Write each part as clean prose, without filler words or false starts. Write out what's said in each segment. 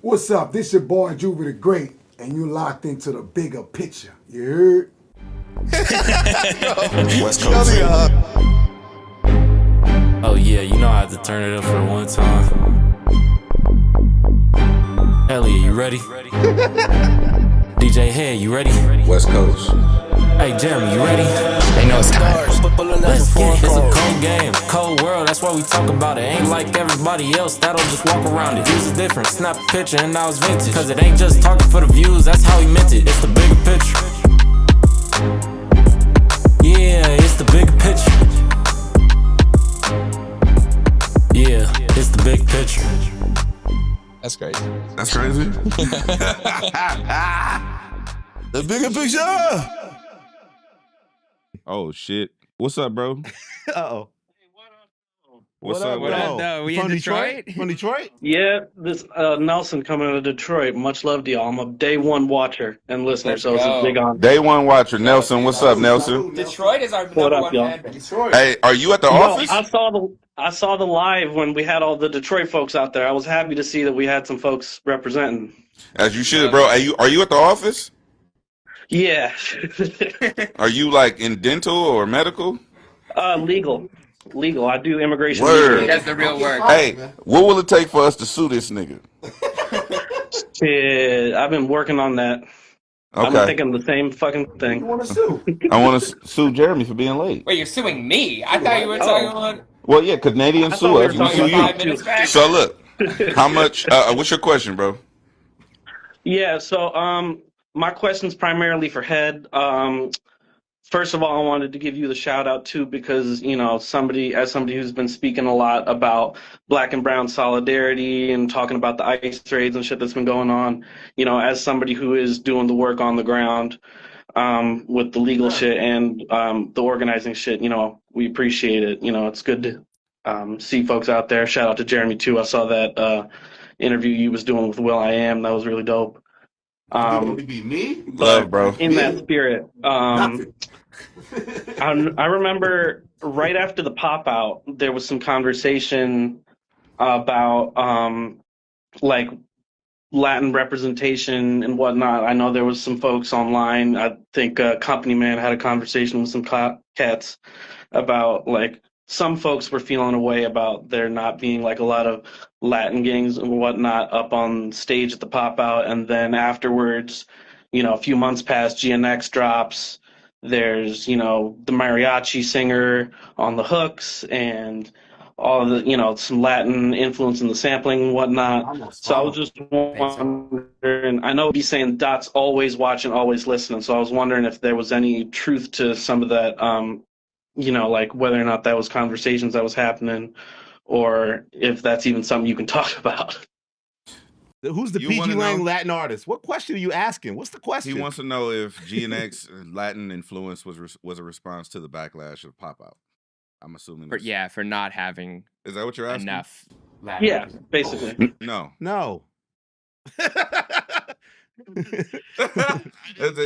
What's up? This your boy Juvie the Great, and you locked into the bigger picture. You heard? West Coast. Oh yeah, you know I had to turn it up for one time. Elliot, you ready? DJ Head, you ready? West Coast. Hey Jeremy, you ready? They know it's time. Let's get it. It's a cold game, cold world, that's why we talk about it. Ain't like everybody else that'll just walk around it. Views is different, snap a picture and now it's vintage. Cause it ain't just talking for the views, that's how he meant it. It's the bigger picture. Yeah, it's the bigger picture. Yeah, it's the big picture. That's crazy. That's crazy. The bigger picture. Oh shit. What's up, bro? Uh-oh. What's up, bro? No, we from in Detroit? From Detroit? Yeah, this Nelson coming out of Detroit. Much love to y'all. I'm a day one watcher and listener, Let's so it's go. a big honor. Day one watcher, Nelson. What's up, Nelson? Detroit is our What number up, one y'all? fan base. Detroit. Hey, are you at the Yo, office? I saw the live when we had all the Detroit folks out there. I was happy to see that we had some folks representing. As you should, bro. Are you at the office? Yeah. Are you like in dental or medical? Legal. I do immigration. Word. legal. That's the real work. Hey, what will it take for us to sue this nigga? Yeah, I've been working on that. I've been Okay. thinking the same fucking thing. Want to sue? I want to sue Jeremy for being late. Wait, you're suing me? I thought you were talking about. Well, yeah, Canadians I sue thought we us. were We talking sue about you. 5 minutes back. So look, how much? What's your question, bro? Yeah, so my question's primarily for Head. First of all, I wanted to give you the shout out too because, you know, somebody who's been speaking a lot about black and brown solidarity and talking about the ICE raids and shit that's been going on, you know, as somebody who is doing the work on the ground with the legal shit and the organizing shit, you know, we appreciate it. You know, it's good to see folks out there. Shout out to Jeremy too. I saw that interview you was doing with Will I Am. That was really dope. Be me? Love, bro. In that spirit, Nothing. I remember right after the pop out, there was some conversation about like Latin representation and whatnot. I know there was some folks online. I think Company Man had a conversation with some cats about like some folks were feeling a way about there not being like a lot of Latin gangs and whatnot up on stage at the pop out, and then afterwards, you know, a few months past, GNX drops. There's, you know, the mariachi singer on the hooks and all the, you know, some Latin influence in the sampling and whatnot. So I was just wondering, I know be saying Dot's always watching, always listening. So I was wondering if there was any truth to some of that, you know, like whether or not that was conversations that was happening or if that's even something you can talk about. Who's the You PG wanna Lang know? Latin artist? What question are you asking? What's the question? He wants to know if GNX Latin influence was a response to the backlash of the pop out. I'm assuming. For not having Is that what you're asking? enough. Yeah, basically. No. No.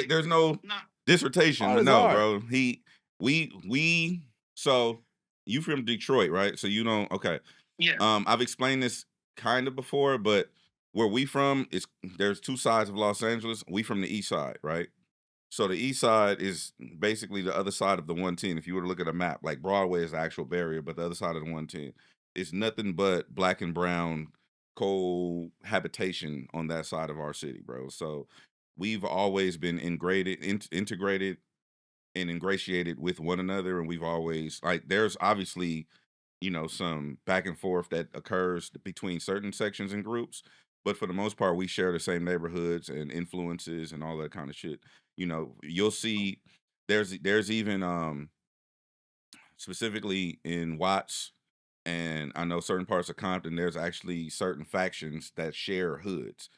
There's no dissertation. Oh, But it's no, hard. bro. We. So you from Detroit, right? So you know. Okay. Yeah. I've explained this kind of before, but where we from is there's two sides of Los Angeles. We from the east side, right? So the east side is basically the other side of the 110. If you were to look at a map, like Broadway is the actual barrier, but the other side of the 110 is nothing but black and brown cohabitation on that side of our city, bro. So we've always been integrated and ingratiated with one another, and we've always like there's obviously, you know, some back and forth that occurs between certain sections and groups, but for the most part we share the same neighborhoods and influences and all that kind of shit. You know, you'll see there's even specifically in Watts, and I know certain parts of Compton, there's actually certain factions that share hoods.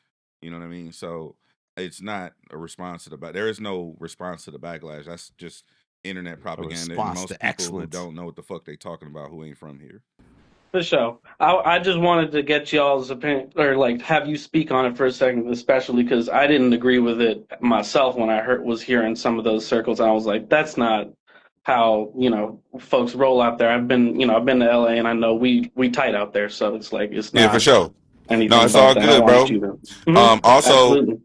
You know what I mean? So it's not a response to there is no response to the backlash. That's just internet propaganda. And response most to people excellence. who don't know what the fuck they talking about who ain't from here. For sure. I just wanted to get y'all's opinion, or like have you speak on it for a second, especially because I didn't agree with it myself when I was hearing some of those circles. And I was like, that's not how, you know, folks roll out there. I've been to LA and I know we tight out there, so it's like it's not. Yeah, for sure. anything No, it's about all that. I good, want bro. you to. Mhm. Absolutely.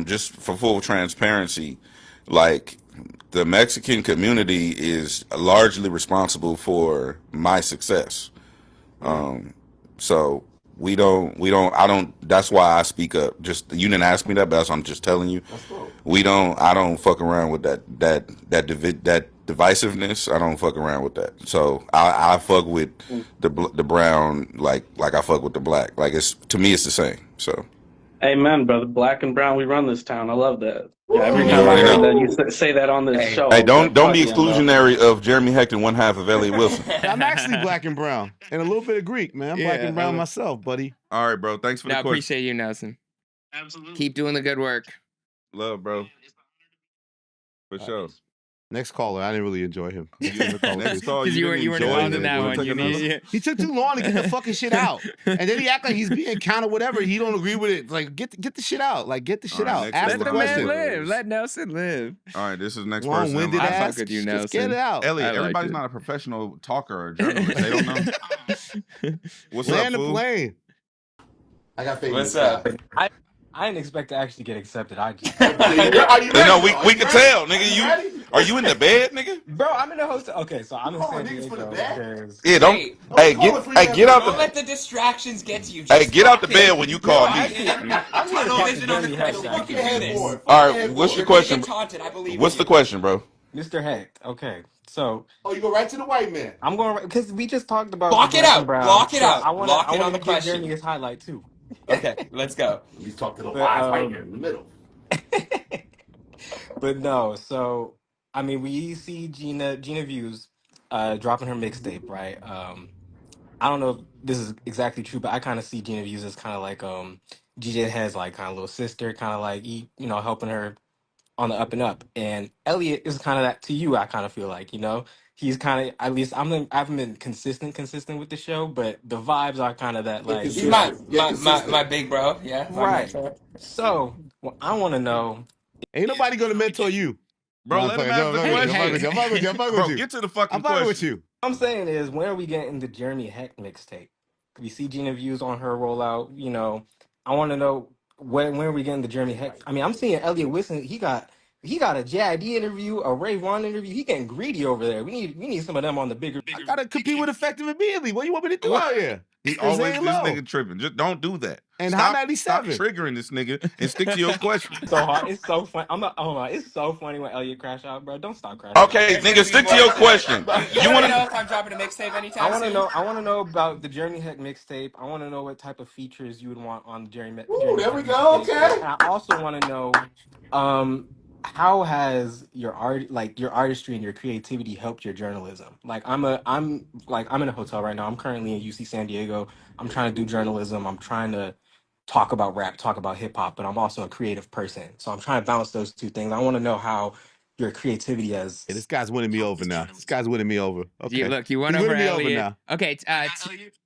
Just for full transparency, like the Mexican community is largely responsible for my success. So I don't, that's why I speak up. Just, you didn't ask me that, but I'm just telling you. I don't fuck around with that divisiveness. I don't fuck around with that. So I fuck with the brown like I fuck with the black. Like, to me it's the same. So Amen, brother. Black and brown, we run this town. I love that. Yeah, every you time I already heard know. that you say that on this show, Hey, I was like, don't fuck be yeah, bro. exclusionary of Jeremy Hecht and one half of Elliot Wilson. I'm actually black and brown and a little bit of Greek, man. I'm black Yeah, and brown myself, buddy. All right, bro. Thanks for the No, question. appreciate you, Nelson. Absolutely. Keep doing the good work. Love, bro. For sure. Next caller, I didn't really enjoy him. Next call, Because you weren't involved in that one. Take another? He took too long to get the fucking shit out, and then he act like he's being counter whatever. He don't agree with it. Like get the shit out. Like get the shit All out. right, next Ask Let the the question. man live. Let Nelson live. All right, this is the next person. Long-winded I ass. fuck with you, Just get Nelson. it out. Elliot, I like everybody's it. not a professional talker or journalist. They don't know. What's up, Land the fool? plane. I got faith. What's up? I didn't expect to actually get accepted. I just, Are you ready? No, we Are you can ready? tell, Are nigga. you You ready? are you in the bed, nigga? bro, I'm in the host. Okay, so I'm in Oh, San niggas from the Diego back? because Yeah, don't. Wait, Hey, calling for you get after out don't the. let the distractions get to you. Hey, Just get out the walk in. bed when you call me. I'm here to talk to Television on the Jeremy Hecht, Hecht. you Fuck can your do head this. board. All right, what's your You're gonna question? get taunted, I believe. What's the question, bro? Mr. Hecht. Okay, so Oh, you go right to the white man. I'm going because we just talked about the Block it black and out. brown. Block it So out. I want Lock in to on the give question. Jeremy his highlight too. Okay, let's go. You talk to the But live white man in the middle. but no. So I mean, we see Gina Views dropping her mixtape, right? I don't know if this is exactly true, but I kind of see Gina Views as kind of like GJ has like kind of little sister, kind of like helping her on the up and up. And Elliot is kind of that to you. I kind of feel like he's kind of, at least I haven't been consistent with the show, but the vibes are kind of that Get like He's my consistent. Get my my, consistent. my big bro. Yeah, my right. mentor. So what I want to know. Ain't nobody gonna mentor you. Bro, No, let I'm him fucking- ask the I'm fucking question. with you. I'm fucking with you. I'm fucking Bro, with you. get to the fucking I'm fucking with question. you. What I'm saying is, when are we getting the Jeremy Heck mixtape? We see Gina Views on her rollout. I want to know when are we getting the Jeremy Heck? I mean, I'm seeing Elliot Wilson. He got a JID interview, a Ray Vaughn interview. He getting greedy over there. We need some of them on the bigger. I gotta compete with Effective immediately. What you want me to do What? out here? He There's always, ain't this low. nigga tripping. Just don't do that. And Stop Hot 97. triggering this nigga and stick to your question. So hard. It's so fun. Hold on. It's so funny when Elliot crash out, bro. Don't stop crashing out. Okay, nigga, stick to your question. You You want to want know to? if I'm dropping a mixtape I anytime want to soon? know. I want to know about the Jeremy Heck mixtape. I want to know what type of features you would want on the Jeremy. Ooh, there we Heck go. mixtape. Okay. And I also want to know, how has your art, like your artistry and your creativity, helped your journalism? Like I'm in a hotel right now. I'm currently in UC San Diego. I'm trying to do journalism. I'm trying to talk about rap, talk about hip hop, but I'm also a creative person. So I'm trying to balance those two things. I want to know how your creativity has. Hey, this guy's winning me over now. This guy's winning me over. Okay. You won He's over winning me over Elliot. now. Okay,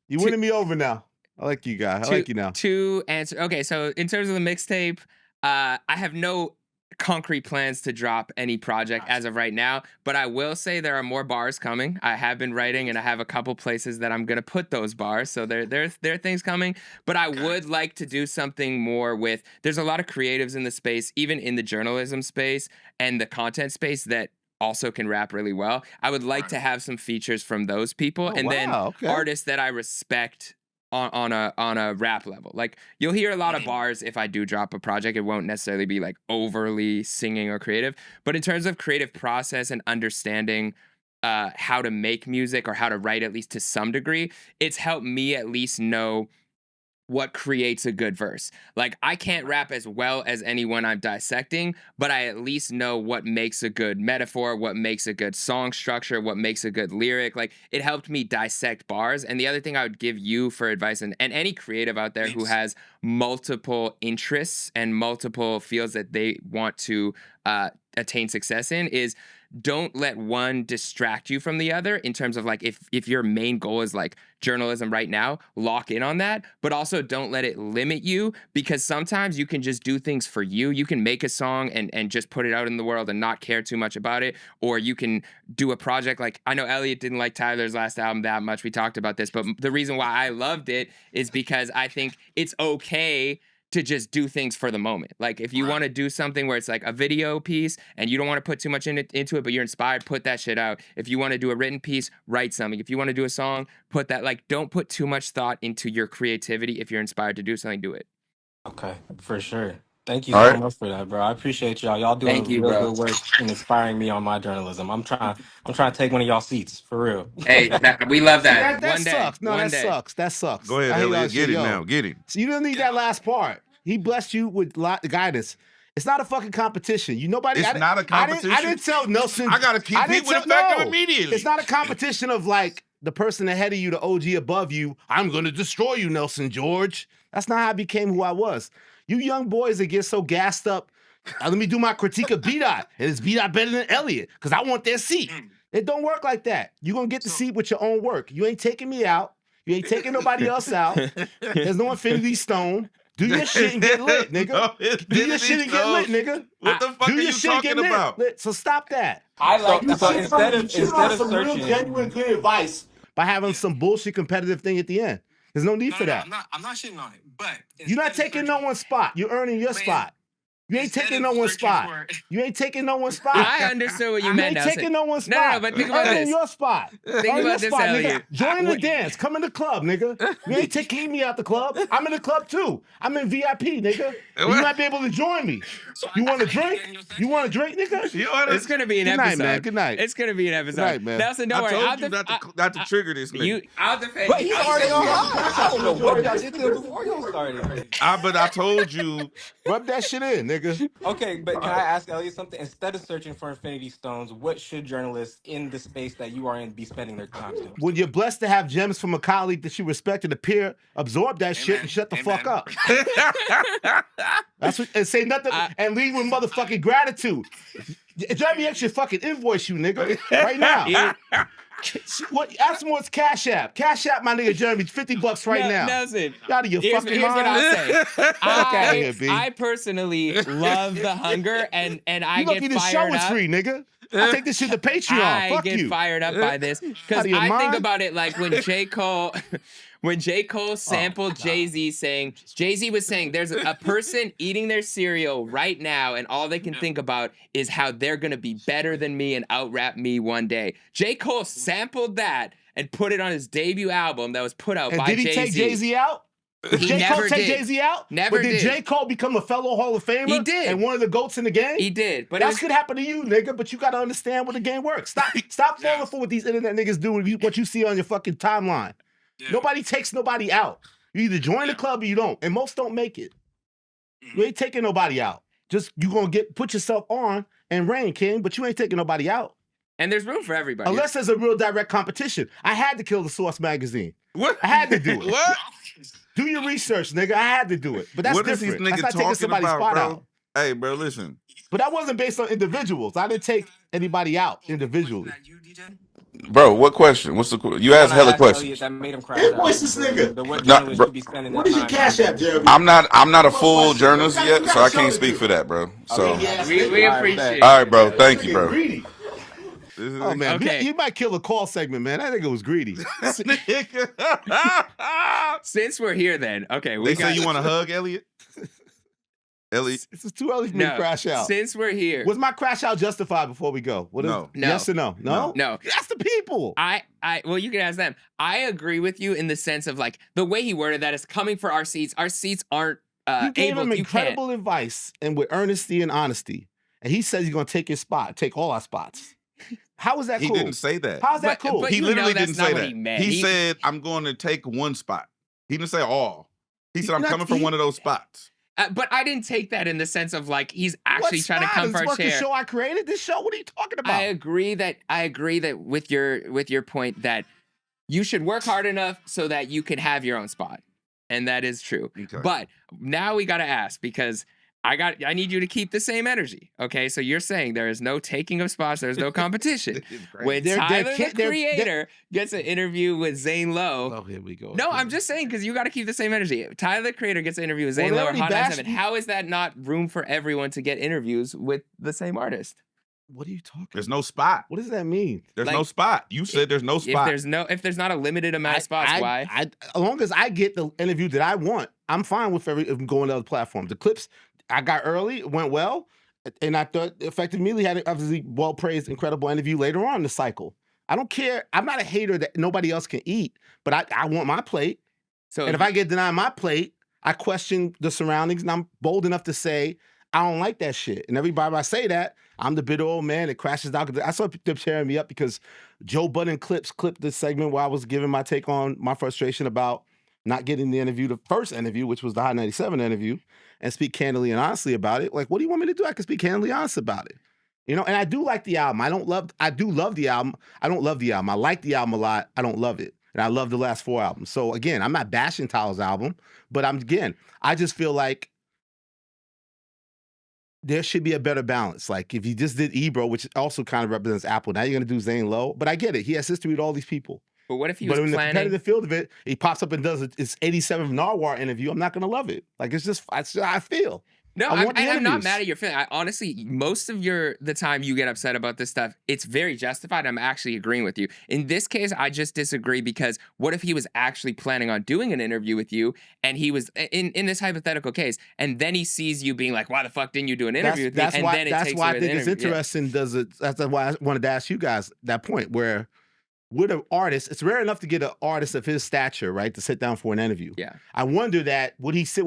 You winning me over now. I like you guys. I like you now. Two answer. Okay, so in terms of the mixtape, I have no concrete plans to drop any project as of right now, but I will say there are more bars coming. I have been writing, and I have a couple places that I'm gonna put those bars. So there are things coming, but I would like to do something more with. There's a lot of creatives in the space, even in the journalism space and the content space, that also can rap really well. I would like to have some features from those people, and then artists that I respect on a rap level. Like, you'll hear a lot of bars if I do drop a project. It won't necessarily be like overly singing or creative, but in terms of creative process and understanding how to make music or how to write, at least to some degree, it's helped me at least know what creates a good verse. Like, I can't rap as well as anyone I'm dissecting, but I at least know what makes a good metaphor, what makes a good song structure, what makes a good lyric. Like, it helped me dissect bars. And the other thing I would give you for advice, and any creative out there who has multiple interests and multiple fields that they want to attain success in, is don't let one distract you from the other in terms of like if your main goal is like journalism right now, lock in on that, but also don't let it limit you, because sometimes you can just do things for you. You can make a song and just put it out in the world and not care too much about it, or you can do a project like, I know Elliot didn't like Tyler's last album that much. We talked about this, but the reason why I loved it is because I think it's okay to just do things for the moment. Like if you want to do something where it's like a video piece and you don't want to put too much into it, but you're inspired, put that shit out. If you want to do a written piece, write something. If you want to do a song, put that, like, don't put too much thought into your creativity. If you're inspired to do something, do it. Okay, for sure. Thank you All so right. much for that, bro. I appreciate y'all. Y'all doing Thank you, real bro. good work and inspiring me on my journalism. I'm trying to take one of y'all seats for real. Hey, we love See, that. that One day. sucks. No, one that day. sucks. That sucks. Go ahead, I hate all Elliot. that Get shit, it yo. now. Get it. So you don't need that last part. He blessed you with guidance. It's not a fucking competition. Nobody. It's not a competition. I didn't tell Nelson. I gotta I compete didn't with tell- effective no. immediately. It's not a competition of like the person ahead of you, the OG above you. I'm gonna destroy you, Nelson George. That's not how I became who I was. You young boys that get so gassed up. Let me do my critique of B-Dot. And is B-Dot better than Elliot? Because I want their seat. It don't work like that. You're gonna get the seat with your own work. You ain't taking me out. You ain't taking nobody else out. There's no infinity stone. Do your shit and get lit, nigga. No, it's Do your Infinity shit and get lit, Stones. nigga. What the fuck Do are your you shit and get talking about? lit. So stop that. So You instead of some real searching, genuine good advice. By having some bullshit competitive thing at the end. There's no need for that. I'm not shitting on it, but You're not taking no one's spot. You're earning your spot. You ain't taking no one's spot. You ain't taking no one's spot. I understood what you You meant, ain't Nelson. taking no one's No, spot. no, but think about Earning this. your spot. Think Earn your about this, spot, Elliot. nigga. Join the dance. Come in the club, nigga. You ain't taking me out the club. I'm in the club too. I'm in VIP, nigga. And you might be able to join me. You want to drink? You want to drink, nigga? It's gonna be an Good episode. night, man. Good night. It's gonna be an episode. Good night, man. Nelson, don't I worry. told I'll you not to trigger this nigga. I'll defend but you. he's already on high. I don't know what y'all did to him before y'all started. But I told you. Rub that shit in, nigga. Okay, but can I ask Elliot something? Instead of searching for infinity stones, what should journalists in the space that you are in be spending their time doing? When you're blessed to have gems from a colleague that you respect and a peer, absorb that shit and shut the fuck up. That's what, and say nothing and leave with motherfucking gratitude. Jeremy X should fucking invoice you, nigga, right now. Ask him what's Cash App. Cash App, my nigga Jeremy, $50 right now. Nelson, You out of your fucking here's what mind. I'll say. Fuck outta here, B. I personally love the hunger, and I You get lucky this show fired is up. free, nigga. I take this shit to Patreon. I Fuck get you. fired up by this because Outta your I think mind? about it like when J. Cole sampled Jay-Z saying, Jay-Z was saying there's a person eating their cereal right now and all they can think about is how they're gonna be better than me and out-rap me one day. J. Cole sampled that and put it on his debut album that was put out And by did he Jay-Z. take Jay-Z out? Did He J. Cole never take did. Jay-Z out? Never But did did. J. Cole become a fellow Hall of Famer? He did. And one of the GOATs in the game? He did. But That could happen to you, nigga, but you gotta understand what the game works. Stop falling for what these internet niggas do and what you see on your fucking timeline. Yeah. Nobody takes nobody out. You either join the club or you don't. And most don't make it. You ain't taking nobody out. Just you gonna put yourself on and reign, King, but you ain't taking nobody out. And there's room for everybody. Unless there's a real direct competition. I had to kill the Source magazine. What? I had to do it. What? Do your research, nigga. I had to do it. But that's What is different. these That's niggas not taking talking somebody's about, spot bro? out. Hey, bro, listen. But that wasn't based on individuals. I didn't take anybody out individually. Bro, what question? What's the you What asked can I hella ask questions. Elliot that made him crash Invoice out? this nigga. The what Nah, journalists bro. should be spending What their is your time Cash doing? App, Jeremy? I'm not a full Question. journalist You yet, gotta so I show can't it speak to. for that, bro. So, we All right, appreciate bet. all right, bro. it. Thank This you, nigga bro. greedy. Oh man, Okay. you might kill a call segment, man. That nigga was greedy. Since we're here then, okay, we They got say you want to hug, Elliot? Elliot, This is too early for me to no. crash out. Since we're here, Was my crash out justified before we go? What is No. No. Yes or no? No? no. That's the people. Well, you can ask them. I agree with you in the sense of like the way he worded that is coming for our seats. Our seats aren't You gave able. him You can't. incredible advice and with earnesty and honesty. And he says he's gonna take his spot, take all our spots. How is that he cool? didn't say that. How's that But- cool? but He you literally know that's didn't not say what that. he meant. He He- said, I'm going to take one spot. He didn't say all. He said, I'm Not- coming from he- one of those spots. But I didn't take that in the sense of like he's actually What trying to spot? come Is for this a fucking chair. show I created? This show? What are you talking about? I agree that with your point that you should work hard enough so that you can have your own spot. And that is true. Okay. But now we got to ask because I need you to keep the same energy. Okay, so you're saying there is no taking of spots, there's no competition. When Tyler, the Creator, gets an interview with Zane Lowe. Oh, here we go. No, I'm just saying because you got to keep the same energy. Tyler, the Creator, gets an interview with Zane Lowe or Hot 97. How is that not room for everyone to get interviews with the same artist? What are you talking about? There's no spot. What does that mean? There's Like, no spot. You said there's no spot. If there's not a limited amount of spots, why? As long as I get the interview that I want, I'm fine with going to other platforms. The clips I got early went well, and I thought Effective Immediately had an obviously well-praised, incredible interview later on in the cycle. I don't care. I'm not a hater that nobody else can eat, but I want my plate. So and if I get denied my plate, I question the surroundings, and I'm bold enough to say, I don't like that shit. And everybody, I say that, I'm the bitter old man that crashes out. I saw them tearing me up because Joe Budden clipped this segment where I was giving my take on my frustration about not getting the interview, the first interview, which was the Hot 97 interview, and speak candidly and honestly about it. Like, what do you want me to do? I can speak candidly and honest about it. You know, and I do like the album. I do love the album. I don't love the album. I like the album a lot. I don't love it. And I love the last 4 albums. So again, I'm not bashing Tyler's album, but I just feel like there should be a better balance. Like if you just did Ebro, which also kind of represents Apple, now you're going to do Zane Lowe. But I get it. He has history with all these people. But what if he was planning? But in the competitive field of it, he pops up and does his 87th Narwhal interview. I'm not going to love it. Like it's just, I feel. No, I'm not mad at your feeling. Honestly, most of the time you get upset about this stuff, it's very justified. I'm actually agreeing with you. In this case, I just disagree because what if he was actually planning on doing an interview with you and he was in this hypothetical case, and then he sees you being like, why the fuck didn't you do an interview with me? That's why I think it's interesting. Yeah. That's why I wanted to ask you guys that point where with an artist, it's rare enough to get an artist of his stature, right, to sit down for an interview. Yeah. I wonder would he sit?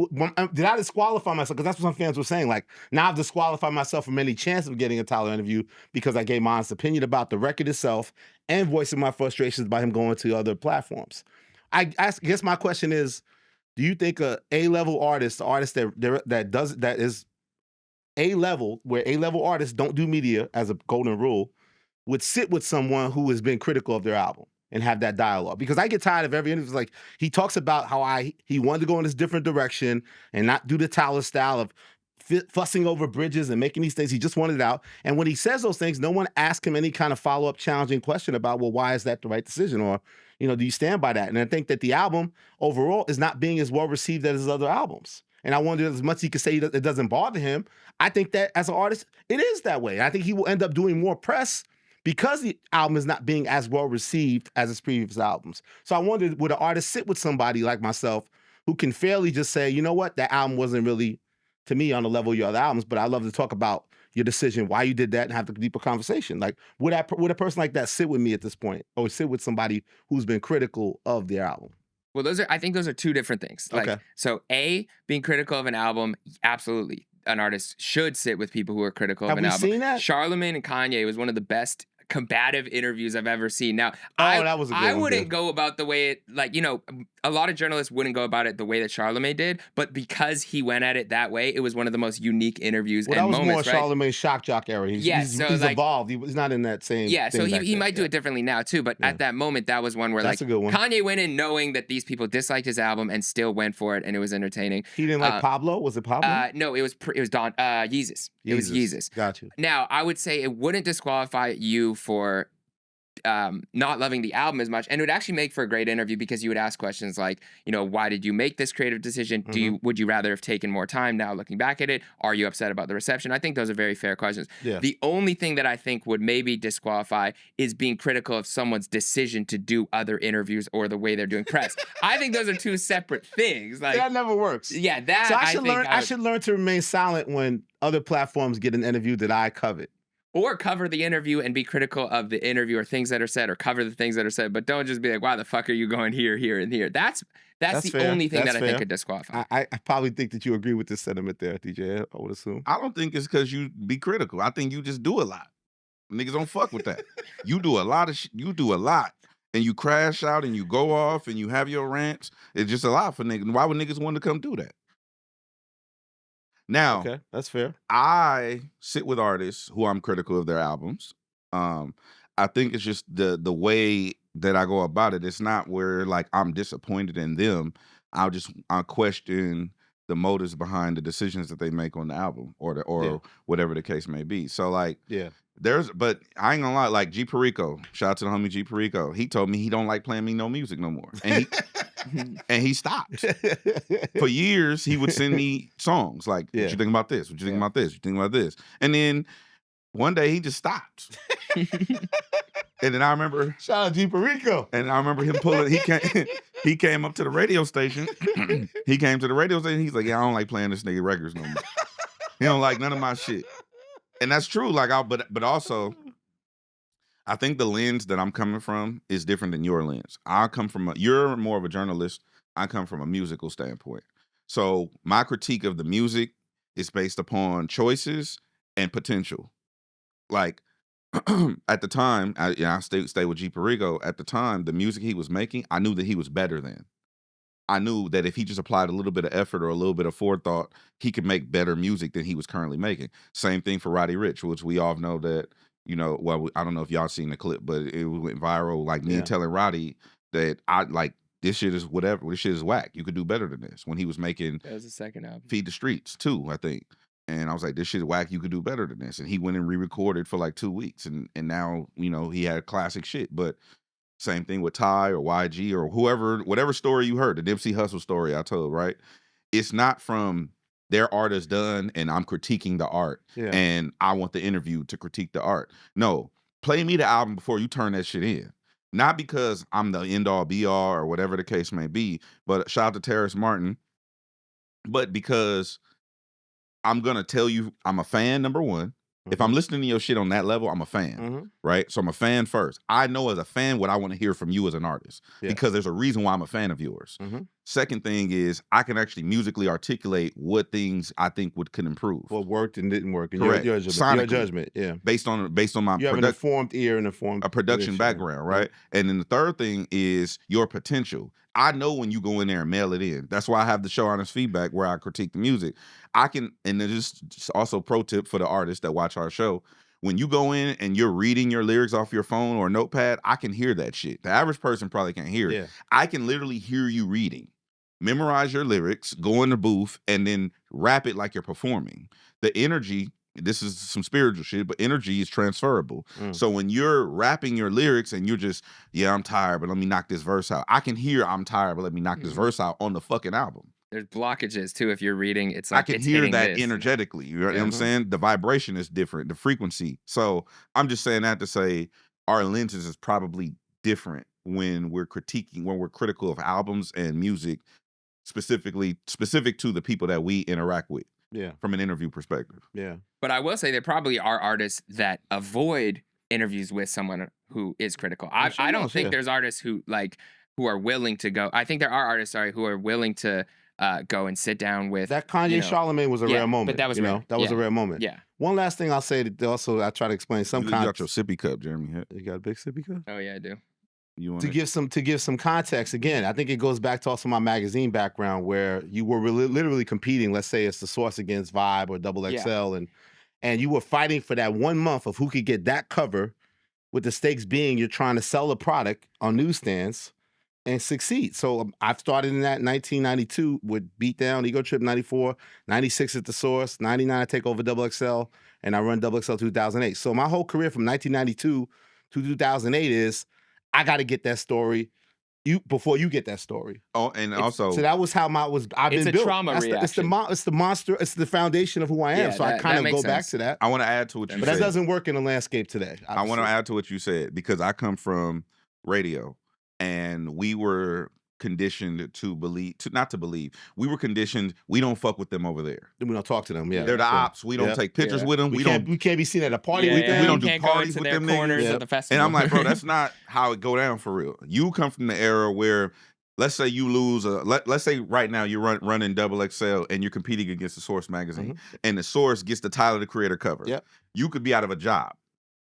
Did I disqualify myself? Because that's what some fans were saying. Like, now I've disqualified myself from any chance of getting a Tyler interview because I gave my honest opinion about the record itself and voicing my frustrations by him going to other platforms. I guess my question is, do you think a A-level artist, the artist that is A-level, where A-level artists don't do media as a golden rule, would sit with someone who has been critical of their album and have that dialogue? Because I get tired of every interview. Like, he talks about how he wanted to go in this different direction and not do the Tyler style of fussing over bridges and making these things. He just wanted it out. And when he says those things, no one asks him any kind of follow-up challenging question about, well, why is that the right decision? Or, do you stand by that? And I think that the album overall is not being as well received as his other albums. And I wonder, as much as he could say it doesn't bother him, I think that as an artist, it is that way. I think he will end up doing more press because the album is not being as well received as his previous albums. So I wondered, would an artist sit with somebody like myself who can fairly just say, you know what, that album wasn't really, to me, on the level of your other albums, but I'd love to talk about your decision, why you did that, and have the deeper conversation. Like, would a person like that sit with me at this point, or sit with somebody who's been critical of their album? Well, I think those are two different things. Like, okay. So being critical of an album, absolutely. An artist should sit with people who are critical of an album. Have we seen that? Charlamagne and Kanye was one of the best combative interviews I've ever seen. Now, that was a good I one, wouldn't dude. go about the way it, like, a lot of journalists wouldn't go about it the way that Charlamagne did, but because he went at it that way, it was one of the most unique interviews and moments, that was more right? Charlamagne's shock jock era. He's evolved. He's not in that same so thing he might do it differently now too, but at that moment, that was one where That's a good one. Kanye went in knowing that these people disliked his album and still went for it, and it was entertaining. He didn't like Pablo? Was it Pablo? No, it was Don Yeezus. It was Yeezus. Got you. Now, I would say it wouldn't disqualify you for not loving the album as much, and it would actually make for a great interview because you would ask questions like, why did you make this creative decision? Would you rather have taken more time now looking back at it? Are you upset about the reception? I think those are very fair questions. Yeah. The only thing that I think would maybe disqualify is being critical of someone's decision to do other interviews or the way they're doing press. I think those are two separate things. Like, that never works. Yeah, that so I should learn to remain silent when other platforms get an interview that I covet. Or cover the interview and be critical of the interview or things that are said, or cover the things that are said, but don't just be like, why the fuck are you going here, here, and here? That's the fair. only thing That's that I fair. think could disqualify. I probably think that you agree with this sentiment there, DJ, I would assume. I don't think it's because you be critical. I think you just do a lot. Niggas don't fuck with that. You do a lot of you do a lot. And you crash out and you go off and you have your rants. It's just a lot for niggas. Why would niggas want to come do that? Now, Okay, that's fair. I sit with artists who I'm critical of their albums. I think it's just the way that I go about it. It's not where like I'm disappointed in them. I question the motives behind the decisions that they make on the album or whatever the case may be. So like but I ain't gonna lie, like G Perico, shout out to the homie G Perico. He told me he don't like playing me no music no more. And he stopped. For years, he would send me songs like, what you think about this? What you think about this? What you think about this? And then one day he just stopped. And then I remember, shout out G Perico. And I remember him pulling. He came up to the radio station. He came to the radio station. He's like, "Yeah, I don't like playing this nigga records no more. He don't like none of my shit." And that's true. Like, but also, I think the lens that I'm coming from is different than your lens. I come from you're more of a journalist. I come from a musical standpoint. So my critique of the music is based upon choices and potential. Like. At the time, I stayed with G Perico. At the time, the music he was making, I knew that he was better than. I knew that if he just applied a little bit of effort or a little bit of forethought, he could make better music than he was currently making. Same thing for Roddy Ricch, which we all know that, well, I don't know if y'all seen the clip, but it went viral. Like me telling Roddy that I like this shit is whatever. This shit is whack. You could do better than this. When he was making that was the second album, Feed the Streets too, I think. And I was like, this shit is whack. You could do better than this. And he went and re-recorded for like 2 weeks. And now, he had classic shit. But same thing with Ty or YG or whatever story you heard, the Nipsey Hussle story I told, right? It's not from their art is done and I'm critiquing the art. And I want the interview to critique the art. No, play me the album before you turn that shit in. Not because I'm the end all be all or whatever the case may be. But shout out to Terrace Martin. But because I'm going to tell you I'm a fan, number one. If I'm listening to your shit on that level, I'm a fan, right? So I'm a fan first. I know as a fan what I want to hear from you as an artist because there's a reason why I'm a fan of yours. Second thing is I can actually musically articulate what things I think could improve. What worked and didn't work. And Correct. Your judgment, Based on my you have an informed ear and a production background, right? And then the third thing is your potential. I know when you go in there and mail it in. That's why I have the show Honest Feedback where I critique the music. I can, and this is also pro tip for the artists that watch our show. When you go in and you're reading your lyrics off your phone or notepad, I can hear that shit. The average person probably can't hear it. I can literally hear you reading. Memorize your lyrics, go in the booth, and then rap it like you're performing. The energy, this is some spiritual shit, but energy is transferable. So when you're rapping your lyrics and you're just, I'm tired, but let me knock this verse out. I can hear I'm tired, but let me knock this verse out on the fucking album. There's blockages too. If you're reading, it's like I can hear that energetically. You know what I'm saying? The vibration is different, the frequency. So I'm just saying that to say our lenses is probably different when we're critical of albums and music, specific to the people that we interact with. From an interview perspective. But I will say there probably are artists that avoid interviews with someone who is critical. I don't think there's artists who are willing to go. I think there are artists, who are willing to go and sit down with that. Kanye Charlemagne was a rare moment. But that was rare. That was a rare moment. One last thing I'll say that also I try to explain some You got your sippy cup, Jeremy. You got a big sippy cup? Oh yeah, I do. To give some context, again, I think it goes back to also my magazine background where you were literally competing. Let's say it's The Source against Vibe or Double XL, and you were fighting for that 1 month of who could get that cover, with the stakes being you're trying to sell a product on newsstands and succeed. So I've started in that 1992 with Beatdown, Ego Trip 94, 96 at The Source, 99 I take over Double XL, and I run Double XL 2008. So my whole career from 1992 to 2008 is I got to get that story before you get that story. Oh, and also, so that was how I've been built. It's a trauma reaction. It's the monster. It's the foundation of who I am. So I kind of go back to that. I want to add to what you said. But that doesn't work in the landscape today. Obviously. I want to add to what you said because I come from radio, and we were conditioned to believe, we were conditioned, we don't fuck with them over there. We don't talk to them, They're the ops. We don't take pictures with them. We can't be seen at a party with them. We don't do parties with them niggas. Of the festival. And I'm like, bro, that's not how it go down for real. You come from the era where, let's say you lose, let's say right now you're running Double XL and you're competing against The Source magazine, and The Source gets the Tyler, the Creator cover. You could be out of a job.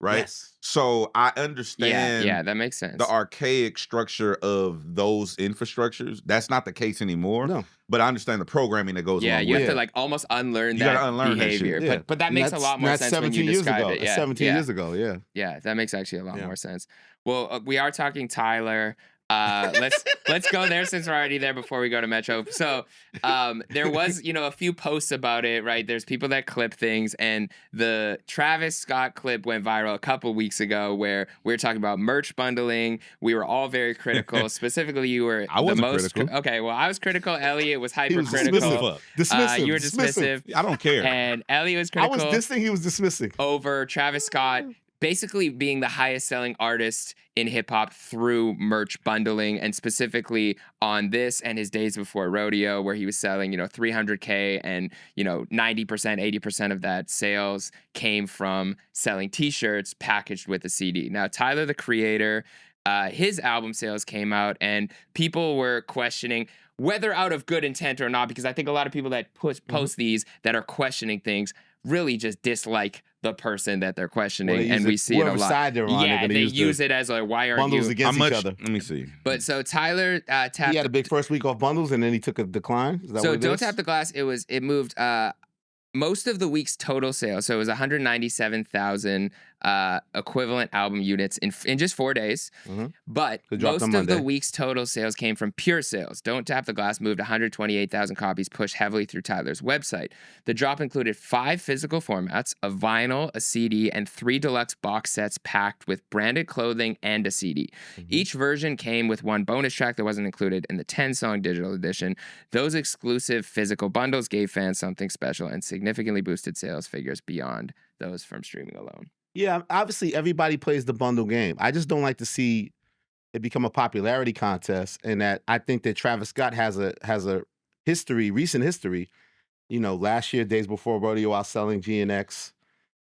Right. Yes. So I understand. Yeah, that makes sense. The archaic structure of those infrastructures. That's not the case anymore. No. But I understand the programming that goes along with it. You have to almost unlearn you that gotta unlearn behavior. That shit. But that makes a lot more sense when you describe it. That's 17 years ago. Yeah, that makes actually a lot more sense. Well, we are talking Tyler. Let's go there since we're already there before we go to Metro. So there was, a few posts about it, right? There's people that clip things, and the Travis Scott clip went viral a couple weeks ago where we were talking about merch bundling. We were all very critical. Specifically, you were I wasn't critical. Okay, well, I was critical. Elliot was He was hypercritical. dismissive. You were dismissive. I don't care. And Elliot was I critical. was dissing. He was dismissing. Over Travis Scott basically being the highest selling artist in hip hop through merch bundling, and specifically on this and his days before Rodeo, where he was selling, 300K, and 90%, 80% of that sales came from selling T-shirts packaged with a CD. Now, Tyler, the Creator, his album sales came out, and people were questioning whether out of good intent or not, because I think a lot of people that post these that are questioning things really just dislike the person that they're questioning, and we see it a lot. Side they're on, yeah, they use it as like, why aren't bundles you against How much? each other? Let me see. But so Tyler tapped. He had a big first week off bundles, and then he took a decline. Is that So what it Don't is? Tap the Glass. It moved most of the week's total sales. So it was 197,000 equivalent album units in just 4 days. But It dropped most on of the Monday. week's total sales came from pure sales. Don't Tap the Glass moved 128,000 copies, pushed heavily through Tyler's website. The drop included 5 physical formats, a vinyl, a CD, and 3 deluxe box sets packed with branded clothing and a CD. Each version came with 1 bonus track that wasn't included in the 10-song digital edition. Those exclusive physical bundles gave fans something special and significantly boosted sales figures beyond those from streaming alone. Yeah, obviously everybody plays the bundle game. I just don't like to see it become a popularity contest, and that I think that Travis Scott has a recent history. Last year, days before Rodeo, outselling GNX,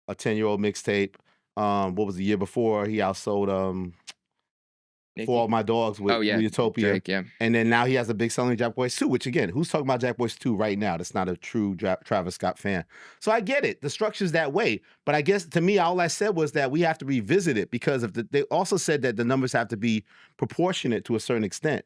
a 10-year-old mixtape. What was the year before? He outsold For All My Dogs with Utopia. Drake, yeah. And then now he has a big selling Jack Boys 2, which again, who's talking about Jack Boys 2 right now? That's not a true Travis Scott fan. So I get it. The structure's that way. But I guess to me, all I said was that we have to revisit it because they also said that the numbers have to be proportionate to a certain extent.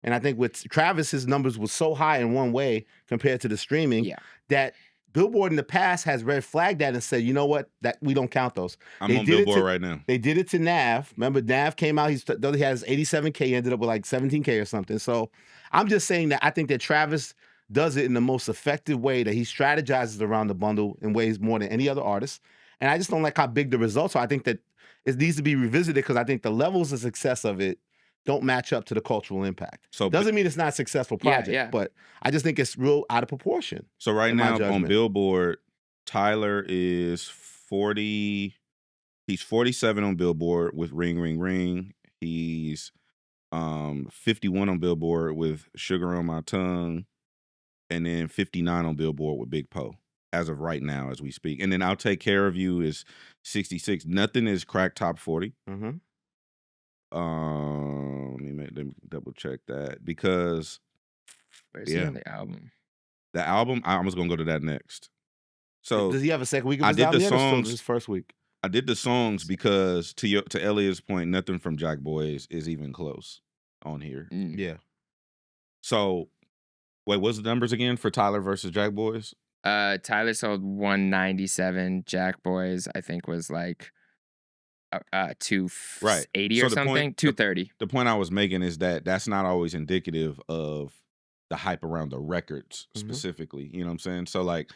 And I think with Travis, his numbers were so high in one way compared to the streaming that Billboard in the past has red flagged that and said, you know what, that we don't count those. I'm on Billboard right now. They did it to Nav. Remember, Nav came out. He has 87K, he ended up with like 17K or something. So I'm just saying that I think that Travis does it in the most effective way, that he strategizes around the bundle in ways more than any other artist. And I just don't like how big the results are. I think that it needs to be revisited because I think the levels of success of it don't match up to the cultural impact. So doesn't mean it's not a successful project, but I just think it's real out of proportion. So right now on Billboard, Tyler is 40. He's 47 on Billboard with Ring Ring Ring. He's 51 on Billboard with Sugar on My Tongue, and then 59 on Billboard with Big Poe as of right now as we speak. And then I'll Take Care of You is 66. Nothing is cracked top 40. Let me double check that because Where's he on the album? The album, I was gonna go to that next. So does he have a second week of I his did album the yet, or still songs his first week? I did the songs because to Elliot's point, nothing from Jack Boys is even close on here. Yeah. So wait, what's the numbers again for Tyler versus Jack Boys? Tyler sold 197. Jack Boys, I think, was like 280 or something. 230. The point I was making is that that's not always indicative of the hype around the records specifically. You know what I'm saying? So like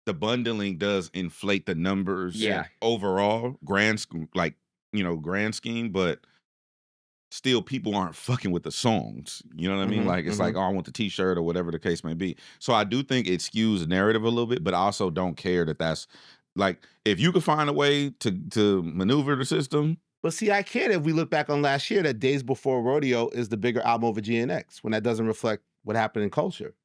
the bundling does inflate the numbers overall, grand scheme, but still people aren't fucking with the songs. You know what I mean? Like it's like, oh, I want the t-shirt or whatever the case may be. So I do think it skews the narrative a little bit, but I also don't care that that's like, if you could find a way to maneuver the system. But see, I can't if we look back on last year that Days Before Rodeo is the bigger album over GNX when that doesn't reflect what happened in culture.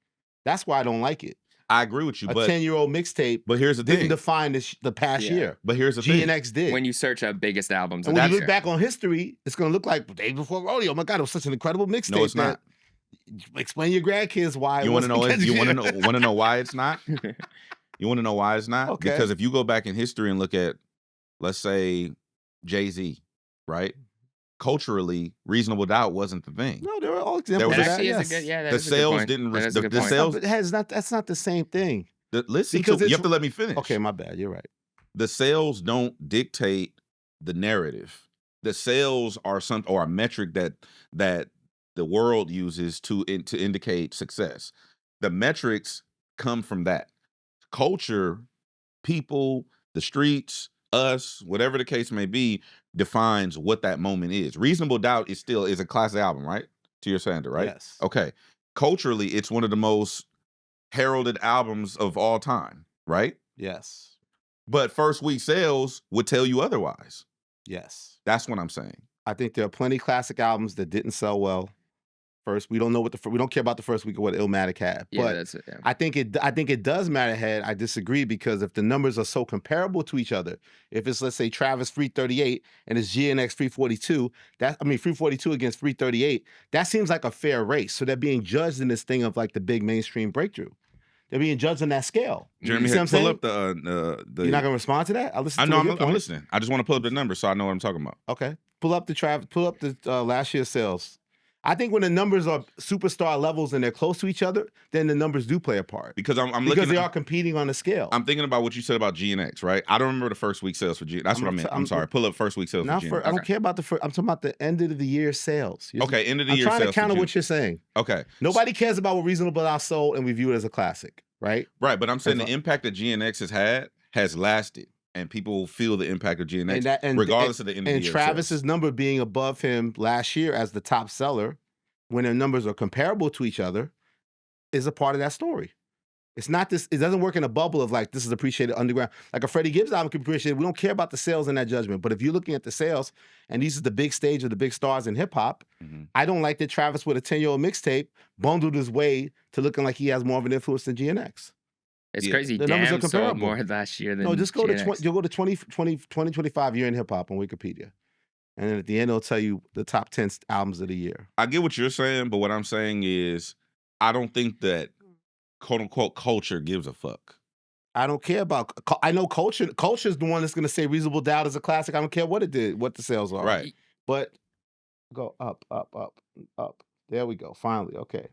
That's why I don't like it. I agree with you. A but 10-year-old mixtape but here's the didn't thing. define the past year. But here's the thing. GNX did. When you search up biggest albums, and when you look back on history, it's going to look like Days Before Rodeo. Oh my God, it was such an incredible mixtape. No, it's not. Explain your grandkids why. You want to know? You want to know why it's not? You want to know why it's not? Okay. Because if you go back in history and look at, let's say, Jay-Z, right? Culturally, Reasonable Doubt wasn't the thing. No, there were all examples of that. Yes. The sales didn't. The sales. But that's not the same thing. Listen, you have to let me finish. Okay, my bad. You're right. The sales don't dictate the narrative. The sales are a metric that the world uses to indicate success. The metrics come from that. Culture, people, the streets, us, whatever the case may be, defines what that moment is. Reasonable Doubt is a classic album, right? To your standard, right? Yes. Okay. Culturally, it's one of the most heralded albums of all time, right? Yes. But first week sales would tell you otherwise. Yes. That's what I'm saying. I think there are plenty classic albums that didn't sell well. First, we don't know we don't care about the first week of what Illmatic had. Yeah, but that's it. Yeah. I think it does matter head. I disagree because if the numbers are so comparable to each other, if it's let's say Travis 338 and it's GNX 342, 342 against 338, that seems like a fair race. So they're being judged in this thing of like the big mainstream breakthrough. They're being judged on that scale. Jeremy, you see what I'm pull saying? up the. You're not gonna respond to that? I know. I'm listening. I just want to pull up the numbers so I know what I'm talking about. Okay, pull up the last year's sales. I think when the numbers are superstar levels and they're close to each other, then the numbers do play a part. Because I'm looking because they are competing on a scale. I'm thinking about what you said about GNX, right? I don't remember the first week sales for GNX. That's what I meant. I'm sorry. Pull up first week sales for GNX. I don't care about the first. I'm talking about the end of the year sales. Okay, end of the year sales. I'm trying to counter what you're saying. Okay. Nobody cares about what Reasonable Doubt sold, and we view it as a classic, right? Right, but I'm saying the impact that GNX has lasted. And people feel the impact of GNX regardless of the end of the year. And Travis's number being above him last year as the top seller, when their numbers are comparable to each other, is a part of that story. It's not this, it doesn't work in a bubble of like, this is appreciated underground. Like a Freddie Gibbs album can be appreciated. We don't care about the sales in that judgment. But if you're looking at the sales, and these are the big stage of the big stars in hip hop, I don't like that Travis with a 10-year-old mixtape bundled his way to looking like he has more of an influence than GNX. It's crazy. The numbers are comparable. Sold more last year than No, just go GNX. to 2025 year in hip hop on Wikipedia. And then at the end, it'll tell you the top 10 albums of the year. I get what you're saying, but what I'm saying is I don't think that quote unquote culture gives a fuck. I don't care about, I know culture. Culture is the one that's going to say Reasonable Doubt is a classic. I don't care what it did, what the sales are. Right. But go up. There we go. Finally. Okay.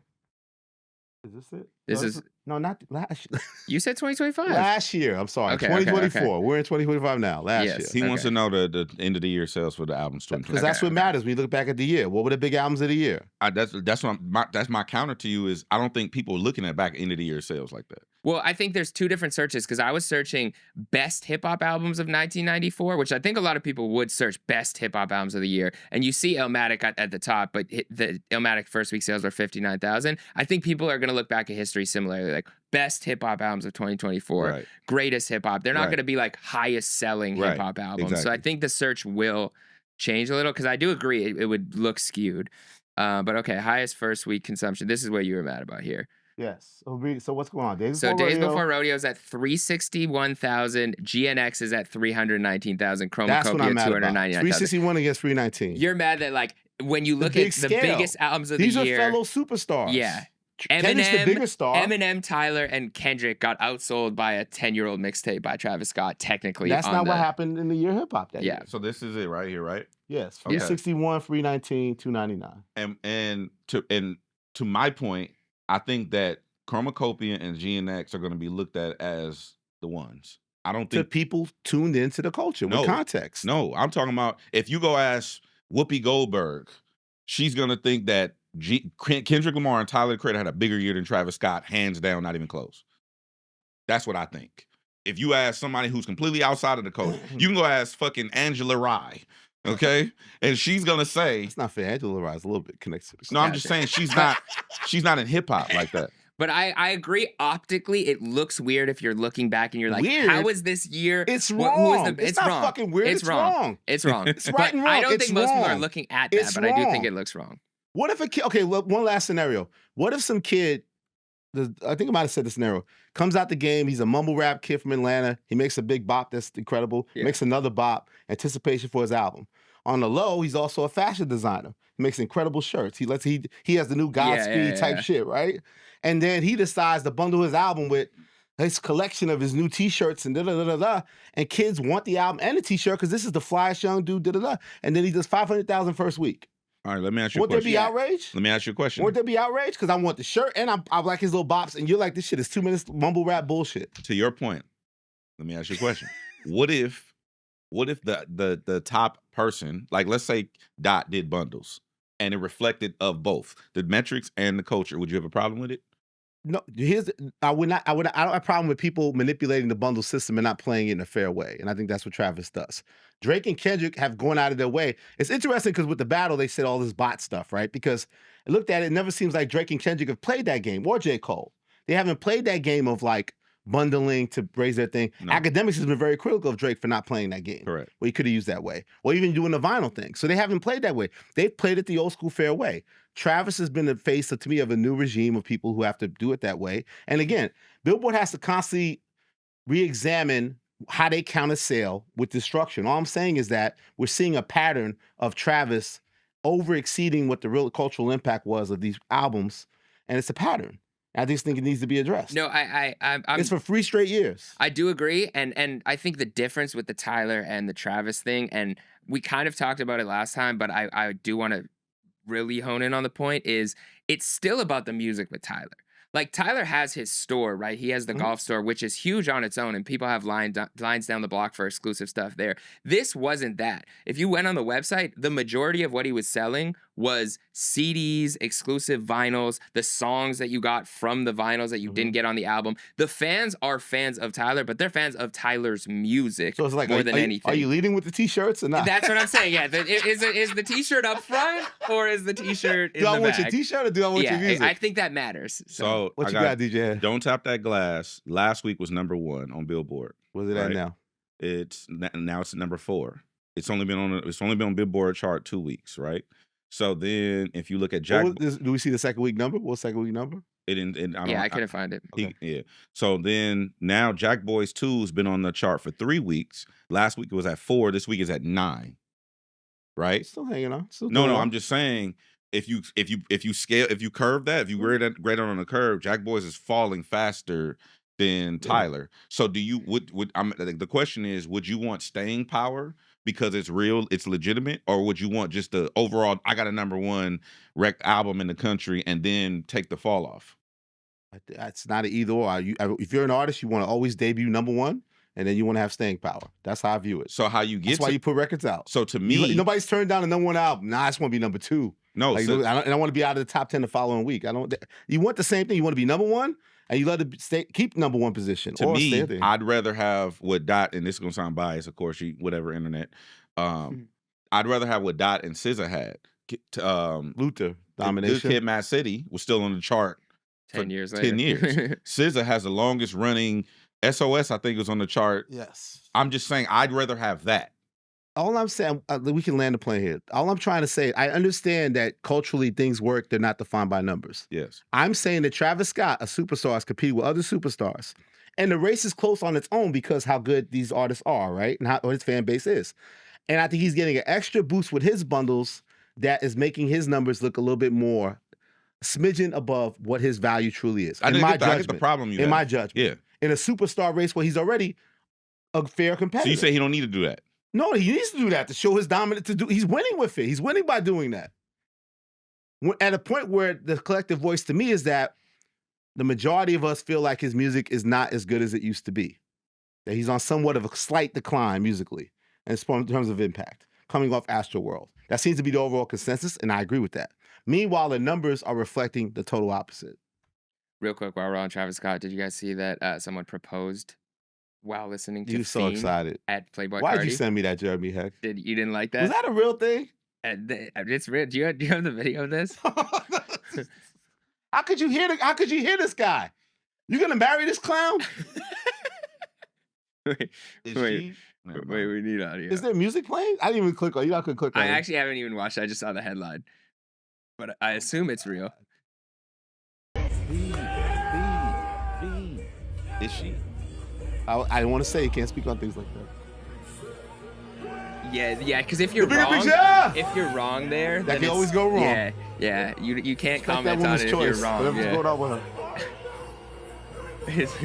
Is this it? This is no, not last year. You said 2025. Last year. I'm sorry. Okay, 2024. okay. We're in 2025 now. Last year. He wants to know the end of the year sales for the albums. Because that's what matters when you look back at the year. What were the big albums of the year? That's my counter to you is I don't think people are looking at back end of the year sales like that. Well, I think there's two different searches because I was searching best hip hop albums of 1994, which I think a lot of people would search best hip hop albums of the year. And you see Illmatic at the top, but the Illmatic first week sales are 59,000. I think people are going to look back at history similarly, like best hip hop albums of 2024, greatest hip hop. They're not going to be like highest selling hip hop albums. Exactly. So I think the search will change a little because I do agree it would look skewed. But okay, highest first week consumption. This is what you were mad about here. Yes. So what's going on? Days Before Rodeo is at 361,000. GNX is at 319,000. Chromacopia 299,000. 361 against 319. You're mad that like when you look at the biggest albums of the year. These are fellow superstars. Yeah. Kendrick's the biggest star. Eminem, Tyler, and Kendrick got outsold by a 10-year-old mixtape by Travis Scott. Technically, that's not what happened in the year hip hop. Yeah. So this is it right here, right? Yes. 361, 319, 299. And to my point, I think that Chromacopia and GNX are going to be looked at as the ones. I don't think people tuned into the culture with context. No, I'm talking about if you go ask Whoopi Goldberg, she's going to think that Kendrick Lamar and Tyler the Creator had a bigger year than Travis Scott, hands down, not even close. That's what I think. If you ask somebody who's completely outside of the culture, you can go ask fucking Angela Rye, okay? And she's gonna say it's not fair. Angela Rye is a little bit connected. No, I'm just saying she's not in hip hop like that. But I agree. Optically, it looks weird if you're looking back and you're like, "How is this year?" It's wrong. It's not wrong. Fucking weird. It's wrong. It's wrong. It's right and wrong. I don't think most people are looking at that, but I do think it looks wrong. What if a kid? Okay, look, one last scenario. What if some kid? I think I might have said the scenario. Comes out the game. He's a mumble rap kid from Atlanta. He makes a big bop that's incredible. Yeah. Makes another bop. Anticipation for his album. On the low, he's also a fashion designer. He makes incredible shirts. He has the new Godspeed type shit, right? And then he decides to bundle his album with his collection of his new T-shirts and da-da-da-da-da. And kids want the album and the T-shirt because this is the flyest young dude, da-da-da. And then he does 500,000 first week. All right, let me ask you a question. Would there be outrage? Let me ask you a question. Would there be outrage? Because I want the shirt and I like his little bops, and you're like, this shit is 2 minutes mumble rap bullshit. To your point, let me ask you a question. What if the top person, like let's say Dot did bundles, and it reflected of both the metrics and the culture, would you have a problem with it? No, I don't have a problem with people manipulating the bundle system and not playing it in a fair way. And I think that's what Travis does. Drake and Kendrick have gone out of their way. It's interesting because with the battle, they said all this bot stuff, right? Because I looked at it, it never seems like Drake and Kendrick have played that game, or J. Cole. They haven't played that game of like bundling to raise their thing. No. Academics has been very critical of Drake for not playing that game. Correct. Well, he could have used that way. Or even doing the vinyl thing. So they haven't played that way. They've played it the old school fair way. Travis has been the face, to me, of a new regime of people who have to do it that way. And again, Billboard has to constantly re-examine how they count a sale with destruction. All I'm saying is that we're seeing a pattern of Travis over-exceeding what the real cultural impact was of these albums. And it's a pattern. I just think it needs to be addressed. No, I'm it's for 3 straight years. I do agree, and I think the difference with the Tyler and the Travis thing, and we kind of talked about it last time, but I do want to really hone in on the point, is it's still about the music with Tyler. Like, Tyler has his store, right? He has the golf store, which is huge on its own, and people have lines down the block for exclusive stuff there. This wasn't that. If you went on the website, the majority of what he was selling was CDs, exclusive vinyls, the songs that you got from the vinyls that you didn't get on the album. The fans are fans of Tyler, but they're fans of Tyler's music So it's like, more than anything. Are you leading with the t-shirts or not? That's what I'm saying. Yeah, is the t-shirt up front or is the t-shirt in Do I the want back? your t-shirt or do I want your music? I think that matters. So What I you got, DJ? Don't Tap That Glass last week was #1 on Billboard. Where's it at right? now? Now it's at #4. It's only been on Billboard chart 2 weeks, right? So then if you look at Jack, Do we see the second week number? What's second week number? I couldn't find it. Yeah. So then now Jack Boys 2 has been on the chart for 3 weeks. Last week it was at 4. This week is at 9. Right? Still hanging on. Still No, doing well. I'm just saying if you curve that, if you grade it on a curve, Jack Boys is falling faster than Tyler. So do you the question is, would you want staying power because it's real, it's legitimate, or would you want just the overall, I got a #1 rec album in the country and then take the fall off? It's not an either or. If you're an artist, you want to always debut #1, and then you want to have staying power. That's how I view it. So how you get That's why you put records out. So to me, nobody's turned down a #1 album. Nah, I just want to be #2. No, like, so, I want to be out of the top 10 the following week. You want the same thing. You want to be #1, and you let it keep #1 position. To or me, stay there. I'd rather have what Dot, and this is gonna sound biased, of course, whatever internet. I'd rather have what Dot and SZA had. Luther domination. Good Kid, Mad City was still on the chart 10 years later. 10 years. SZA has the longest running. SOS, I think, was on the chart. Yes. I'm just saying, I'd rather have that. All I'm saying, we can land the plane here. All I'm trying to say, I understand that culturally things work. They're not defined by numbers. Yes. I'm saying that Travis Scott, a superstar, is competing with other superstars. And the race is close on its own because how good these artists are, right? And how his fan base is. And I think he's getting an extra boost with his bundles that is making his numbers look a little bit more smidgen above what his value truly is. I get the problem you have. In my judgment. Yeah. In a superstar race where he's already a fair competitor. So you say he don't need to do that? No, he needs to do that to show his dominance. He's winning with it. He's winning by doing that. At a point where the collective voice to me is that the majority of us feel like his music is not as good as it used to be. That he's on somewhat of a slight decline musically, and in terms of impact, coming off Astroworld. That seems to be the overall consensus, and I agree with that. Meanwhile, the numbers are reflecting the total opposite. Real quick, while we're on Travis Scott, did you guys see that someone proposed while listening to You so Fiend excited. at Playboi Why Carti? did you send me that, Jeremy Heck? You didn't like that? Was that a real thing? It's real. Do you have the video of this? How could you hear this guy? You gonna marry this clown? wait, we need audio. Is there music playing? I didn't even click on it. You not gonna click on I it. actually haven't even watched it. I just saw the headline. But I assume it's real. Is she? I don't want to say you can't speak on things like that. Yeah, because if you're bigger wrong, picture! if you're wrong there, That then can it's- always go wrong. Yeah, you can't Respect that comment on woman's it if choice. you're wrong. Whatever's Yeah. going on with her.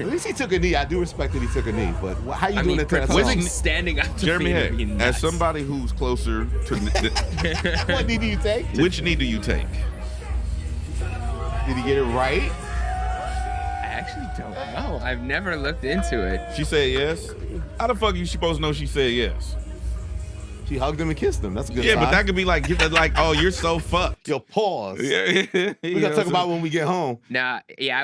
At least he took a knee. I do respect that he took a knee, but how you I doing mean, that to that proposing song? standing up to Jeremy Fiend Heck, would be as nuts. somebody who's closer to What knee do you take? which knee do you take? Did he get it right? I actually don't know. I've never looked into it. She said yes. How the fuck you supposed to know she said yes? She hugged him and kissed him. That's a good Yeah, sign. but that could be like, oh, you're so fucked. Yo, pause. Yeah, We're gonna talk about when we get home. Nah, yeah,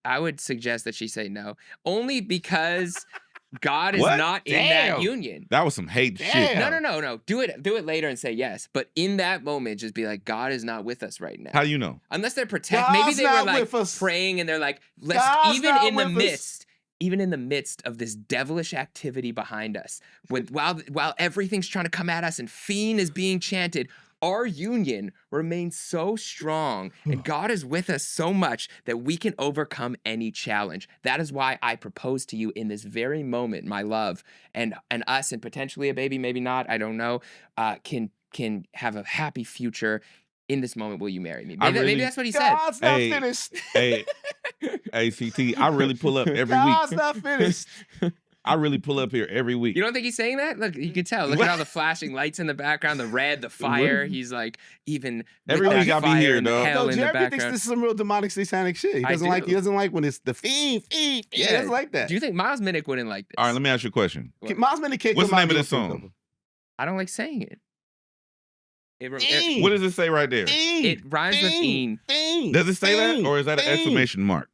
I would suggest that she say no, only because God is What? not in Damn. that union. That was some hate shit. Damn. No. Do it later and say yes. But in that moment, just be like, God is not with us right now. How you know? Unless they're maybe God's they were not like with us. praying and they're like, let's God's not even in the with us. midst of this devilish activity behind us, while everything's trying to come at us and fiend is being chanted, our union remains so strong and God is with us so much that we can overcome any challenge. That is why I propose to you in this very moment, my love, and us and potentially a baby, maybe not, I don't know, can have a happy future. In this moment, will you marry me? Maybe that's what he said. God's not finished. Hey, CT, I really pull up every God's week. not finished. I really pull up here every week. You don't think he's saying that? Look, you can tell. Look at all the flashing lights in the background, the red, the fire. He's like, even Every with week that I be fire here, and the dog. hell No, in the Jeremy thinks background. this is some real demonic satanic shit. He I doesn't do. like. He doesn't like when it's the fiend. He doesn't like that. Do you think Miles Minnick wouldn't like this? All right, let me ask you a question. Miles Minnick can't What's come the out name of and this do a song? cover. I don't like saying it. What does it say right there? It rhymes with "een." Does it say that, or is that an exclamation mark?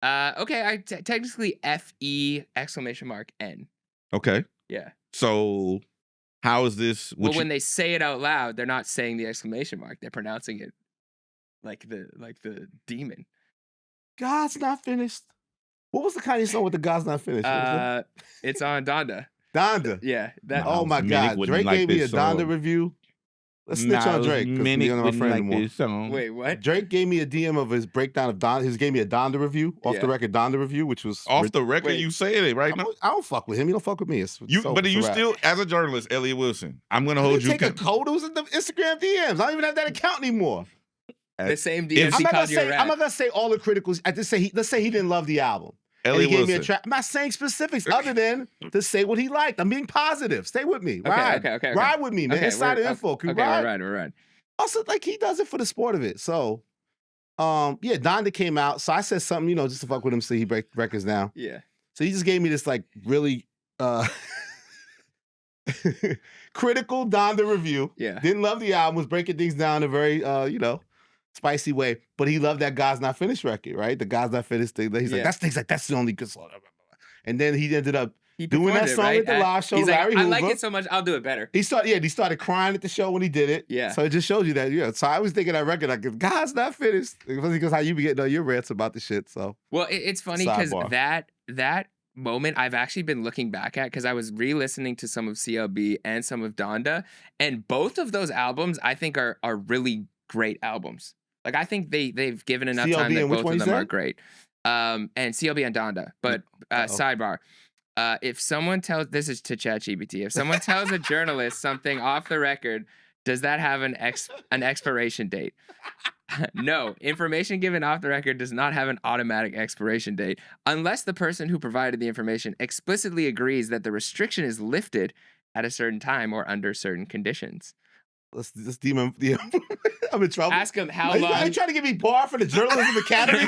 Okay, technically FE exclamation mark N. Okay. Yeah. So how is this? Well, when they say it out loud, they're not saying the exclamation mark. They're pronouncing it like the demon. God's not finished. What was the Kanye song with the God's not finished? What was It's on Donda. it? Donda. Yeah. That. Oh my Minnick God. wouldn't Drake like gave me a this Donda song. review. Let's snitch on Drake. 'Cause we don't know my friend anymore. song. Wait, what? Drake gave me a DM of his breakdown of Donda. He gave me a Donda review, off the record Donda review, which was Off the record, Wait. you saying it right now. I don't fuck with him. He don't fuck with me. It's But it's you a wrap. still, as a journalist, Elliot Wilson, I'm gonna I hold didn't you. take a code. It was in the Instagram DMs. I don't even have that account anymore. The same If- DMs I'm he not, gonna called you a say, rat. I'm not gonna say all the criticals. I just say let's say he didn't love the album. And Elliot he gave me a Wilson. track. I'm not saying specifics other than to say what he liked. I'm being positive. Stay with me. Ride. Okay. Ride with me, man. Okay, Insider we're- info. Can we Okay, ride? we're right. Also, like he does it for the sport of it. So, yeah, Donda came out. So I said something, just to fuck with him, so he break records down. Yeah. So he just gave me this like really critical Donda review. Yeah. Didn't love the album, was breaking things down in a very spicy way. But he loved that God's Not Finished record, right? The God's Not Finished thing. He's Yeah. like, that's the only good song. And then he ended up He doing that performed it, song right? at the live show. He's like, Larry I like Hoover. it so much, I'll do it better. He started crying at the show when he did it. Yeah. So it just shows you that, So I was thinking that record, like, God's Not Finished. Because how you be getting all your rants about the shit, so. Well, it's funny because Sidebar. that moment I've actually been looking back at because I was re-listening to some of CLB and some of Donda, and both of those albums I think are really great albums. Like I think they've given enough CLB time that and which both one of you them are said? great. And CLB and Donda. But sidebar. If someone tells this is to ChatGPT, if someone tells a journalist something off the record, does that have an expiration date? No, information given off the record does not have an automatic expiration date unless the person who provided the information explicitly agrees that the restriction is lifted at a certain time or under certain conditions. Let's demon. I'm in trouble. Ask him how Are you long. trying to get me barred for the Journalism Academy?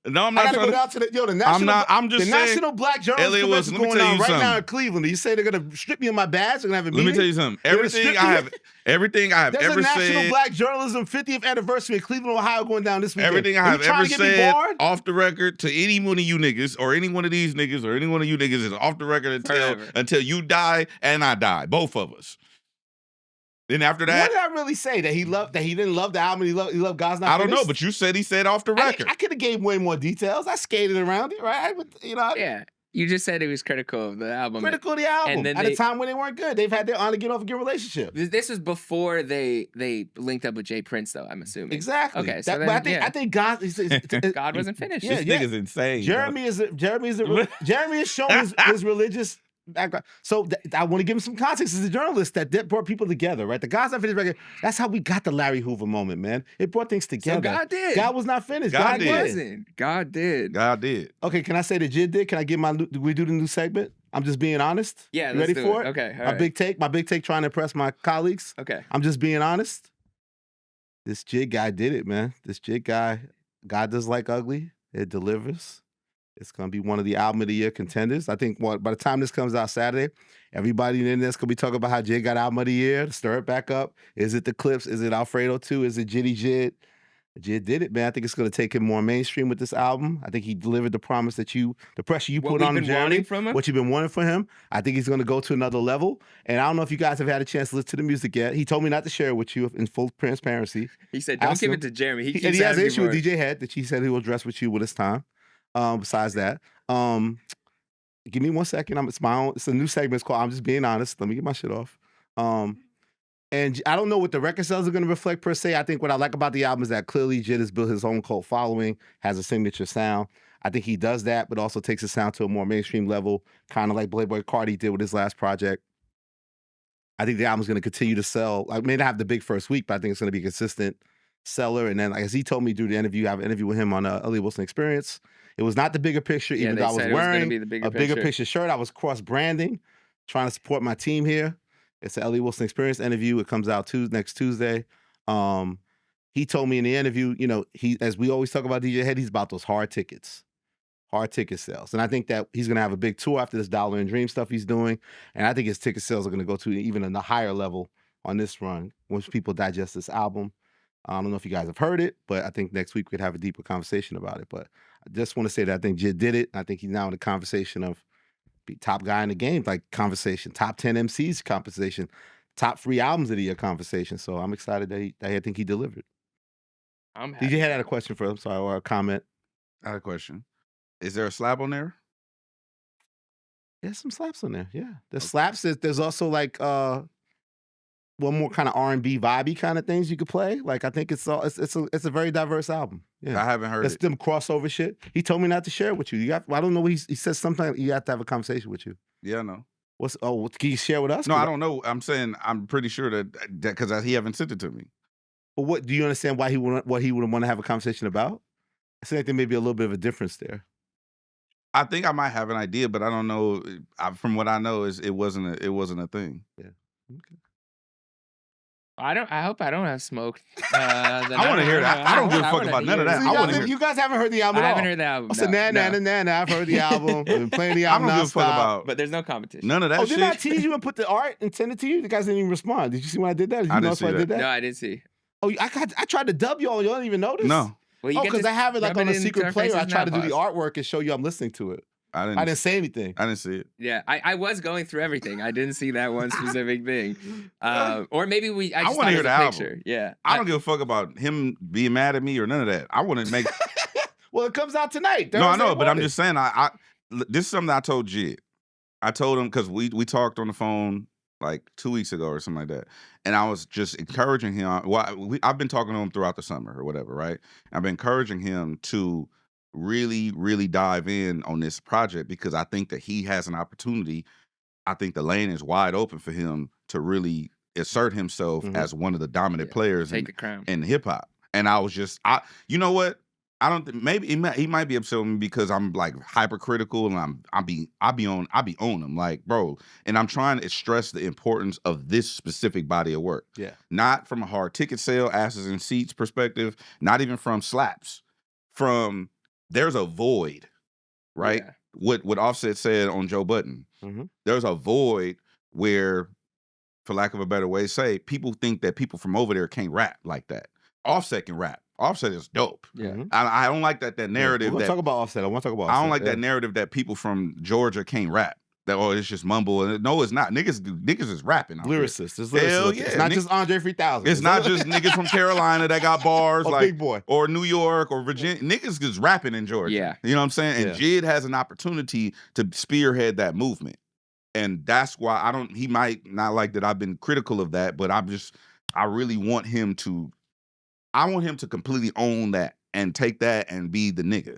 No, I'm I not gotta go trying down to the national. I'm just the saying, National Black Journalism Elliot Convention Wilson, let me going tell on you right now something. in Cleveland. You say they're gonna strip me of my badge? They're gonna have a Let me meeting? tell you something. They're gonna Everything strip I me have, everything I have There's ever a National said, Black Journalism 50th anniversary in Cleveland, Ohio, going down this weekend. everything I Are you have trying ever to get me said barred? off the record to any one of you niggas or any one of these niggas or any one of you niggas is off the record Forever. until you die and I die, both of us. Then after that, What did I really say? That he didn't love the album. He loved God's Not I don't know, Finished? but you said he said off the record. I could have gave way more details. I skated around it, right? Yeah, you just said it was critical of the album. Critical of the album And then at a time when they weren't good. They've had their on again, off again relationship. This was before they linked up with Jay Prince, though. I'm assuming. Exactly. Okay, so But then, I think God. God wasn't finished. Yeah, This nigga's insane. Jeremy is showing his religious background. So I want to give him some context as a journalist that brought people together, right? The God's Not Finished record. That's how we got the Larry Hoover moment, man. It brought things together. So God did. God was not finished. God God did. did. Wasn't. God did. God did. Okay, can I say that JID did? Can I get do we do the new segment? I'm just being honest. Yeah, You let's ready do for it. it? Okay, all My right. big take trying to impress my colleagues. Okay. I'm just being honest. This JID guy did it, man. This JID guy, God does like ugly. It delivers. It's gonna be one of the album of the year contenders. I think by the time this comes out Saturday, everybody in the internet's gonna be talking about how JID got album of the year to stir it back up. Is it the Clips? Is it Alfredo 2? Is it JID? JID did it, man. I think it's gonna take him more mainstream with this album. I think he delivered the promise that the pressure you put on him, Jeremy, from him? what you've been wanting from him. I think he's gonna go to another level. And I don't know if you guys have had a chance to listen to the music yet. He told me not to share it with you in full transparency. He said, "Don't give it to Jeremy." He and he has an issue with DJ Head that he said he will address with you when it's time. Besides that, give me 1 second. It's a new segment. It's called I'm Just Being Honest. Let me get my shit off. And I don't know what the record sales are going to reflect per se. I think what I like about the album is that clearly JID has built his own cult following, has a signature sound. I think he does that, but also takes his sound to a more mainstream level, kind of like Playboi Carti did with his last project. I think the album's going to continue to sell. I may not have the big first week, but I think it's going to be a consistent seller. And then, as he told me through the interview, I have an interview with him on Elliot Wilson Experience. It was not the bigger picture, even though I was wearing a bigger picture shirt. I was cross-branding, trying to support my team here. It's the Elliot Wilson Experience interview. It comes out next Tuesday. He told me in the interview, as we always talk about DJ Head, he's about those hard ticket sales. And I think that he's going to have a big tour after this Dollar and Dream stuff he's doing. And I think his ticket sales are going to go to even a higher level on this run once people digest this album. I don't know if you guys have heard it, but I think next week we could have a deeper conversation about it. But I just want to say that I think JID did it. I think he's now in the conversation of be top guy in the game, like conversation, top 10 MCs conversation, top 3 albums of the year conversation. So I'm excited that I think he delivered. I'm happy. DJ had a question for him, sorry, or a comment. I had a question. Is there a slap on there? There's some slaps on there, yeah. There's slaps. There's also like one more kind of R&B vibey kind of things you could play. Like I think it's a very diverse album. Yeah, I haven't heard it's it. them crossover shit. He told me not to share it with you. I don't know. He says sometimes you have to have a conversation with you. Yeah, I know. Can you share with us? No, I don't know. I'm saying I'm pretty sure that because he haven't sent it to me. But what do you understand why what he would want to have a conversation about? I think there may be a little bit of a difference there. I think I might have an idea, but I don't know. From what I know, it wasn't a thing. Yeah. Okay. I hope I don't have smoke. I want to hear that. I don't give a fuck about none of that. I want to hear. You guys haven't heard the album at all. I haven't heard the album. I said, nah. I've heard the album. I've been playing the I album don't give a fuck about. But there's no competition. None of that shit. Did I tease you and put the art and send it to you? The guys didn't even respond. Did you see when I did that? Did you notice when I did that? No, I didn't see. Oh, I tried to dub y'all and y'all didn't even notice? No. Well, because I have it like on a secret player. I try to do the artwork and show you I'm listening to it. I didn't say anything. I didn't see it. Yeah, I was going through everything. I didn't see that one specific thing. Or maybe I want to hear the album. Yeah. I don't give a fuck about him being mad at me or none of that. I want to make. Well, it comes out tonight. No, I know, but I'm just saying. This is something I told JID. I told him because we talked on the phone like 2 weeks ago or something like that, and I was just encouraging him. Well, I've been talking to him throughout the summer or whatever, right? I've been encouraging him to really, really dive in on this project because I think that he has an opportunity. I think the lane is wide open for him to really assert himself as one of the dominant players in hip hop. And I was just, you know what? I don't think maybe he might be upset with me because I'm like hypercritical and I'll be on him, like, bro. And I'm trying to stress the importance of this specific body of work. Yeah. Not from a hard ticket sale, asses and seats perspective, not even from slaps. From there's a void, right? Yeah. What Offset said on Joe Budden. There's a void where, for lack of a better way to say, people think that people from over there can't rap like that. Offset can rap. Offset is dope. Yeah. I don't like that narrative. We're gonna talk about Offset. I want to talk about Offset. I don't like that narrative that people from Georgia can't rap. That it's just mumble. And no, it's not. Niggas is rapping. Lyricists. Hell yeah. It's not just Andre 3000. It's not just niggas from Carolina that got bars or like Big Boy. Or New York or Virginia. Niggas is rapping in Georgia. Yeah. You know what I'm saying? And JID has an opportunity to spearhead that movement. And that's why he might not like that I've been critical of that, but I really want him to completely own that and take that and be the nigga.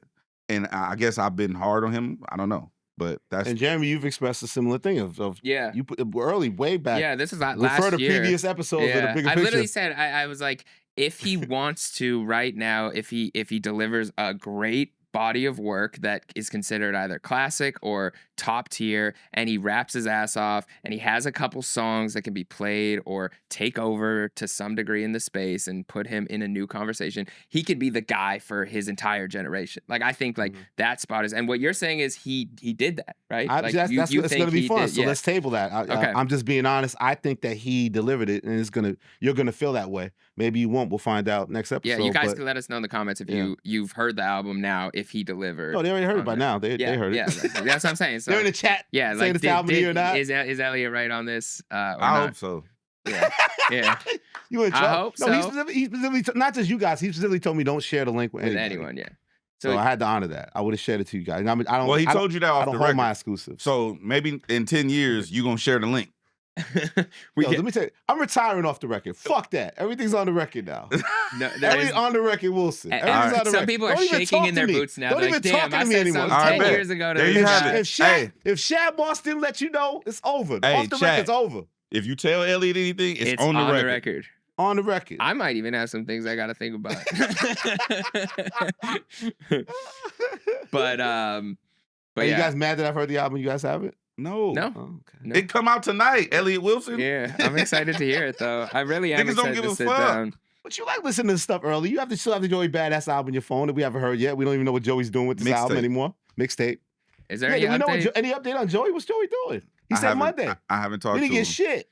And I guess I've been hard on him. I don't know. But that's and Jeremy, you've expressed a similar thing of you put early way back. Yeah, this is last refer to year. previous episodes of the bigger picture. I literally said I was like, if he wants to right now, if he delivers a great body of work that is considered either classic or top tier, and he raps his ass off, and he has a couple songs that can be played or take over to some degree in the space and put him in a new conversation, he could be the guy for his entire generation. Like, I think like that spot is, and what you're saying is he did that, right? Like, That's it's going to be fun. So yeah. let's table that. I'm just being honest. I think that he delivered it, and you're going to feel that way. Maybe you won't. We'll find out next episode. Yeah, you guys can let us know in the comments if you've heard the album now, if he delivered. No, they already heard it by now. They heard it. Yeah, that's what I'm saying. So, they're in the chat. Yeah, saying like it's the album of the year or not. Is Elliot right on this? Or I not? hope so. Yeah. You in trouble? I hope no, so. He specifically, not just you guys. He specifically told me don't share the link with anyone. Yeah. So I had to honor that. I would have shared it to you guys. I mean, I don't. Well, he told you that off I don't the hold record. my exclusives. So maybe in 10 years you gonna share the link. Let me tell you, I'm retiring off the record. Fuck that. Everything's on the record now. Everything on the record, Wilson. Everything's on the some record. people are shaking in their boots now. Don't They're even like, talk damn, to me anymore. 10 years ago. There you have it. If Shad Boss didn't let you know, it's over. Off the chat. record's over. If you tell Elliot anything, it's on the record. On the record. I might even have some things I got to think about. But Are yeah. you guys mad that I've heard the album? You guys have it? No. No. Oh, okay. No. It come out tonight, Elliot Wilson. Yeah, I'm excited to hear it though. I really am Niggas don't excited give to a sit fuck. down. But you like listening to stuff early. You still have the Joey Badass album on your phone that we haven't heard yet. We don't even know what Joey's doing with this album anymore. Mixtape. Is there any any update? Any update on Joey? What's Joey doing? He said Monday. I haven't talked We to didn't him. get shit.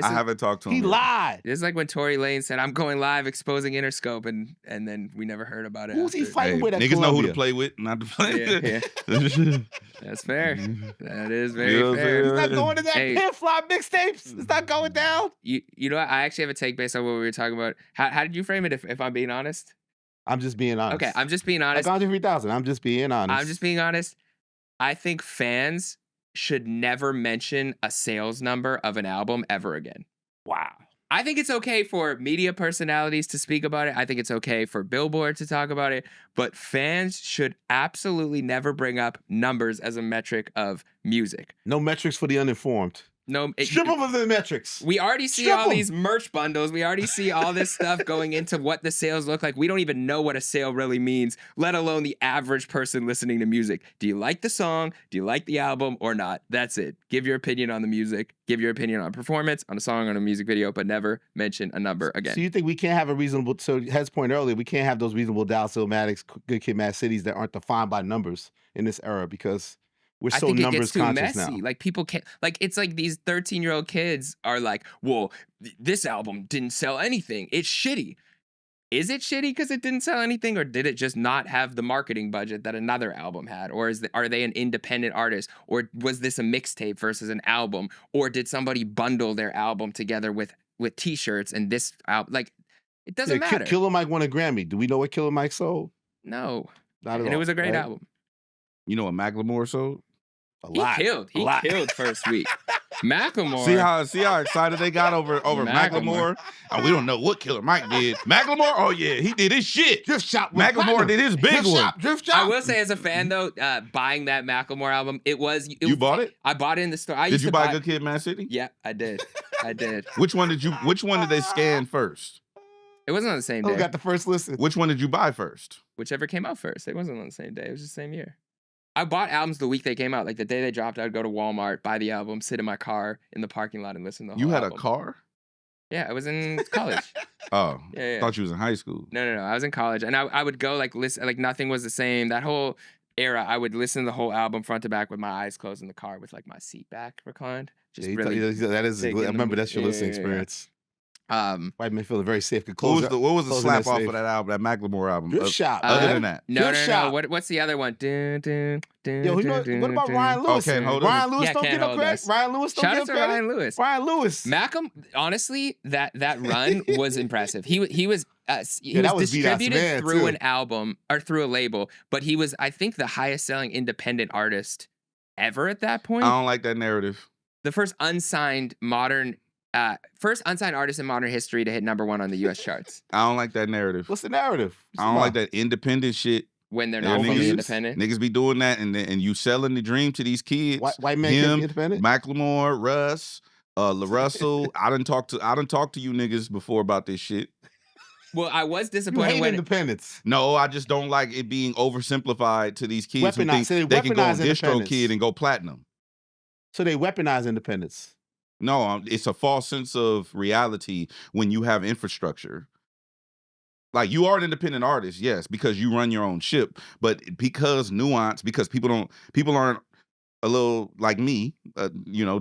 I haven't talked to him. He lied. This is like when Tory Lane said, "I'm going live, exposing Interscope," and then we never heard about it. Who's he after. fighting with at Niggas know who Columbia? to play with, not to play. Yeah. That's fair. That is very fair. It's not going to that Hey. Pin Fly mixtapes. It's not going down. You know what? I actually have a take based on what we were talking about. How did you frame it? If I'm being honest. I'm just being honest. Okay, I'm just being honest. Like Andre 3000. I'm just being honest. I'm just being honest. I think fans should never mention a sales number of an album ever again. Wow. I think it's okay for media personalities to speak about it. I think it's okay for Billboard to talk about it. But fans should absolutely never bring up numbers as a metric of music. No metrics for the uninformed. No, Strip them of the metrics. We already see Strip all 'em. these merch bundles. We already see all this stuff going into what the sales look like. We don't even know what a sale really means, let alone the average person listening to music. Do you like the song? Do you like the album or not? That's it. Give your opinion on the music. Give your opinion on performance, on a song, on a music video, but never mention a number again. So you think we can't have a reasonable, so Head's point earlier, we can't have those reasonable Dallas Illmatics, Good Kid Mad Cities that aren't defined by numbers in this era because we're so I think it numbers gets too conscious messy. now. Like people can't, like it's like these 13-year-old kids are like, well, this album didn't sell anything. It's shitty. Is it shitty because it didn't sell anything, or did it just not have the marketing budget that another album had? Or are they an independent artist? Or was this a mixtape versus an album? Or did somebody bundle their album together with T-shirts and this album? Like, it doesn't matter. Killer Mike won a Grammy. Do we know what Killer Mike sold? No. Not at And all, it was a great right? album. You know what Macklemore sold? He killed first week. Macklemore. See how excited they got over Macklemore. Oh, we don't know what Killer Mike did. Macklemore, oh yeah, he did his shit. Drift Shop. Macklemore did his big one. Drift Shop. I will say, as a fan though, buying that Macklemore album, You bought it? I bought it in the store. Did you buy Good Kid, Mad City? Yeah, I did. I did. Which one did they scan first? It wasn't on the same Who day. got the first listen? Which one did you buy first? Whichever came out first. It wasn't on the same day. It was the same year. I bought albums the week they came out. Like the day they dropped, I'd go to Walmart, buy the album, sit in my car in the parking lot, and listen to the whole You had album. a car? Yeah, I was in college. Oh, Yeah. thought you was in high school. No. I was in college, and I would go like listen. Like nothing was the same. That whole era, I would listen to the whole album front to back with my eyes closed in the car with like my seat back reclined. Just really. That is. I dig in the remember that's your movie. listening Yeah. experience. Um, White men feeling very safe. What was the closing slap that off safe. of that album, that Macklemore album? Drift Shop. Other man. than that. no. Drift Shop. What's the other one? Yo, what about Ryan Lewis? Okay, hold on. Ryan Lewis Yeah, don't can't get no hold credit. us. Ryan Lewis don't Shout get out to credit. Ryan Lewis. Ryan Lewis. Malcolm, honestly, that run was impressive. He was that was Beat-Out's distributed man, through too. an album or through a label, but he was, I think, the highest selling independent artist ever at that point. I don't like that narrative. The first unsigned artist in modern history to hit #1 on the U.S. charts I don't like that narrative. What's the narrative? I don't like that independent shit. when they're Yeah, not fully niggas- independent. Niggas be doing that, and you selling the dream to these kids. White man can't Him, be independent. Macklemore, Russ, LaRussell. I done talked to you niggas before about this shit. Well, I was You disappointed hate when independence. No, I just don't like it being oversimplified to these kids who Weaponize- think so they they can go weaponize distro independence. kid and go platinum. So they weaponize independence. No, it's a false sense of reality when you have infrastructure. Like, you are an independent artist, yes, because you run your own ship, but because people aren't a little like me,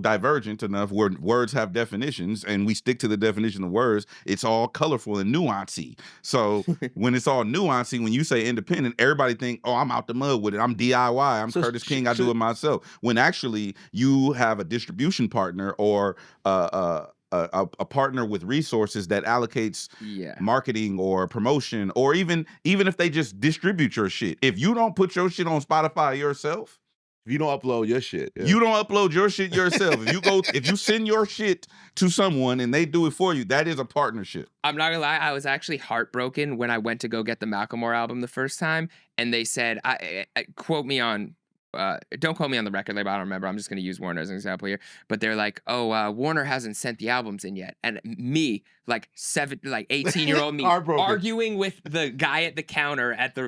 divergent enough where words have definitions and we stick to the definition of words. It's all colorful and nuancy. So when it's all nuancy, when you say independent, everybody think, oh, I'm out the mud with it. I'm DIY. I'm So Curtis King. I do it myself. When actually you have a distribution partner or a partner with resources that allocates marketing or promotion, or even if they just distribute your shit. If you don't put your shit on Spotify yourself, if you don't upload your shit, you don't upload your shit yourself. If you send your shit to someone and they do it for you, that is a partnership. I'm not gonna lie, I was actually heartbroken when I went to go get the Macklemore album the first time, and they said, quote me on, don't quote me on the record label, I don't remember, I'm just gonna use Warner as an example here, but they're like, oh, Warner hasn't sent the albums in yet, and me, like 18-year-old me, arguing with the guy at the counter at the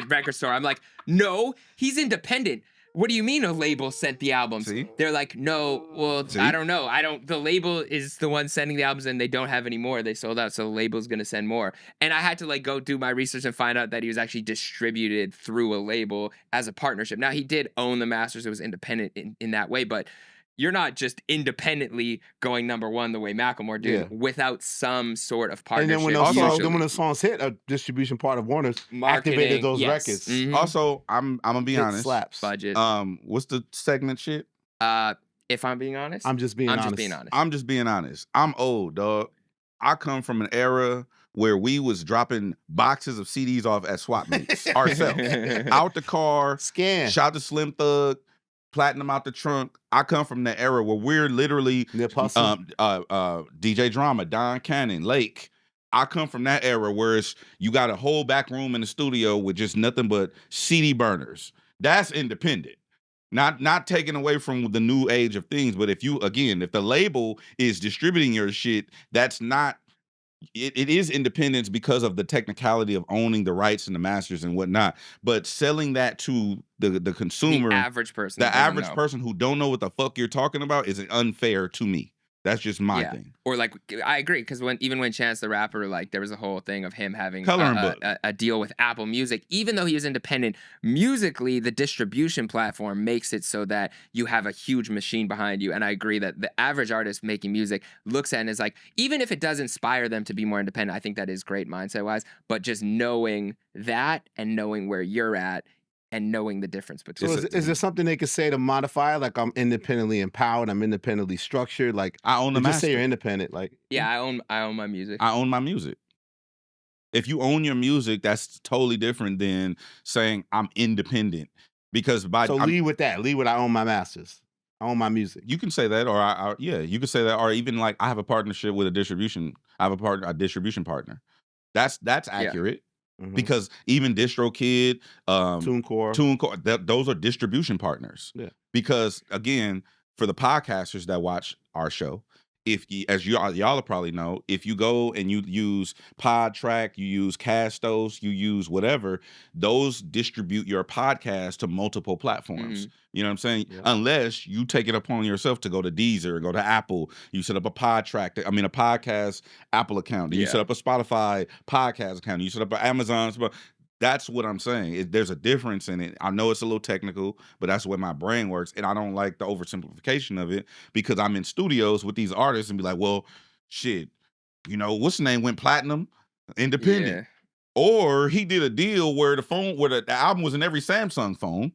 record store, I'm like, no, he's independent. What do you mean a label sent the albums? See? They're like, no, well, See? I don't know. The label is the one sending the albums and they don't have any more. They sold out, so the label's going to send more. And I had to go do my research and find out that he was actually distributed through a label as a partnership. Now, he did own the masters. It was independent in that way, but you're not just independently going #1 the way Macklemore did without some sort of partnership. And then when the songs hit, a distribution part of Warner's activated those records. Mm-hmm. Also, I'm gonna be honest. Slaps. Budget. What's the segment shit? If I'm being honest, I'm just being honest. I'm just being honest. I'm old, dog. I come from an era where we was dropping boxes of CDs off at swap meets ourselves, out the car, shout to Slim Thug, platinum out the trunk. I come from that era where we're literally DJ Drama, Don Cannon, Lake. I come from that era where you got a whole back room in the studio with just nothing but CD burners. That's independent. Not taken away from the new age of things, but if the label is distributing your shit, that's not. It is independence because of the technicality of owning the rights and the masters and whatnot. But selling that to the consumer, the average person, person who don't know what the fuck you're talking about, is unfair to me. That's just my thing. Or I agree, because even when Chance the Rapper, there was a whole thing of him having a deal with Apple Music, even though he was independent, musically, the distribution platform makes it so that you have a huge machine behind you. And I agree that the average artist making music looks at it and is like, even if it does inspire them to be more independent, I think that is great mindset-wise, but just knowing that and knowing where you're at and knowing the difference between. So is there something they could say to modify? Like, I'm independently empowered, I'm independently structured. Like, I own the master. Just say you're independent. Like, yeah, I own my music. I own my music. If you own your music, that's totally different than saying I'm independent. Because lead with that. Lead with I own my masters. I own my music. You can say that, or you could say that, or even I have a partnership with a distribution. I have a distribution partner. That's accurate. Yeah. Mm-hmm. Because even DistroKid, TuneCore, those are distribution partners. Yeah. Because again, for the podcasters that watch our show, as y'all probably know, if you go and you use PodTrack, you use Castos, you use whatever, those distribute your podcast to multiple platforms. Mm-hmm. You know what I'm saying? Yeah. Unless you take it upon yourself to go to Deezer, go to Apple, you set up a podcast Apple account, you set up a Spotify podcast account, you set up an Amazon. That's what I'm saying. There's a difference in it. I know it's a little technical, but that's the way my brain works. And I don't like the oversimplification of it, because I'm in studios with these artists and be like, well, shit, what's the name went platinum? Independent. Yeah. Or he did a deal where the album was in every Samsung phone.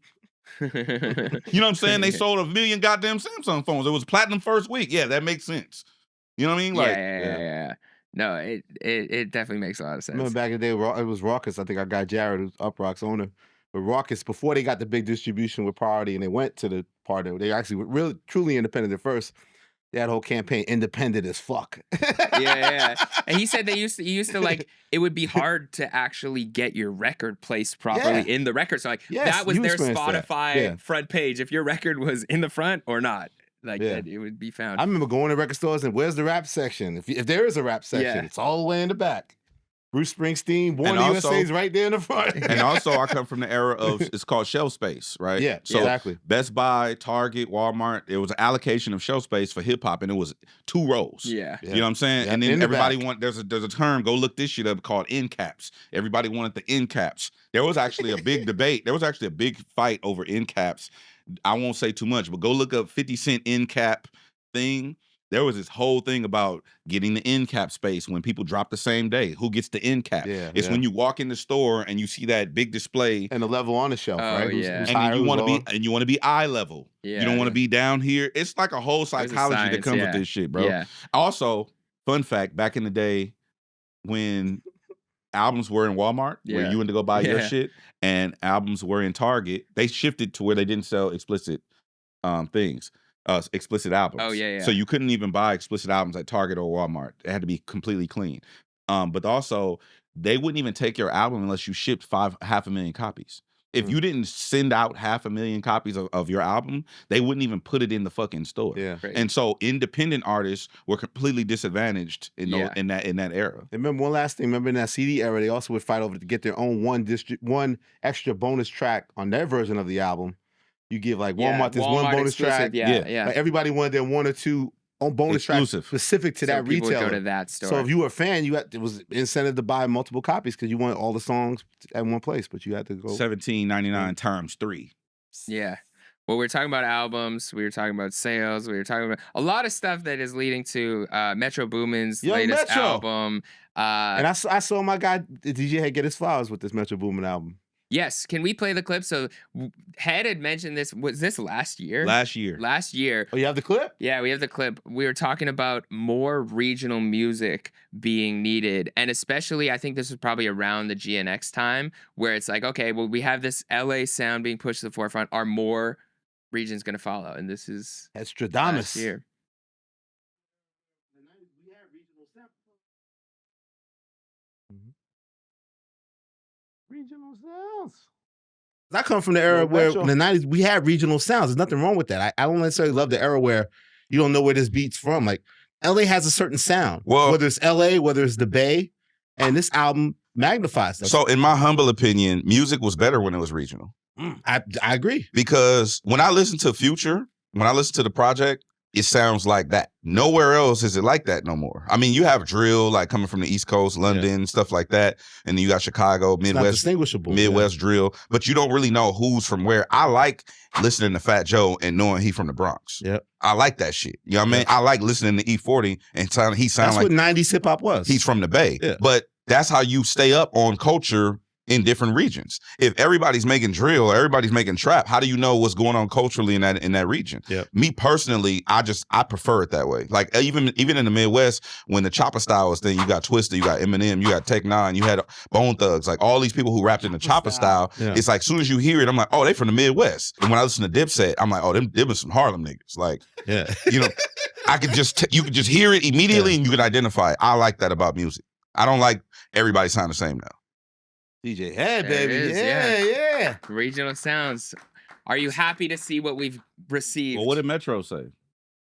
You know what I'm saying? They sold 1 million goddamn Samsung phones. It was platinum first week. Yeah, that makes sense. You know what I mean? Yeah. No, it definitely makes a lot of sense. Remember back in the day, it was Raucus. I think our guy Jared, who's Uprock's owner, but Raucus, before they got the big distribution with Priority and they went to the partner, they actually were really truly independent at first. They had a whole campaign, independent as fuck. Yeah. And he said they used to it would be hard to actually get your record placed properly in the record. So that was their Spotify front page. If your record was in the front or not. That it would be found. I remember going to record stores and where's the rap section? If there is a rap section, it's all the way in the back. Bruce Springsteen, Born And in the also- USA's right there in the front. And also, I come from the era of it's called shelf space, right? Yeah, So exactly. Best Buy, Target, Walmart, it was an allocation of shelf space for hip hop, and it was 2 rows. Yeah. You know what I'm saying? Yeah, And in then the everybody back. there's a term, go look this shit up, called end caps. Everybody wanted the end caps. There was actually a big debate. There was actually a big fight over end caps. I won't say too much, but go look up 50 Cent end cap thing. There was this whole thing about getting the end cap space when people drop the same day. Who gets the end cap? Yeah, It's yeah. when you walk in the store and you see that big display, And the level on the shelf, Oh, right? yeah. Who's and higher, you who's want lower. to be eye level. Yeah, You don't want to yeah. be down here. It's like a whole There's a psychology that science, comes yeah. with this shit, bro. Yeah. Also, fun fact: back in the day, when albums were in Walmart, where Yeah. you went to go buy your Yeah. shit, and albums were in Target, they shifted to where they didn't sell explicit things, explicit albums. Oh, yeah, yeah. So you couldn't even buy explicit albums at Target or Walmart. It had to be completely clean. But also, they wouldn't even take your album unless you shipped 500,000 copies. If you didn't send out 500,000 copies of your album, they wouldn't even put it in the fucking store. Yeah. Right. And so independent artists were completely disadvantaged in Yeah. in that era. And remember one last thing. Remember in that CD era, they also would fight over to get their own one extra bonus track on their version of the album. You give like Yeah, Walmart this one Walmart bonus exclusive, track. Yeah, yeah. Like everybody wanted their 1 or 2 on bonus tracks Exclusive. specific to So that people would retailer. go to that store. So if you were a fan, it was incentive to buy multiple copies because you wanted all the songs at one place, but you had to go. $17.99 times 3. Yeah. Well, we were talking about albums. We were talking about sales. We were talking about a lot of stuff that is leading to Metro Boomin's Young latest Metro. album. And I saw my guy, the DJ Head, get his flowers with this Metro Boomin album. Yes. Can we play the clip? So Head had mentioned this. Was this last year? Last year. Last year. Oh, you have the clip? Yeah, we have the clip. We were talking about more regional music being needed. And especially, I think this was probably around the GNX time, where it's like, okay, well, we have this LA sound being pushed to the forefront. Are more regions going to follow? And this is last Stradamus. year. Regional sounds. I come from the era Yo, where Metro. in the 90s we had regional sounds. There's nothing wrong with that. I don't necessarily love the era where you don't know where this beat's from. Like LA has a certain sound. Well- whether it's LA, whether it's the Bay, and this album magnifies that. So in my humble opinion, music was better when it was regional. I agree. Because when I listen to Future, when I listen to the project, it sounds like that. Nowhere else is it like that no more. I mean, you have drill like coming from the East Coast, London, stuff like that, and then you got Chicago, It's not Midwest, distinguishable. Midwest drill, but you don't really know who's from where. I like listening to Fat Joe and knowing he from the Bronx. Yep. I like that shit. You know what I mean? I like listening to E40 and he sound That's like what 90s hip hop was. he's from the Bay. Yeah. But that's how you stay up on culture in different regions. If everybody's making drill or everybody's making trap, how do you know what's going on culturally in that region? Yep. Me personally, I prefer it that way. Like even in the Midwest, when the chopper style was thing, you got Twista, you got Eminem, you got Tech Nine, you had Bone Thugs, like all these people who rapped in the chopper style. Yeah. It's like as soon as you hear it, I'm like, oh, they from the Midwest. And when I listen to Dipset, I'm like, oh, them was some Harlem niggas. Like, Yeah. you know, you could just hear it immediately and you can identify it. I like that about music. I don't like everybody sound the same now. DJ Head, There it baby. is, Yeah. Regional sounds. Are you happy to see what we've received? Well, what did Metro say?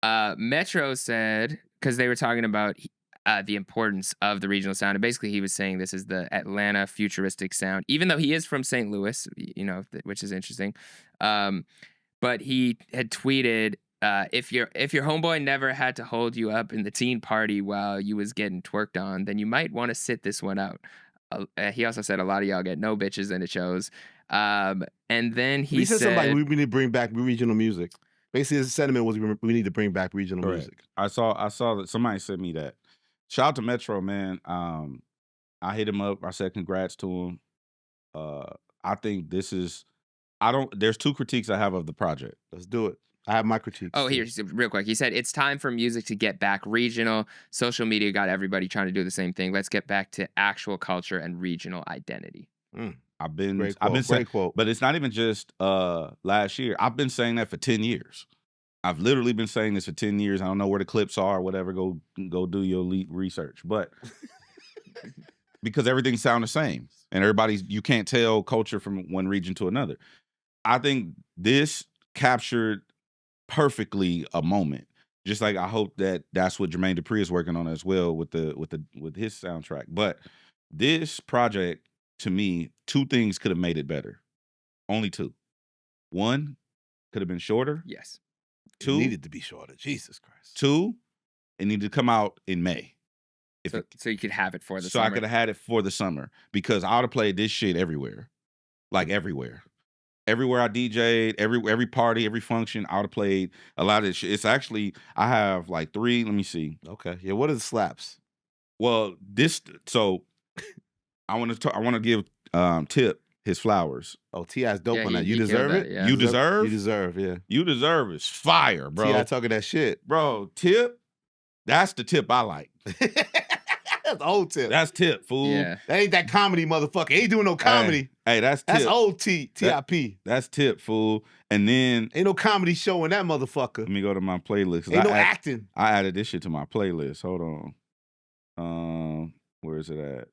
Metro said, because they were talking about the importance of the regional sound, and basically he was saying this is the Atlanta futuristic sound, even though he is from St. Louis, you know, which is interesting. But he had tweeted, if your homeboy never had to hold you up in the teen party while you was getting twerked on, then you might want to sit this one out. He also said a lot of y'all get no bitches and it shows. And then he said said, something like, we need to bring back regional music. Basically, his sentiment was we need to bring back regional Correct. music. I saw that somebody sent me that. Shout out to Metro, man. I hit him up. I said congrats to him. I think there's 2 critiques I have of the project. Let's do it. I have my critiques. oh, here, real quick. He said, it's time for music to get back regional. Social media got everybody trying to do the same thing. Let's get back to actual culture and regional identity. I've been Great saying, great quote. but it's not even just last year. I've been saying that for 10 years. I've literally been saying this for 10 years. I don't know where the clips are or whatever. Go do your research. But because everything sounds the same and you can't tell culture from one region to another. I think this captured perfectly a moment. Just like I hope that's what Jermaine Dupri is working on as well with his soundtrack. But This project, to me, 2 things could have made it better. Only 2. 1 could have been shorter. Yes. 2 It needed to be shorter. Jesus Christ. 2, it needed to come out in May. So you could have it for the So summer. I could have had it for the summer because I would have played this shit everywhere, like everywhere. Everywhere I DJ'd, every party, every function, I would have played a lot of this shit. It's actually, I have like 3. Let me see. Okay. Yeah. What are the slaps? Well, so I want to give Tip his flowers. Oh, T.I.'s dope Yeah, on that. he You killed deserve that, it. yeah. You deserve? You deserve. Yeah. You deserve is fire, bro. T.I. talking that shit. Bro, Tip, that's the Tip I like. That's old Tip. That's Tip, fool. Yeah. That ain't that comedy, motherfucker. Ain't doing no comedy. Hey, that's Tip. That's old T.I.P. That's Tip, fool. And then Ain't no comedy show in that motherfucker. let me go to my playlist. 'Cause Ain't no I acting. I added this shit to my playlist. Hold on. Where is it at?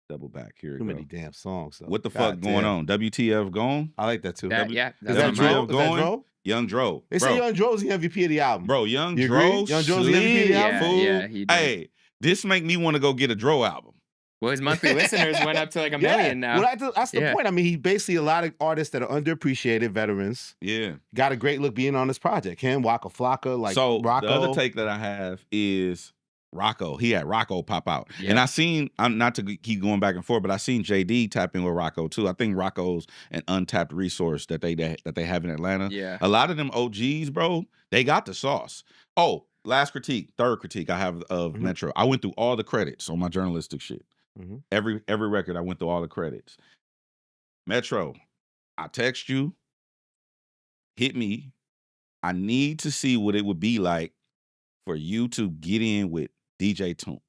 Double back. Here Too we many go. damn songs. Though. What the God fuck going damn. on? WTF gone? I like that too. Yeah. Is That's that on WTF mine. Dro? Is that going? Dro? Young Dro. They say Young Dro's the MVP of the album. Bro, Young You Dro. agree? Young Dro's the MVP of the album? fool. Yeah, he did. Hey, this make me want to go get a Dro album. Well, his monthly listeners went up to like 1 million now. Well, that's the Yeah. point. I mean, he basically a lot of artists that are underappreciated, veterans, Yeah. got a great look being on this project. Him, Waka Flocka, like So Rocco. the other take that I have is Rocco. He had Rocco pop out. Yeah. And I seen, I'm not to keep going back and forth, but I seen JD tap in with Rocco too. I think Rocco's an untapped resource that they have in Atlanta. Yeah. A lot of them OGs, bro, they got the sauce. Oh, third critique I have of Metro. I went through all the credits on my journalistic shit. Mhm. Every record, I went through all the credits. Metro, I text you, hit me. I need to see what it would be like for you to get in with DJ Toomp.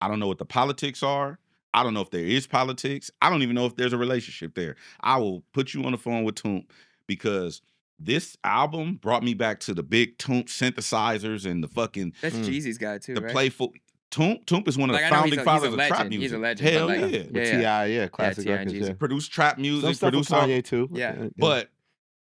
I don't know what the politics are. I don't know if there is politics. I don't even know if there's a relationship there. I will put you on the phone with Toomp because this album brought me back to the big Toomp synthesizers and the fucking That's Jeezy's guy too, the right? playful. Toomp is one of Like, the I know founding he's a fathers of legend. trap music. He's a legend, Hell but, like, yeah. With T.I., yeah, classic T.I. and records. Jeezy. Yeah. Produced trap Some music, stuff with produced all. Kanye too. Yeah. But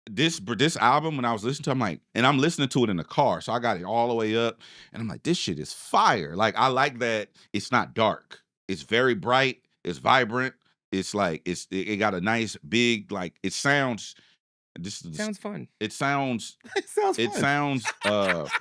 this album, when I was listening to it, I'm like, and I'm listening to it in the car, so I got it all the way up, and I'm like, this shit is fire. Like, I like that it's not dark. It's very bright. It's vibrant. It's like it got a nice big like. It sounds. Sounds fun. It sounds. It sounds It fun. sounds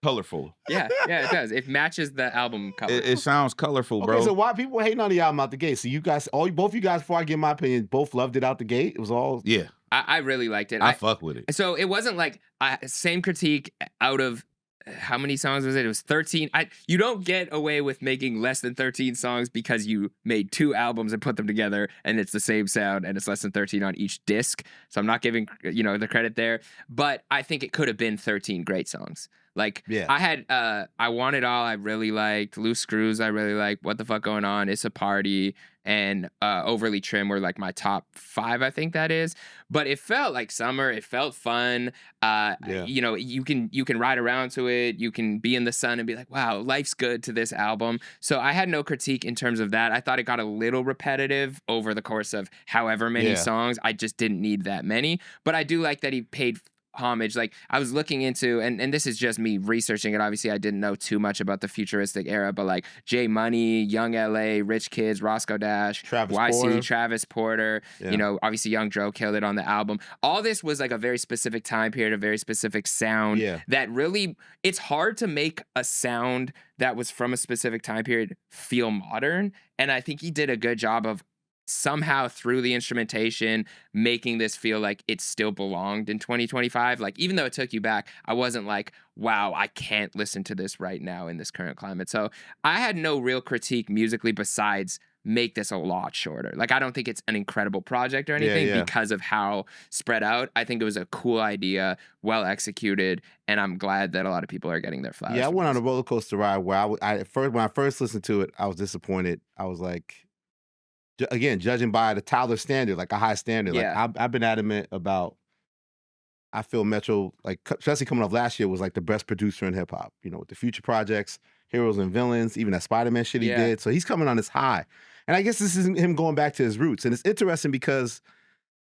colorful. Yeah, it does. It matches the album cover. It sounds colorful, bro. Okay, so why people hating on the album out the gate? So you guys, both you guys, before I give my opinion, both loved it out the gate. It was all Yeah, I really liked it. I fuck with it. So it wasn't like same critique out of how many songs was it? It was 13. You don't get away with making less than 13 songs because you made 2 albums and put them together and it's the same sound and it's less than 13 on each disc. So I'm not giving the credit there, but I think it could have been 13 great songs. Like, Yeah. I had I Want It All, I really liked. Loose Screws, I really liked. What the Fuck Going On, It's a Party, and Overly Trim were like my top 5, I think that is. But it felt like summer. It felt fun. You can ride around to it. You can be in the sun and be like, wow, life's good to this album. So I had no critique in terms of that. I thought it got a little repetitive over the course of however many songs. I just didn't need that many. But I do like that he paid homage. Like, I was looking into, and this is just me researching it. Obviously, I didn't know too much about the futuristic era, but like J Money, Young LA, Rich Kids, Roscoe Dash, Travis YC, Porter. Travis Porter, obviously Young Dro killed it on the album. All this was like a very specific time period, a very specific sound that really, it's hard to make a sound that was from a specific time period feel modern. And I think he did a good job of somehow through the instrumentation making this feel like it still belonged in 2025. Like, even though it took you back, I wasn't like, wow, I can't listen to this right now in this current climate. So I had no real critique musically besides make this a lot shorter. Like, I don't think it's an incredible project or anything because of how spread out. I think it was a cool idea, well executed, and I'm glad that a lot of people are getting their flowers. Yeah, I went on a roller coaster ride where when I first listened to it, I was disappointed. I was like, again, judging by the Tyler standard, like a high standard. Like, I've been adamant about, I feel Metro, like, especially coming off last year, was like the best producer in hip hop, with the future projects, Heroes and Villains, even that Spider-Man shit he did. So he's coming on this high. And I guess this is him going back to his roots. And it's interesting because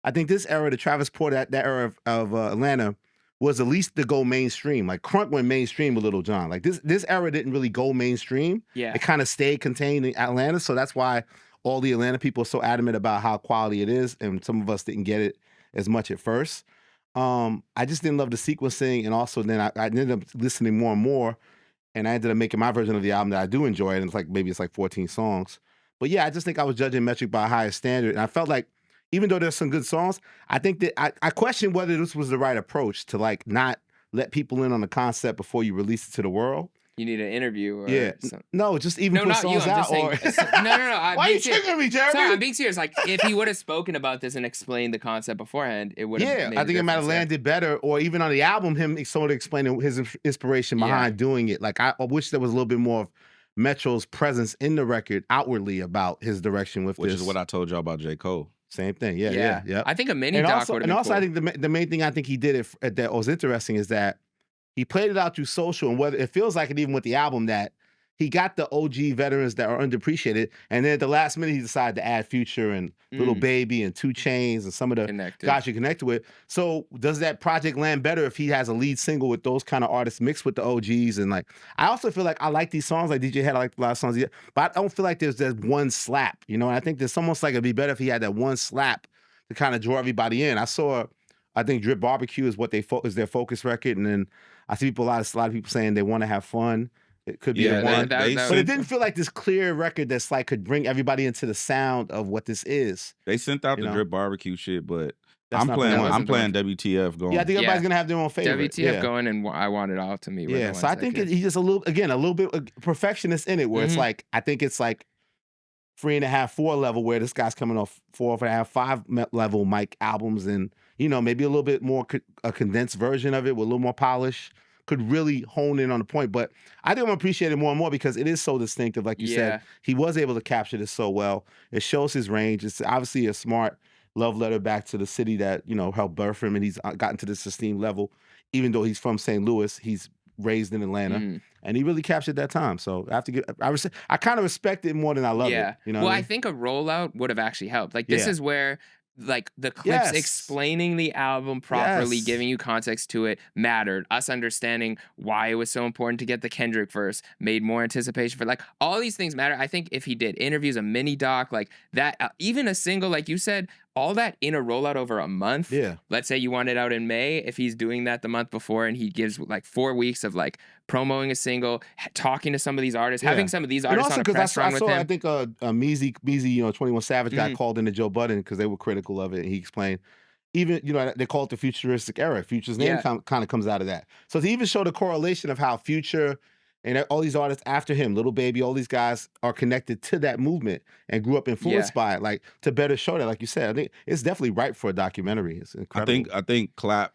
I think this era, the Travis Porter, that era of Atlanta, was at least to go mainstream. Like Crunk went mainstream with Lil Jon. Like this era didn't really go mainstream. Yeah. It kind of stayed contained in Atlanta. So that's why all the Atlanta people are so adamant about how quality it is. And some of us didn't get it as much at first. I just didn't love the sequencing. And also then I ended up listening more and more. And I ended up making my version of the album that I do enjoy. And it's like 14 songs. But yeah, I just think I was judging Metric by a higher standard. And I felt like, even though there's some good songs, I think that I question whether this was the right approach to like not let people in on the concept before you release it to the world. You need an interview or something. No, just even put not you. songs I'm just out. saying. No. Why are you triggering me, Jeremy? Sorry, I'm being serious. Like, if he would have spoken about this and explained the concept beforehand, it would have. Yeah, I think it might have landed better. Or even on the album, him sort of explaining his inspiration behind doing it. Like, I wish there was a little bit more of Metro's presence in the record outwardly about his direction with Which this. is what I told y'all about J. Cole. Same thing. Yeah. I think a mini doc would have been also, cool. I think the main thing I think he did that was interesting is that he played it out through social, and whether it feels like it even with the album that he got the OG veterans that are underappreciated, and then at the last minute he decided to add Future and Little Baby and 2 Chainz and some of the guys you connected with. So does that project land better if he has a lead single with those kind of artists mixed with the OGs? And like, I also feel like I like these songs, like DJ had I like a lot of songs, but I don't feel like there's one slap, you know. And I think there's almost like it'd be better if he had that one slap to kind of draw everybody in. I think Drip Barbecue is what is their focus record, and then I see a lot of people saying they want to have fun. It could be the one, but it didn't feel like this clear record that's like could bring everybody into the sound of what this is. They sent out the Drip Barbecue shit, but I'm not playing WTF going. Yeah, I think everybody's gonna have their own favorite. WTF going and I Want It All to me. Yeah, so I think he's just a little bit perfectionist in it, where it's like I think it's like 3.5, 4 level, where this guy's coming off 4.5, 5 level mic albums, and maybe a little bit more a condensed version of it with a little more polish. Could really hone in on the point, but I think I'm appreciate it more and more because it is so distinctive. Like you said, he was able to capture this so well. It shows his range. It's obviously a smart love letter back to the city that helped birth him, and he's gotten to this esteemed level. Even though he's from St. Louis, he's raised in Atlanta, and he really captured that time. So I have to I kind of respect it more than I love it. Well, I think a rollout would have actually helped. Like this is where. Like the clips explaining the album properly, giving you context to it mattered. Us understanding why it was so important to get the Kendrick verse made more anticipation for like all these things matter. I think if he did interviews, a mini doc like that, even a single, like you said, all that in a rollout over a month. Yeah. Let's say you want it out in May. If he's doing that the month before and he gives like 4 weeks of like promoting a single, talking to some of these artists, having some of these artists on a press run with him. I think Meezy, 21 Savage got called into Joe Budden because they were critical of it, and he explained. Even they call it the futuristic era. Future's name kind of comes out of that. So to even show the correlation of how Future and all these artists after him, Little Baby, all these guys are connected to that movement and grew up influenced by it. Like to better show that, like you said, I think it's definitely ripe for a documentary. It's incredible. I think Clap.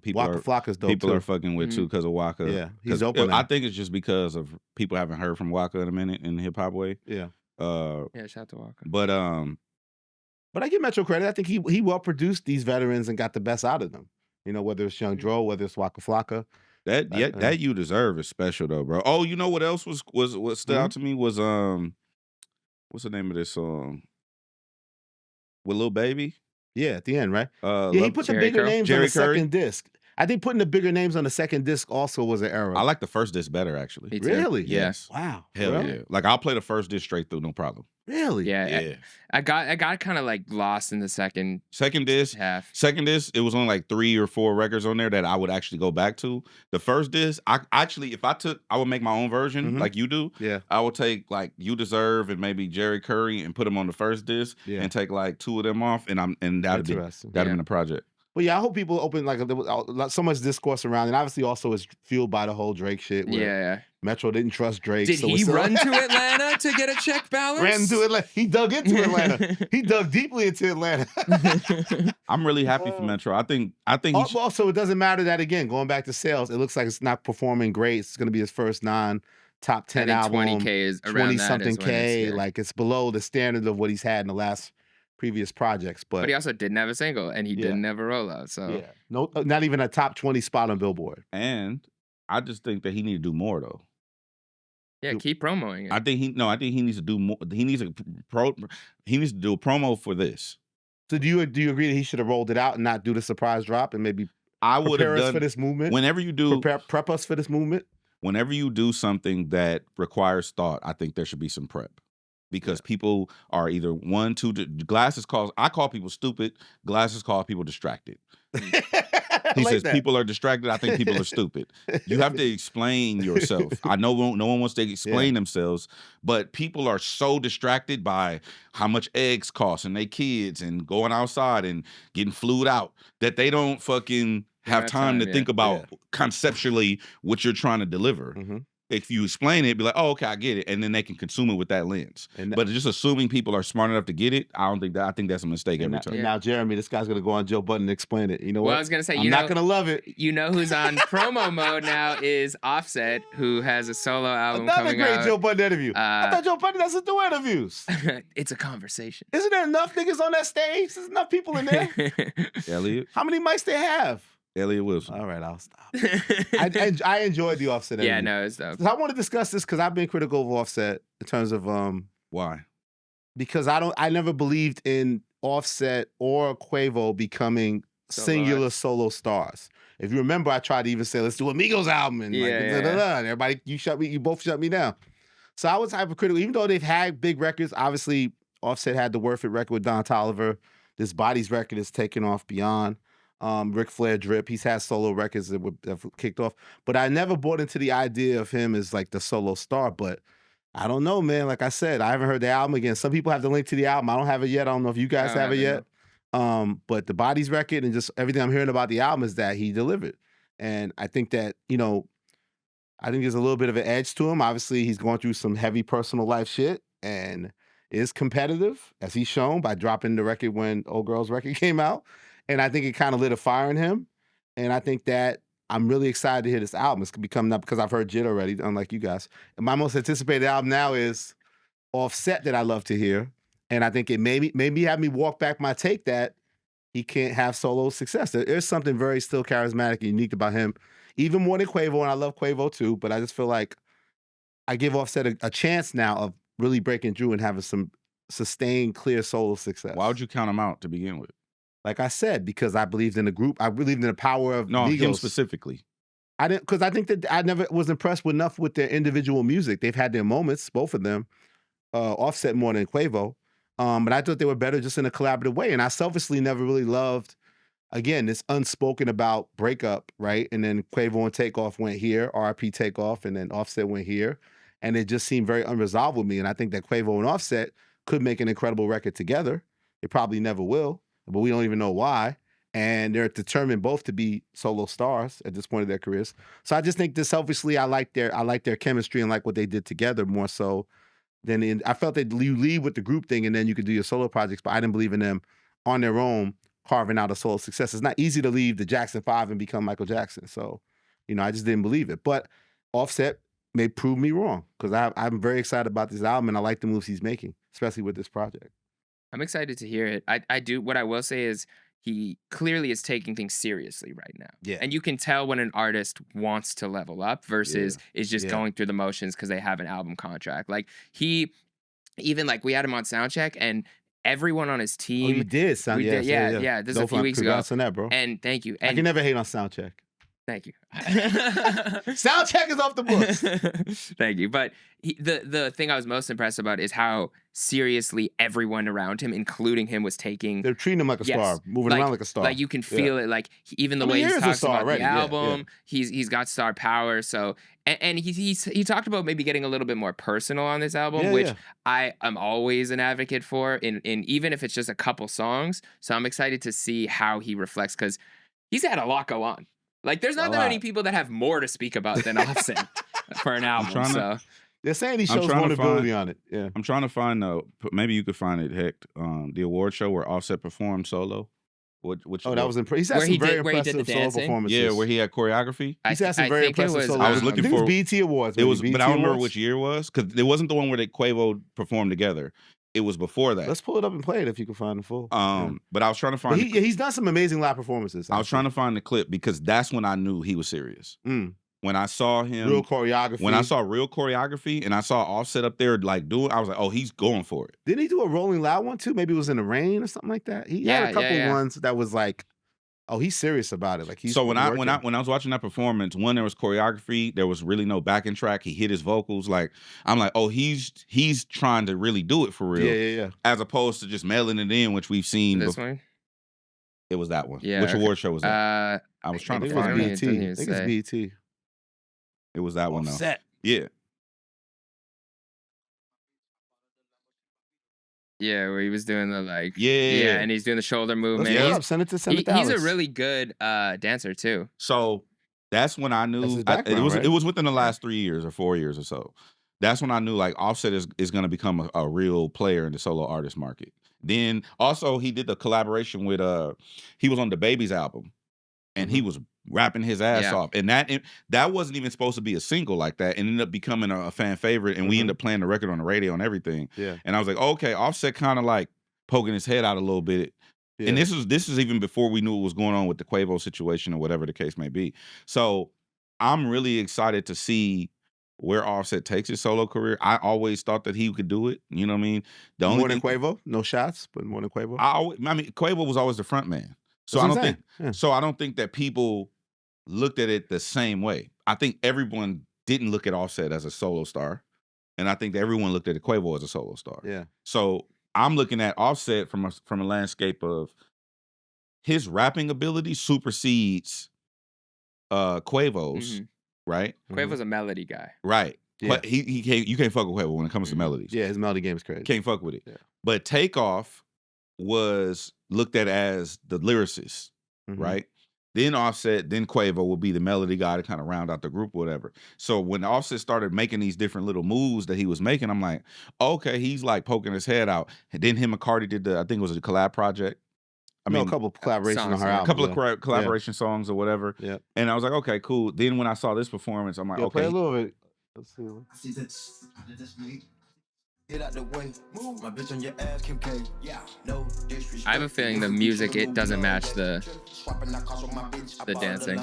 People Waka Flocka's dope people too. are fucking with too because of Waka. Yeah, he's dope. I think it's just because of people haven't heard from Waka in a minute in the hip hop way. Yeah. Shout out to Waka. But I give Metro credit. I think he well produced these veterans and got the best out of them. Whether it's Young Dro, whether it's Waka Flocka. That You Deserve is special though, bro. Oh, you know what else was what stood out to me was what's the name of this song? With Lil Baby? Yeah, at the end, right? He put the bigger names on the second disc. I think putting the bigger names on the second disc also was an error. I like the first disc better, actually. Really? Yes. Wow. Hell yeah. Like I'll play the first disc straight through, no problem. Really? Yeah. I got kind of like lost in the second disc half. Second disc, it was only like 3 or 4 records on there that I would actually go back to. The first disc, I would make my own version like you do. Yeah. I would take like You Deserve and maybe Jerry Curry and put them on the first disc and take like 2 of them off, and that'd have been a project. But yeah, I hope people open there was so much discourse around, and obviously also it's fueled by the whole Drake shit. Where Metro didn't trust Drake. Did he run to Atlanta to get a check balance? Ran to Atlanta. He dug into Atlanta. He dug deeply into Atlanta. I'm really happy for Metro. I think. Also, it doesn't matter that again. Going back to sales, it looks like it's not performing great. It's going to be his first non-top 10 album. 20K is around 20-something K. Like it's below the standard of what he's had in the last previous projects, but he also didn't have a single and he didn't have a rollout. So not even a top 20 spot on Billboard. And I just think that he needs to do more though. Yeah, keep promoting it. I think he needs to do more. He needs to do a promo for this. So do you agree that he should have rolled it out and not do the surprise drop and maybe I would have prepare us for done this movement. whenever you do Prep us for this movement. whenever you do something that requires thought, I think there should be some prep. Because people are either glasses calls. I call people stupid. Glasses call people distracted. He says people are distracted. I think people are stupid. You have to explain yourself. I know no one wants to explain themselves, but people are so distracted by how much eggs cost and they kids and going outside and getting flued out that they don't fucking have time to think about conceptually what you're trying to deliver. If you explain it, be like, oh, okay, I get it. And then they can consume it with that lens. But just assuming people are smart enough to get it, I think that's a mistake every time. And now, Jeremy, this guy's going to go on Joe Budden and explain it. You know what? Well, I was going to say, I'm not going to love it. You know who's on promo mode now is Offset, who has a solo album Another coming great out. Joe Budden interview. I thought Joe Budden doesn't do interviews. It's a conversation. Isn't there enough niggas on that stage? There's enough people in there. Elliot? How many mics they have? Elliot Wilson. All right, I'll stop. I enjoyed the Offset interview. Yeah, no, it's dope. So I want to discuss this because I've been critical of Offset in terms of why? Because I never believed in Offset or Quavo becoming singular solo stars. If you remember, I tried to even say, let's do a Migos album and and everybody, you both shut me down. So I was hypercritical, even though they've had big records. Obviously, Offset had the Worth It record with Don Toliver. This Bodies record is taken off beyond. Ric Flair Drip, he's had solo records that have kicked off, but I never bought into the idea of him as like the solo star. But I don't know, man. Like I said, I haven't heard the album again. Some people have the link to the album. I don't have it yet. I don't know if you guys have it yet. But the Bodies record and just everything I'm hearing about the album is that he delivered. And I think that, I think there's a little bit of an edge to him. Obviously, he's going through some heavy personal life shit and is competitive, as he's shown by dropping the record when Old Girl's record came out. And I think it kind of lit a fire in him. And I think that I'm really excited to hear this album. It's going to be coming up because I've heard JID already, unlike you guys. And my most anticipated album now is Offset that I love to hear. And I think it maybe have me walk back my take that he can't have solo success. There's something very still charismatic and unique about him, even more than Quavo. And I love Quavo too, but I just feel like I give Offset a chance now of really breaking through and having some sustained, clear solo success. Why would you count him out to begin with? Like I said, because I believed in the group. I believed in the power of Migos. him specifically. I didn't, because I think that I never was impressed enough with their individual music. They've had their moments, both of them. Offset more than Quavo, but I thought they were better just in a collaborative way. And I selfishly never really loved, again, this unspoken about breakup, right? And then Quavo and Takeoff went here, RIP Takeoff, and then Offset went here, and it just seemed very unresolved with me. And I think that Quavo and Offset could make an incredible record together. They probably never will, but we don't even know why. And they're determined both to be solo stars at this point of their careers. So I just think that selfishly, I like their chemistry and like what they did together more so than I felt that you lead with the group thing and then you could do your solo projects, but I didn't believe in them on their own carving out a solo success. It's not easy to leave the Jackson 5 and become Michael Jackson. So, I just didn't believe it. But Offset may prove me wrong because I'm very excited about this album and I like the moves he's making, especially with this project. I'm excited to hear it. I do. What I will say is he clearly is taking things seriously right now. Yeah. And you can tell when an artist wants to level up versus is just going through the motions because they have an album contract. Like we had him on Soundcheck and everyone on his team. Oh, you did? This is a few weeks ago. Congrats on that, bro. And thank you. And I can never hate on Soundcheck. Thank you. Soundcheck is off the books. Thank you. But the thing I was most impressed about is how seriously everyone around him, including him, was taking. They're treating him like a star, moving around like a star. Like you can feel it. Like even the way he talks about the album, he's got star power. So and he talked about maybe getting a little bit more personal on this album, which I am always an advocate for. In even if it's just a couple songs. So I'm excited to see how he reflects because he's had a lot go on. Like, there's not that many people that have more to speak about than Offset for an album. They're saying he shows vulnerability on it. Yeah, I'm trying to find maybe you could find it. Heck, the award show where Offset performed solo. That was impressive. He's had some very impressive solo performances. Yeah, where he had choreography. He's had some very impressive solo. I was looking for BET Awards. It was, but I don't remember which year it was because it wasn't the one where they Quavo performed together. It was before that. Let's pull it up and play it if you can find the full. But I was trying to find. He's done some amazing live performances. I was trying to find the clip because that's when I knew he was serious. When I saw him, real choreography. When I saw real choreography and I saw Offset up there like doing, I was like, oh, he's going for it. Didn't he do a Rolling Loud one too? Maybe it was in the rain or something like that. He had a couple ones that was like, Oh, he's serious about it. Like he's so when I working. was watching that performance, one, there was choreography, there was really no backing track. He hit his vocals. Like I'm like, oh, he's trying to really do it for real. Yeah. As opposed to just mailing it in, which we've seen. This one? It was that one. Yeah. Which award show was that? I was trying to It was find it. BET. I think it's BET. It was that one though. Offset. Yeah. Yeah, where he was doing the like, Yeah, and he's doing the shoulder movement. Let's send it to He's a really good dancer too. So that's when I knew it was within the last 3 years or 4 years or so. That's when I knew like Offset is going to become a real player in the solo artist market. Then also he did the collaboration with he was on the Baby's album, and he was rapping his ass off, and that wasn't even supposed to be a single like that. It ended up becoming a fan favorite, and we ended up playing the record on the radio and everything. Yeah, and I was like, okay, Offset kind of like poking his head out a little bit. Yeah. And this is even before we knew what was going on with the Quavo situation or whatever the case may be. So I'm really excited to see where Offset takes his solo career. I always thought that he could do it. You know what I mean? More than Quavo, no shots, but more than Quavo. I mean, Quavo was always the front man. So I don't think that people looked at it the same way. I think everyone didn't look at Offset as a solo star, and I think that everyone looked at Quavo as a solo star. Yeah. So I'm looking at Offset from a landscape of his rapping ability supersedes Quavo's, right? Quavo's a melody guy, right? Yeah. You can't fuck with Quavo when it comes to melodies. Yeah, his melody game is crazy. Can't fuck with it. Yeah. But Takeoff was looked at as the lyricist, right? Then Offset, then Quavo will be the melody guy to kind of round out the group or whatever. So when Offset started making these different little moves that he was making, I'm like, okay, he's like poking his head out. And then him and Carti did I think it was a collab project. I mean, a couple of collaborations on her album. A couple of collaboration songs or whatever. Yeah. And I was like, okay, cool. Then when I saw this performance, I'm like, okay. Play a little bit. Let's see. I see this. Get out the way. Move my bitch on your ass, Kim K. Yeah. No disrespect. I have a feeling the music it doesn't match the dancing.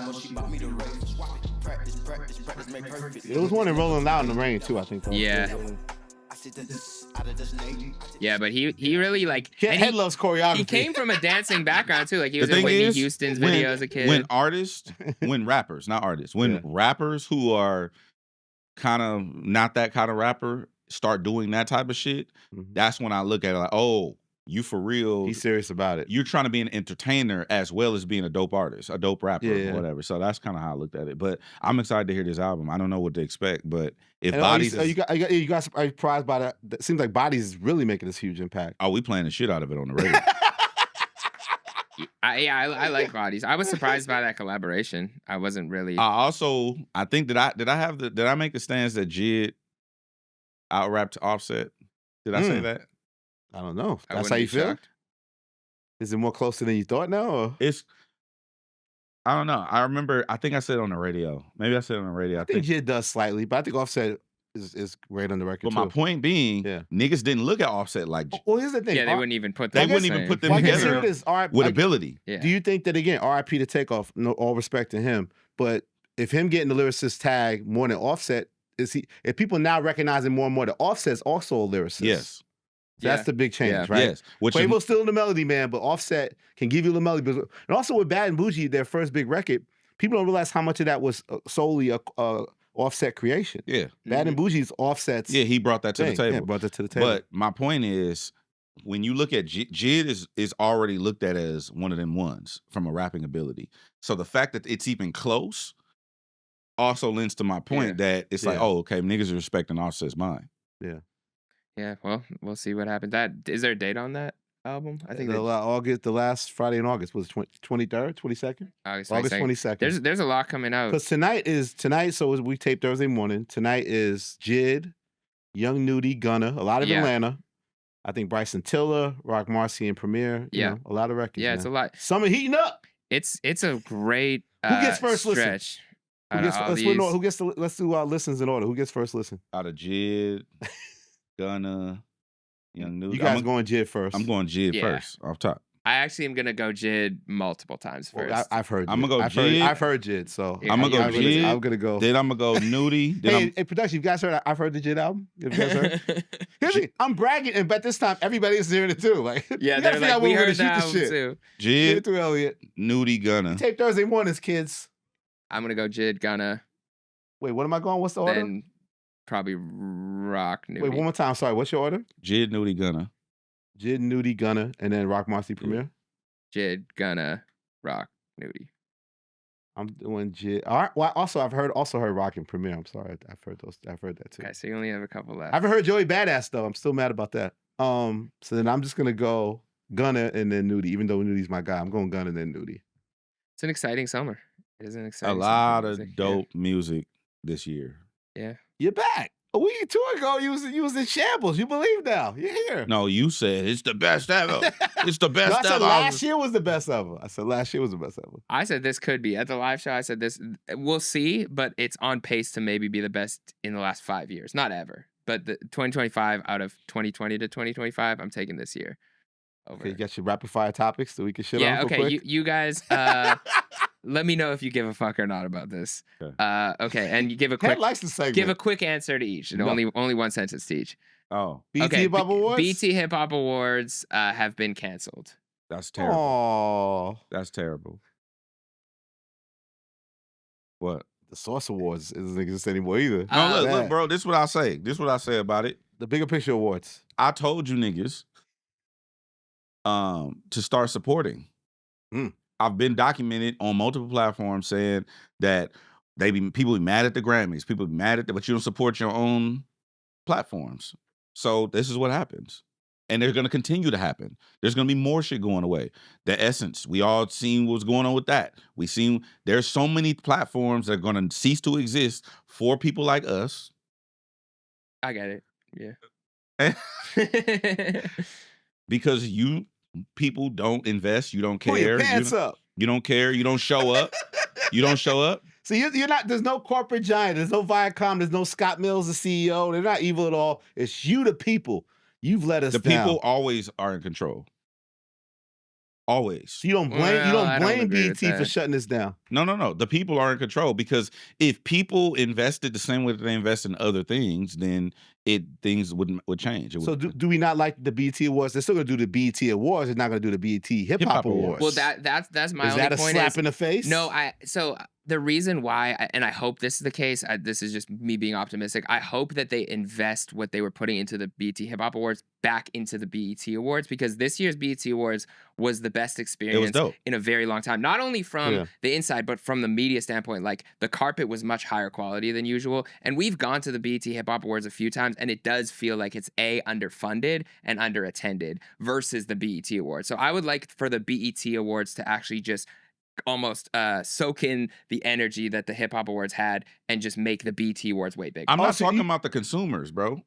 It was one in Rolling Loud in the Rain too, I think. Yeah. Yeah, but he really like Head loves choreography. He came from a dancing background too. Like he was in Whitney Houston's video as a kid. When rappers who are kind of not that kind of rapper start doing that type of shit, that's when I look at it like, oh, you for real. He's serious about it. You're trying to be an entertainer as well as being a dope artist, a dope rapper, or whatever. So that's kind of how I looked at it. But I'm excited to hear this album. I don't know what to expect, but if Bodies you got surprised by that. It seems like Bodies is really making this huge impact. Oh, we playing the shit out of it on the radio. I like Bodies. I was surprised by that collaboration. I wasn't really. I think did I make the stance that JID out-rapped Offset? Did I say that? I don't know. That's how you feel? Shocked. Is it more closer than you thought now? Or? I don't know. I remember, I think I said it on the radio. Maybe I said it on the radio. I think JID does slightly, but I think Offset is great on the record. But my point being, niggas didn't look at Offset like. Well, here's the thing. Yeah, they wouldn't even put them. They wouldn't even put them together with ability. Yeah. Do you think that again? R.I.P. to Takeoff. No, all respect to him, but if him getting the lyricist tag more than Offset, if people now recognizing more and more that Offset's also a lyricist? Yes. That's the big change, right? Yes. Quavo's still the melody man, but Offset can give you the melody. And also with Bad and Bougie, their first big record, people don't realize how much of that was solely a Offset creation. Yeah. Bad and Bougie's Offset's. Yeah, he brought that to the table. Yeah, brought that to the table. But my point is, when you look at JID is already looked at as one of them ones from a rapping ability. So the fact that it's even close also lends to my point that it's like, oh, okay, niggas are respecting Offset's mind. Yeah. Yeah, well, we'll see what happens. Is there a date on that album? I think the last Friday in August was 23rd, 22nd? August 22nd. There's a lot coming out. Because tonight, so we tape Thursday morning. Tonight is JID, Young Nudie, Gunna, a lot of Atlanta. I think Bryson Tiller, Rock Marcy, and Premier. You know, a lot of records. Yeah, it's a lot. Summer heating up. It's a great Who gets first stretch. Listen? Let's do our listens in order. Who gets first listen? Out of JID, Gunna, Young Nudie. You guys going JID first. I'm going JID first, off top. I actually am gonna go JID multiple times Well, first. I've heard. I'ma JID. go JID. I've heard JID. So Yeah, I'm gonna go I'm gonna- JID. I'm gonna go. Then I'm gonna go Nudie. Then Hey, production, you guys heard? I've heard the JID album. Have you guys heard? Here's the- I'm bragging, and but this time everybody is hearing it too. Like, yeah, you gotta they're figure like, out when we we're gonna heard shoot that this album shit. too. Get it Jid, through Elliot. Nudie, Gunna. Tape Thursday mornings, kids. I'm gonna go JID, Gunna, Wait, what am I going? What's the order? then probably Rock, Nudie. Wait, one more time. Sorry, what's your order? Jid, Nudie, Gunna. JID, Nudie, Gunna, and then Rock Marcy Premier. JID, Gunna, Rock, Nudie. I'm doing JID. All right. Well, also I've heard Rock and Premier. I'm sorry, I've heard those. I've heard that too. Okay, so you only have a couple left. I haven't heard Joey Badass though. I'm still mad about that. So then I'm just gonna go Gunna and then Nudie. Even though Nudie's my guy, I'm going Gunna and then Nudie. It's an exciting summer. It is an exciting A summer lot for of music, dope music this year. Yeah. You're back. A week or two ago, you was in shambles. You believe now? You're here. No, you said it's the best ever. It's the No, best I said ever. last year was the best ever. I said last year was the best ever. I said this could be at the live show. I said this. We'll see, but it's on pace to maybe be the best in the last 5 years. Not ever, but the 2025 out of 2020 to 2025, I'm taking this year. Over. Okay, you got your rapid fire topics that we can shit on Yeah. real Okay. quick? You guys. Let me know if you give a fuck or not about this. Okay. Okay, and you give a Ted quick likes the segment. give a quick answer to each, and No. only one sentence to each. Oh, BT Okay, Hip Hop Awards. BT Hip Hop Awards have been canceled. that's terrible. Oh, That's terrible. What? the Source Awards doesn't exist anymore either. No, look, Bad. bro. This is what I say. This is what I say about it. The Bigger Picture Awards. I told you niggas to start supporting. Mm. I've been documented on multiple platforms saying that people be mad at the Grammys, people be mad at that, but you don't support your own platforms. So this is what happens. And they're gonna continue to happen. There's gonna be more shit going away. The Essence, we all seen what's going on with that. We seen there's so many platforms that are gonna cease to exist for people like us. I get it. Yeah. Because you people don't invest, you don't care. Pull your pants up. You don't care, you don't show up. You don't show up. So you're not. There's no corporate giant. There's no Viacom. There's no Scott Mills, the CEO. They're not evil at all. It's you, the people. You've let us The down. people always are in control. Always. So you don't blame. Well, you don't I don't blame agree with BT for that. shutting this down. No. The people are in control because if people invested the same way that they invest in other things, then things would change. It So would- do we not like the BT Awards? They're still going to do the BT Awards. They're not going to do the BT Hip Hop Hip-Hop Awards. Awards. Well, that's my is only that a point. slap is, in the face? No, so the reason why, and I hope this is the case, this is just me being optimistic. I hope that they invest what they were putting into the BET Hip Hop Awards back into the BET Awards, because this year's BET Awards was the best experience dope. in a very long time. Not only from Yeah. the inside, but from the media standpoint. Like, the carpet was much higher quality than usual. And we've gone to the BET Hip Hop Awards a few times, and it does feel like it's underfunded and underattended versus the BET Awards. So I would like for the BET Awards to actually just almost soak in the energy that the Hip Hop Awards had and just make the BET Awards way bigger. I'm not Also, talking you- about the consumers, bro.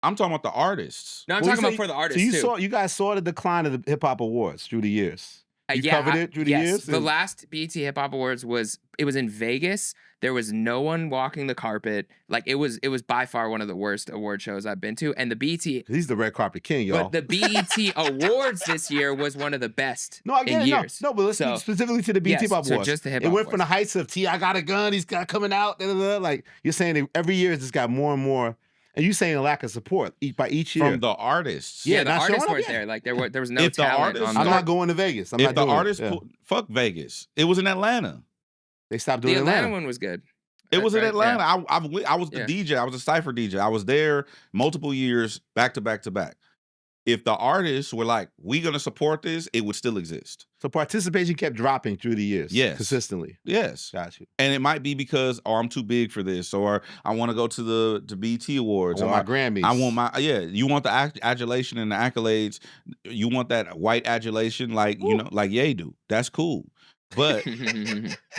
I'm talking about the artists. No, I'm Well, talking so about for the artists So too. you guys saw the decline of the Hip Hop Awards through the years. You Yeah, covered it through the yes. years? The And- last BET Hip Hop Awards was in Vegas. There was no one walking the carpet. Like, it was by far one of the worst award shows I've been to. And the BET, He's the red carpet king, y'all. but the BET Awards this year was one of the best No, I get in it. years. No, but let's So- speak specifically to the BET Yes, Hip Hop so Awards. just the Hip It Hop went from the Awards. heights of T, I got a gun, he's got coming out. Like, you're saying that every year it's just got more and more. And you're saying a lack of support by each year. From the artists. Yeah, Yeah, the not showing artists up weren't yet. there. Like, there was no If the talent artists on I'm the not going to Vegas. I'm if not the doing it. artists Yeah. fuck Vegas. It was in Atlanta. They stopped The doing Atlanta one was good. It was in Right, Atlanta. yeah. I was the Yeah. DJ. I was a cypher DJ. I was there multiple years, back to back to back. If the artists were like, "We gonna support this," it would still exist. So participation kept dropping through the years. Yes. Consistently. Yes, Got you. and it might be because, oh, I'm too big for this, or I want to go to the BT Awards, I or want my Grammys. I want my You want the adulation and the accolades. You want that white adulation, like like Ye do. That's cool. But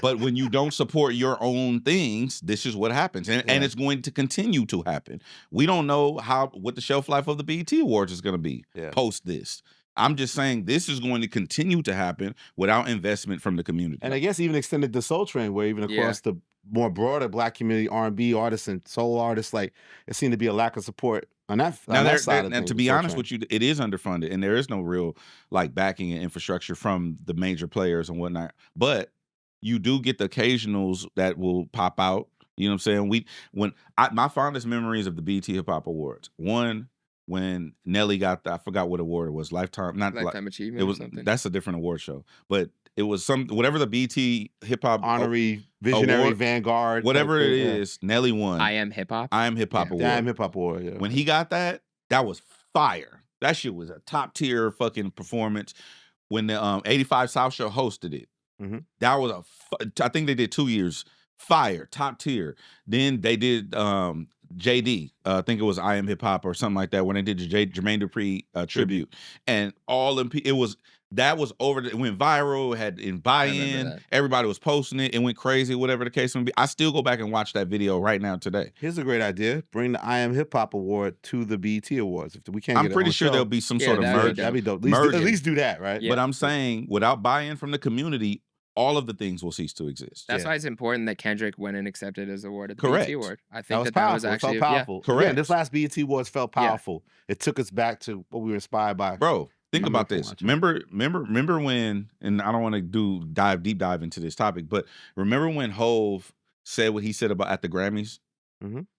but when you don't support your own things, this is what happens, and Yeah. it's going to continue to happen. We don't know what the shelf life of the BET Awards is going to be Yeah. post this. I'm just saying this is going to continue to happen without investment from the community. And I guess even extended the Soul Train, where even across the more broader Black community, R&B artists and soul artists, like it seemed to be a lack of support On that, Now, on that side of and things, to be Soul honest Train. with you, it is underfunded, and there is no real like backing and infrastructure from the major players and whatnot. But you do get the occasionals that will pop out. You know what I'm saying? My fondest memories of the BET Hip Hop Awards. One, when Nelly got I forgot what award it was. Lifetime Achievement. It was or something. that's a different award show, but it was whatever the BET Hip Hop Honorary Visionary Award, Vanguard, whatever it thing, yeah. is. Nelly won. I Am Hip Hop. I Am Hip Hop Yeah. Award. Yeah, I Am Hip Hop Award. Yeah. When he got that was fire. That shit was a top tier fucking performance. When the 85 South Show hosted it, that was I think they did 2 years. Fire, top tier. Then they did JD. I think it was I Am Hip Hop or something like that when they did the Jermaine Dupri tribute, and that was it went viral. It had in buy-in. Everybody was posting it. It went crazy. Whatever the case may be. I still go back and watch that video right now today. Here's a great idea: bring the I Am Hip Hop Award to the BET Awards. If we can't, I'm pretty sure there'll be some sort of merge. That'd be dope. At least do that, right? Yeah. But I'm saying, without buy-in from the community, all of the things will cease to exist. That's why it's important that Kendrick went and accepted his award at the Correct. BET Award. I think was that powerful. was actually it felt powerful. Correct. Again, this last BET Awards felt powerful. It took us back to what we were inspired by. Bro, think about this. Remember when, and I don't want to deep dive into this topic, but remember when Hove said what he said about at the Grammys,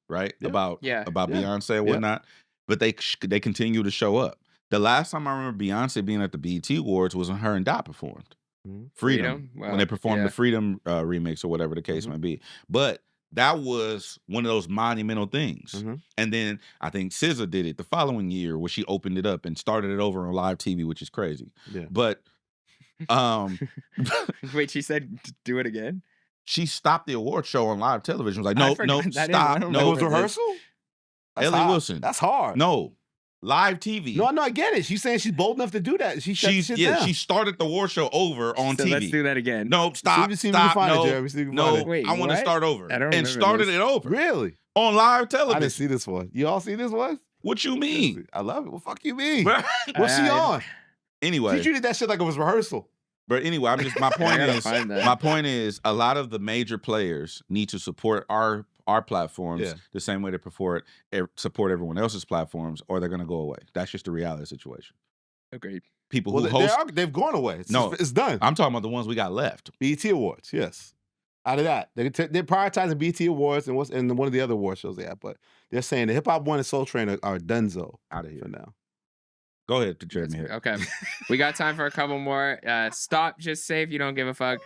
right? Yeah. About Beyonce and Yeah. whatnot, but they continue to show up. The last time I remember Beyonce being at the BET Awards was when her and Dot performed. Freedom. Wow. When they performed the Freedom remix or whatever the case may be. But that was one of those monumental things. And then I think SZA did it the following year where she opened it up and started it over on live TV, which is crazy. Yeah. But wait, she said do it again? She stopped the award show on live television. Was like, no, stop. It was rehearsal? Ellie Wilson. That's hard. No. Live TV. No, I get it. She's saying she's bold enough to do that. She started the award show over on TV. Let's do that again. No, stop. Wait, I want to start over. And started it over. Really? On live television. I didn't see this one. You all see this one? What you mean? I love it. What fuck you mean? What's she on? Anyway. She treated that shit like it was rehearsal. But anyway, my point is a lot of the major players need to support our platforms the same way they support everyone else's platforms, or they're going to go away. That's just the reality situation. Agreed. People who host... They've gone away. It's done. I'm talking about the ones we got left. BET Awards, yes. Out of that. They're prioritizing BET Awards and one of the other award shows they have, but they're saying the Hip Hop One and Soul Train are donezo out of here for now. Go ahead, Jeremy. Okay. We got time for a couple more. Stop, just say if you don't give a fuck.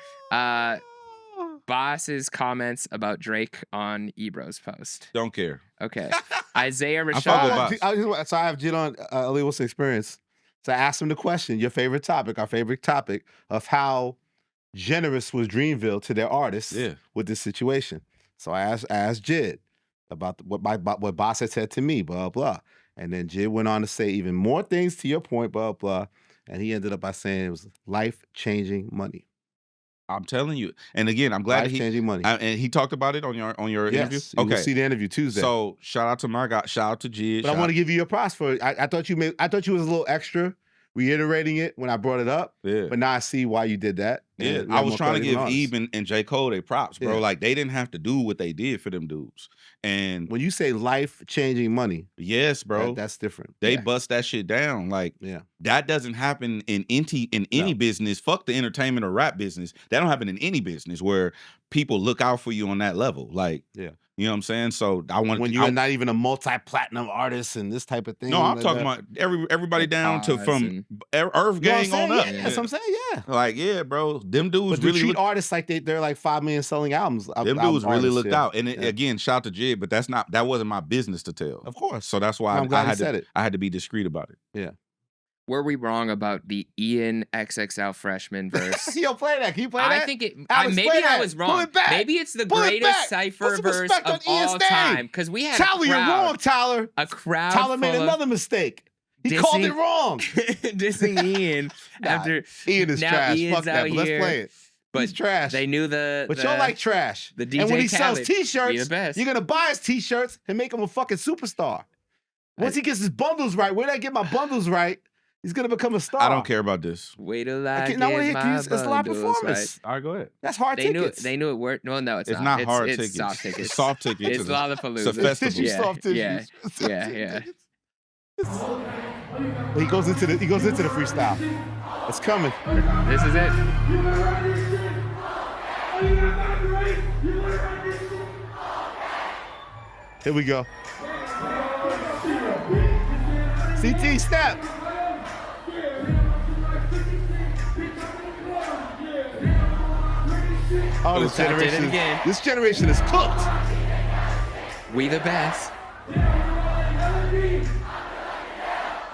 Boss's comments about Drake on Ebro's post. Don't care. Okay. Isaiah Rashad. So I have Jid on Ellie Wilson Experience. So I asked him the question, your favorite topic, our favorite topic of how generous was Dreamville to their artists with this situation. So I asked Jid about what Boss had said to me, blah, blah. And then Jid went on to say even more things to your point, blah, blah. And he ended up by saying it was life-changing money. I'm telling you. And again, I'm glad life-changing money. And he talked about it on your interview? Okay. You'll see the interview Tuesday. So shout out to my guy, shout out to Jid. But I want to give you your props for it. I thought you was a little extra reiterating it when I brought it up. Yeah. But now I see why you did that. Yeah. I was trying to give Eve and J. Cole their props, bro. Like they didn't have to do what they did for them dudes. And when you say life-changing money, yes, bro. That's different. They bust that shit down. Like that doesn't happen in any business. Fuck the entertainment or rap business. That don't happen in any business where people look out for you on that level. Like, you know what I'm saying? So I want when you're not even a multi-platinum artist and this type of thing. No, I'm talking about everybody down to from Earth Gang on up. That's what I'm saying. Yeah. Like, yeah, bro. Them dudes really treat artists like they're like 5 million selling albums. Them dudes really looked out. And again, shout out to Jid, but that wasn't my business to tell. Of course. So that's why I had to be discreet about it. Yeah. Were we wrong about the Ian XXL freshman verse? Yo, play that. Can you play that? I think maybe I was wrong. Pull it back. Maybe it's the Pull greatest cipher verse of all time. Because we had Tyler, you're wrong, Tyler. A crowd. Tyler made another mistake. He called it wrong. Dissing Ian after Ian is trash. Ian's Fuck that. But let's play it. But he's trash. They knew But y'all like trash. The DJ and when he Khaled, sells t-shirts, best. you're gonna buy his t-shirts and make him a fucking superstar. Once he gets his bundles right, where did I get my bundles right? He's gonna become a star. I don't care about this. Wait till I get it's a live performance. Right. All right, go ahead. That's hard tickets. They knew it worked. No, it's not. It's not hard it's tickets. Soft tickets. It's soft tickets. It's Lollapalooza. It's a festival. Soft tissues. Yeah. Well, he goes into the freestyle. It's coming. This is it. Here we go. CT step. Oh, this Oops, I did it generation. again. This generation is cooked. We the best.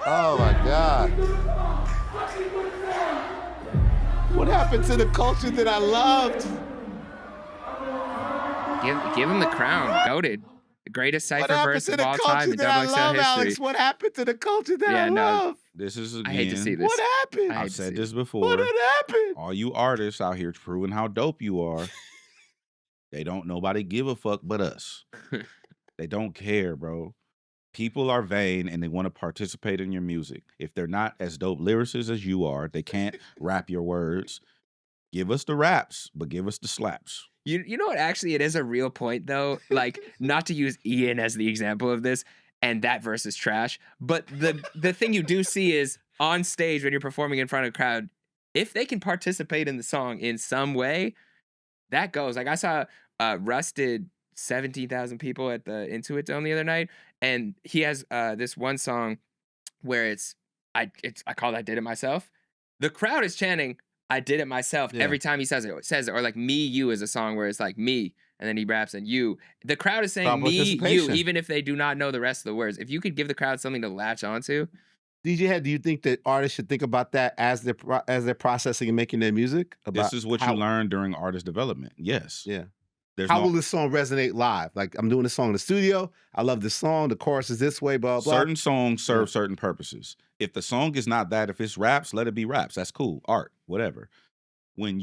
Oh my God. What happened to the culture that I loved? Give him the crown. Goated. The greatest What cipher happened verse to of the all time culture in that I XXL love, history. Alex? What happened to the culture that Yeah, I no. love? This is again. I hate to see this. What happened? I hate I've to said see this it. before. What had happened? All you artists out here proving how dope you are. They don't nobody give a fuck but us. They don't care, bro. People are vain and they want to participate in your music. If they're not as dope lyricists as you are, they can't rap your words. Give us the raps, but give us the slaps. You know what? Actually, it is a real point, though. Like, not to use Ian as the example of this, and that verse is trash. But the thing you do see is on stage when you're performing in front of a crowd, if they can participate in the song in some way, that goes. Like I saw Russ did 17,000 people at the Intuit Dome the other night, and he has this one song where I call that "Did It Myself." The crowd is chanting "I did it myself" every time he says it. Or like "Me You" is a song where it's like me, and then he raps and you. The crowd is saying Crowd "me you," participation. even if they do not know the rest of the words. If you could give the crowd something to latch onto. DJ Head, do you think that artists should think about that as they're processing and making their music? This is what you learn during artist development. Yes. Yeah. There's How no, will this song resonate live? Like, I'm doing this song in the studio. I love this song. The chorus is this way, blah, blah. certain songs serve certain purposes. If the song is not that, if it's raps, let it be raps. That's cool. Art, whatever. When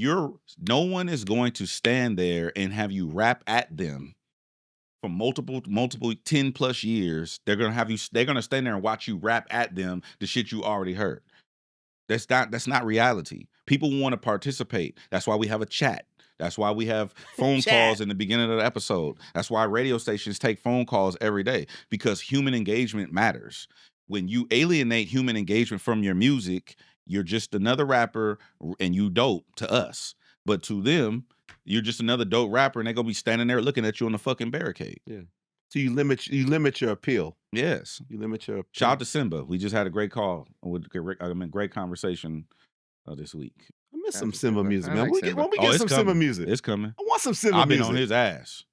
no one is going to stand there and have you rap at them for multiple 10 plus years. They're gonna stand there and watch you rap at them the shit you already heard. That's not reality. People want to participate. That's why we have a chat. That's why we have phone calls in the beginning of the episode. That's why radio stations take phone calls every day, because human engagement matters. When you alienate human engagement from your music, you're just another rapper and you dope to us. But to them, you're just another dope rapper and they're going to be standing there looking at you on the fucking barricade. Yeah. So you limit your appeal. Yes. You limit your appeal. Shout out to Simba. We just had a great call. Great conversation this week. I miss some Simba music, I man. like When Simba. we get some Simba coming. music? It's coming. I want some Simba I've been music. on his ass.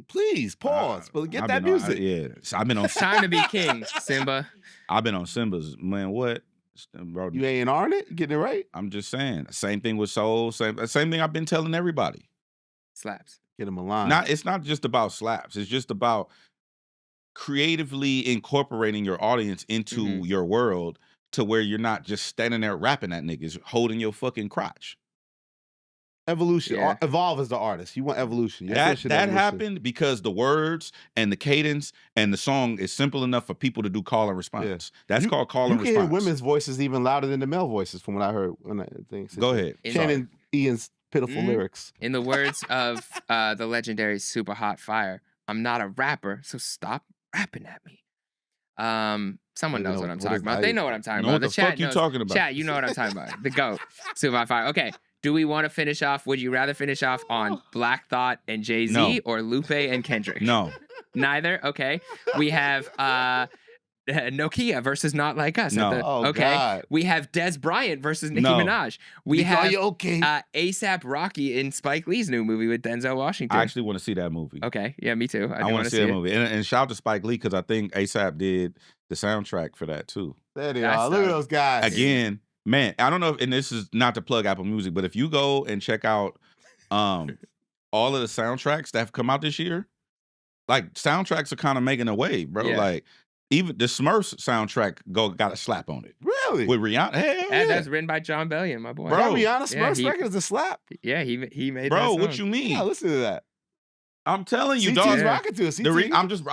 Please, pause. But get I've that been on- music. yeah. I've been on It's time to be king, Simba. I've been on Simba's, man, what? Bro, You A&R'ing it? Getting it right? I'm just saying. Same thing with Soul. Same thing I've been telling everybody. Slaps. Get him a line. It's not just about slaps. It's just about creatively incorporating your audience into your world to where you're not just standing there rapping at niggas, holding your fucking crotch. Evolution. Yeah. Evolve as the artist. You want evolution. You're That pushing evolution. happened because the words and the cadence and the song is simple enough for people to do call and response. That's called call and You can response. hear women's voices even louder than the male voices from what I heard. Go ahead. Channing Ian's pitiful lyrics. In the words of the legendary Super Hot Fire, I'm not a rapper, so stop rapping at me. Someone knows what I'm talking about. They know what I'm talking about. What the chat fuck you knows. talking about? Chat, you know what I'm talking about. The GOAT. Super Hot Fire. Okay. Do we want to finish off? Would you rather finish off on Black Thought and Jay-Z No. or Lupe and Kendrick? No. Neither? Okay. We have Nokia versus Not Like Us. No. Okay. God. We have Des Bryant versus Nicki No. Minaj. We Nico, are have you okay? ASAP Rocky in Spike Lee's new movie with Denzel Washington. I actually want to see that movie. Okay. Yeah, me too. I want to see that movie. And shout out to Spike Lee because I think ASAP did the soundtrack for that too. There they That's are. Look at dope. those guys. Again, man, I don't know, and this is not to plug Apple Music, but if you go and check out all of the soundtracks that have come out this year, like soundtracks are kind of making a wave, bro. Yeah. Like even the Smurfs soundtrack got a slap on it. Really? With Rihanna. Hell yeah. And that's written by John Bellion, my boy. Bro. Rihanna Yeah, Smurfs record is a slap. Yeah, he made that Bro, song. what you mean? Yeah, listen to that. I'm telling you, CT's dog. rocking to it. CT. I'm just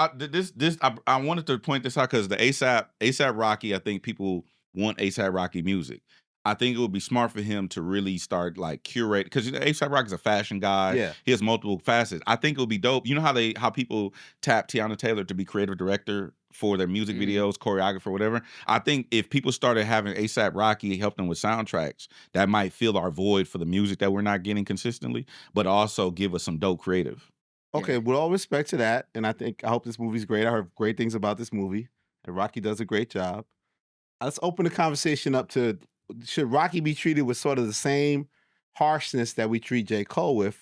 I wanted to point this out because the ASAP Rocky, I think people want ASAP Rocky music. I think it would be smart for him to really start like curate, because ASAP Rocky's a fashion guy. Yeah. He has multiple facets. I think it would be dope. You know how people tap Tiana Taylor to be creative director for their music videos, choreographer, whatever. I think if people started having ASAP Rocky help them with soundtracks, that might fill our void for the music that we're not getting consistently, but also give us some dope creative. Okay, with all respect to that, and I hope this movie's great. I heard great things about this movie, and Rocky does a great job. Let's open the conversation up to, should Rocky be treated with sort of the same harshness that we treat J. Cole with?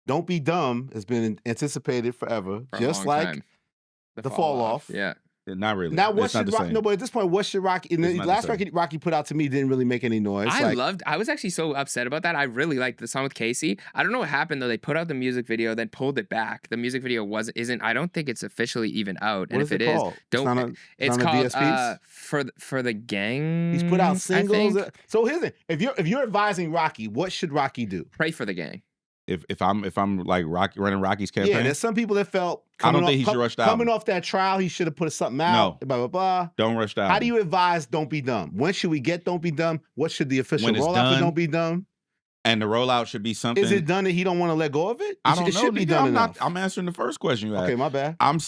Don't Be Dumb has been anticipated forever, For a just long like time. the Fall Off. Yeah. Not really. Now, what It's not should the Rocky? same. No, but at this point, what should Rocky? And It's the not the last same. record Rocky put out to me didn't really make any noise. I was actually so upset about that. I really liked the song with Casey. I don't know what happened though. They put out the music video, then pulled it back. The music video isn't. I don't think it's officially even out. What And is if it it is, called? don't. It's It's not on called DSPs? for the gang. He's put out I singles. think. So here's the thing: if you're advising Rocky, what should Rocky do? Pray for the gang. If I'm like running Rocky's campaign, Yeah, there's some people that felt I don't think he should rush the coming album. off that trial. He should have put something out. No. Blah blah blah. Don't rush the album. How do you advise Don't Be Dumb? When should we get Don't Be Dumb? What should the official When it's rollout for done. Don't Be Dumb? And the rollout should be something. Is it done that he don't want to let go of it? I don't It know. should be nigga. done I'm enough. I'm answering the first question you asked. Okay, my bad. I'm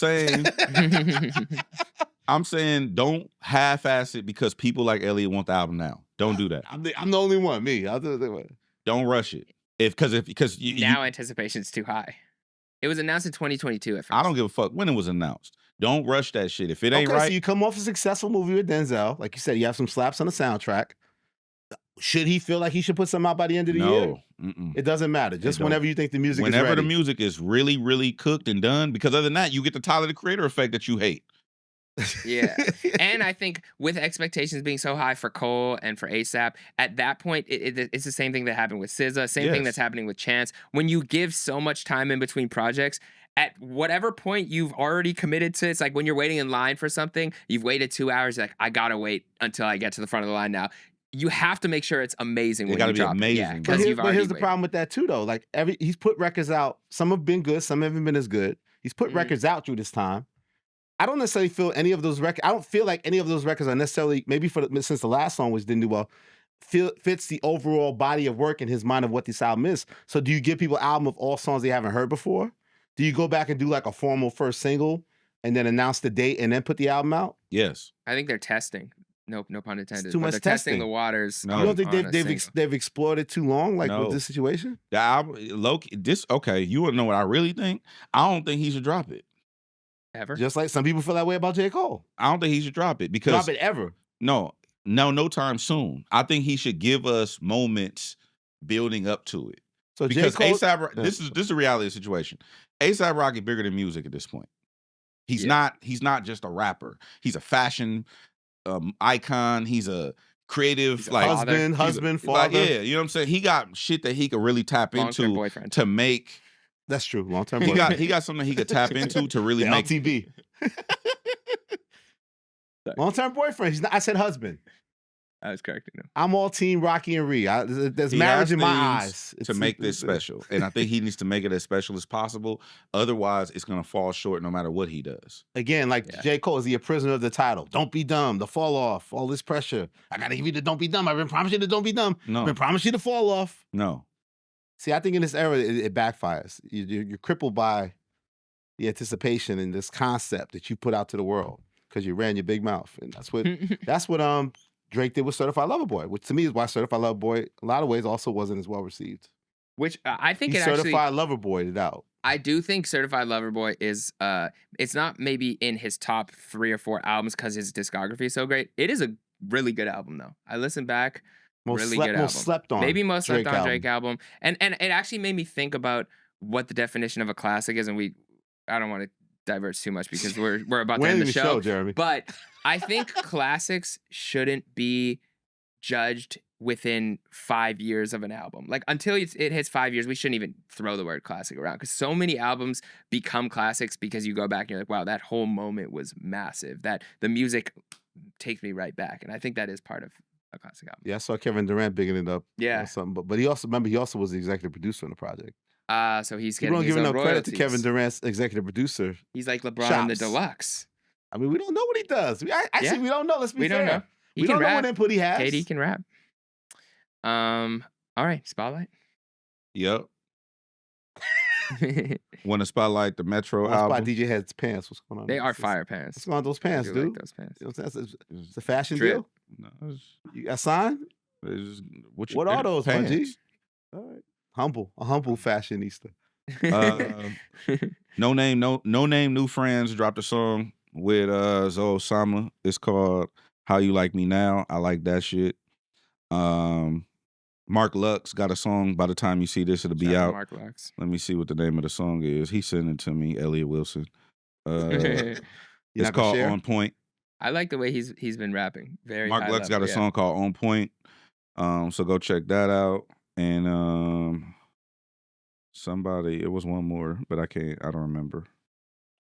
saying don't half-ass it because people like Elliot want the album now. Don't do that. I'm the only one. Me. I'll do it. Don't rush it. Because you, Now anticipation's too high. It was announced in 2022 at first. I don't give a fuck when it was announced. Don't rush that shit. If it ain't Okay, right, so you come off a successful movie with Denzel. Like you said, you have some slaps on the soundtrack. Should he feel like he should put something out by the end of the year? no. Mm-mm. It doesn't matter. Just don't. whenever you think the music is Whenever ready. the music is really, really cooked and done, because other than that, you get the Tyler the Creator effect that you hate. Yeah. And I think with expectations being so high for Cole and for ASAP, at that point, it's the same thing that happened with SZA, same thing Yes. that's happening with Chance. When you give so much time in between projects, at whatever point you've already committed to, it's like when you're waiting in line for something, you've waited 2 hours, you're like, I gotta wait until I get to the front of the line now. You have to make sure it's amazing It when gotta you be drop amazing, it. Yeah, bro. because you've But already here's the waited. problem with that too, though. Like he's put records out. Some have been good, some haven't been as good. He's put records out through this time. I don't necessarily feel any of those records. I don't feel like any of those records are necessarily, maybe since the last song which didn't do well, fits the overall body of work in his mind of what this album is. So do you give people an album of all songs they haven't heard before? Do you go back and do like a formal first single and then announce the date and then put the album out? Yes. I think they're testing. No pun intended. too but much they're testing testing. the waters. No. You don't think on a single. they've explored it too long, like No. with this situation? The album, okay, you wanna know what I really think? I don't think he should drop it. Ever? Just like some people feel that way about J. Cole. I don't think he should drop it because Drop it ever. no time soon. I think he should give us moments building up to it. So Because J. Cole, ASAP, this is the reality of the situation. ASAP Rocky bigger than music at this point. He's not just a rapper. He's a fashion icon. He's a creative, He's a like father. husband, like, father. yeah, you know what I'm saying? He got shit that he could really tap Long-term into boyfriend. to make. That's true. Long term. He got something he could tap into to really the make. LTB. Long term boyfriend. He's not, I said husband. I was correcting him. I'm all team Rocky and Ree. There's He marriage has in my things eyes. to make this special, and I think he needs to make it as special as possible. Otherwise, it's gonna fall short no matter what he does. Again, like J. Cole, is he a prisoner of the title? Don't be dumb. The fall off. All this pressure. I gotta give you the don't be dumb. I've been promising you the don't be dumb. No. I've been promising you the fall off. No, See, I think in this era, it backfires. You're crippled by the anticipation and this concept that you put out to the world because you ran your big mouth, and that's what Drake did with Certified Lover Boy, which to me is why Certified Lover Boy, a lot of ways, also wasn't as well received. Which I think He it actually. Certified Lover Boy'd it out. I do think Certified Lover Boy is it's not maybe in his top 3 or 4 albums because his discography is so great. It is a really good album though. I listened back. Most slept on. Maybe most slept on album. Drake album. And it actually made me think about what the definition of a classic is. And I don't want to diverge too much because we're about to We're end ending the the show, Jeremy. But I think classics shouldn't be judged within 5 years of an album. Like until it hits 5 years, we shouldn't even throw the word classic around because so many albums become classics because you go back and you're like, wow, that whole moment was massive. That the music takes me right back. And I think that is part of a classic album. Yeah, I saw Kevin Durant bigging it up. Yeah. Or something, but he also was the executive producer on the project. So he's People getting don't his give own enough credit to royalties. Kevin Durant's executive producer. He's like LeBron the Chops. Deluxe. I mean, we don't know what he does. Actually, we don't know. Let's be We fair. don't know. He We can don't know rap. what input he has. Katie can rap. All right, Spotlight. yep. Want to spotlight the Metro One spot album? DJ Head's pants. What's going on? They are fire pants. What's going on with those pants, I dude? do like those pants. You know what I'm saying? It's a fashion Drip. deal. No, You got signed? it's just, What are those, my G? pants? All right. A humble fashionista. No name, new friends dropped a song with Zoe Osama. It's called "How You Like Me Now." I like that shit. Mark Lux got a song. By the time you see this, it'll be Shout out to out. Mark Lux. Let me see what the name of the song is. He sent it to me, Elliot Wilson. You're It's not gonna called share? On Point. I like the way he's been rapping. Very Mark high Lux level, got a yeah. song called On Point. So go check that out. And somebody, it was one more, but I don't remember.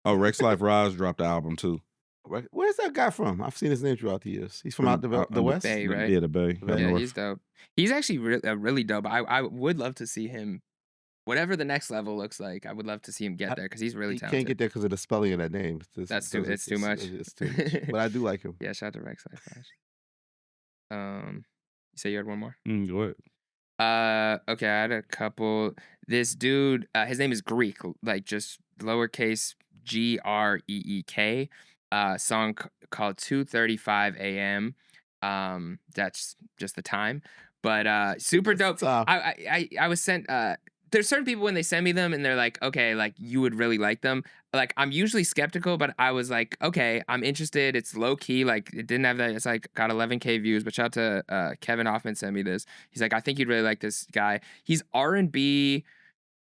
Oh, Rex Life Rise dropped the album too. Where's that guy from? I've seen his name throughout the years. He's from out the West? Bay, right? Yeah, the Bay. Bay. Yeah, North. he's dope. He's actually really dope. I would love to see him, whatever the next level looks like. I would love to see him get there because he's really He talented. can't get there because of the spelling of that name. It's too much. It's too much. But I do like him. Yeah, shout out to Rex Life Flash. You say you had one more? Go ahead. Okay, I had a couple. This dude, his name is Greek, like just lowercase Greek. Song called 2:35 a.m. That's just the time, but super dope. I was sent. There's certain people when they send me them and they're like, okay, like you would really like them. Like I'm usually skeptical, but I was like, okay, I'm interested. It's low key, like it didn't have that. It's like got 11K views. But shout out to Kevin Hoffman sent me this. He's like, I think you'd really like this guy. He's R&B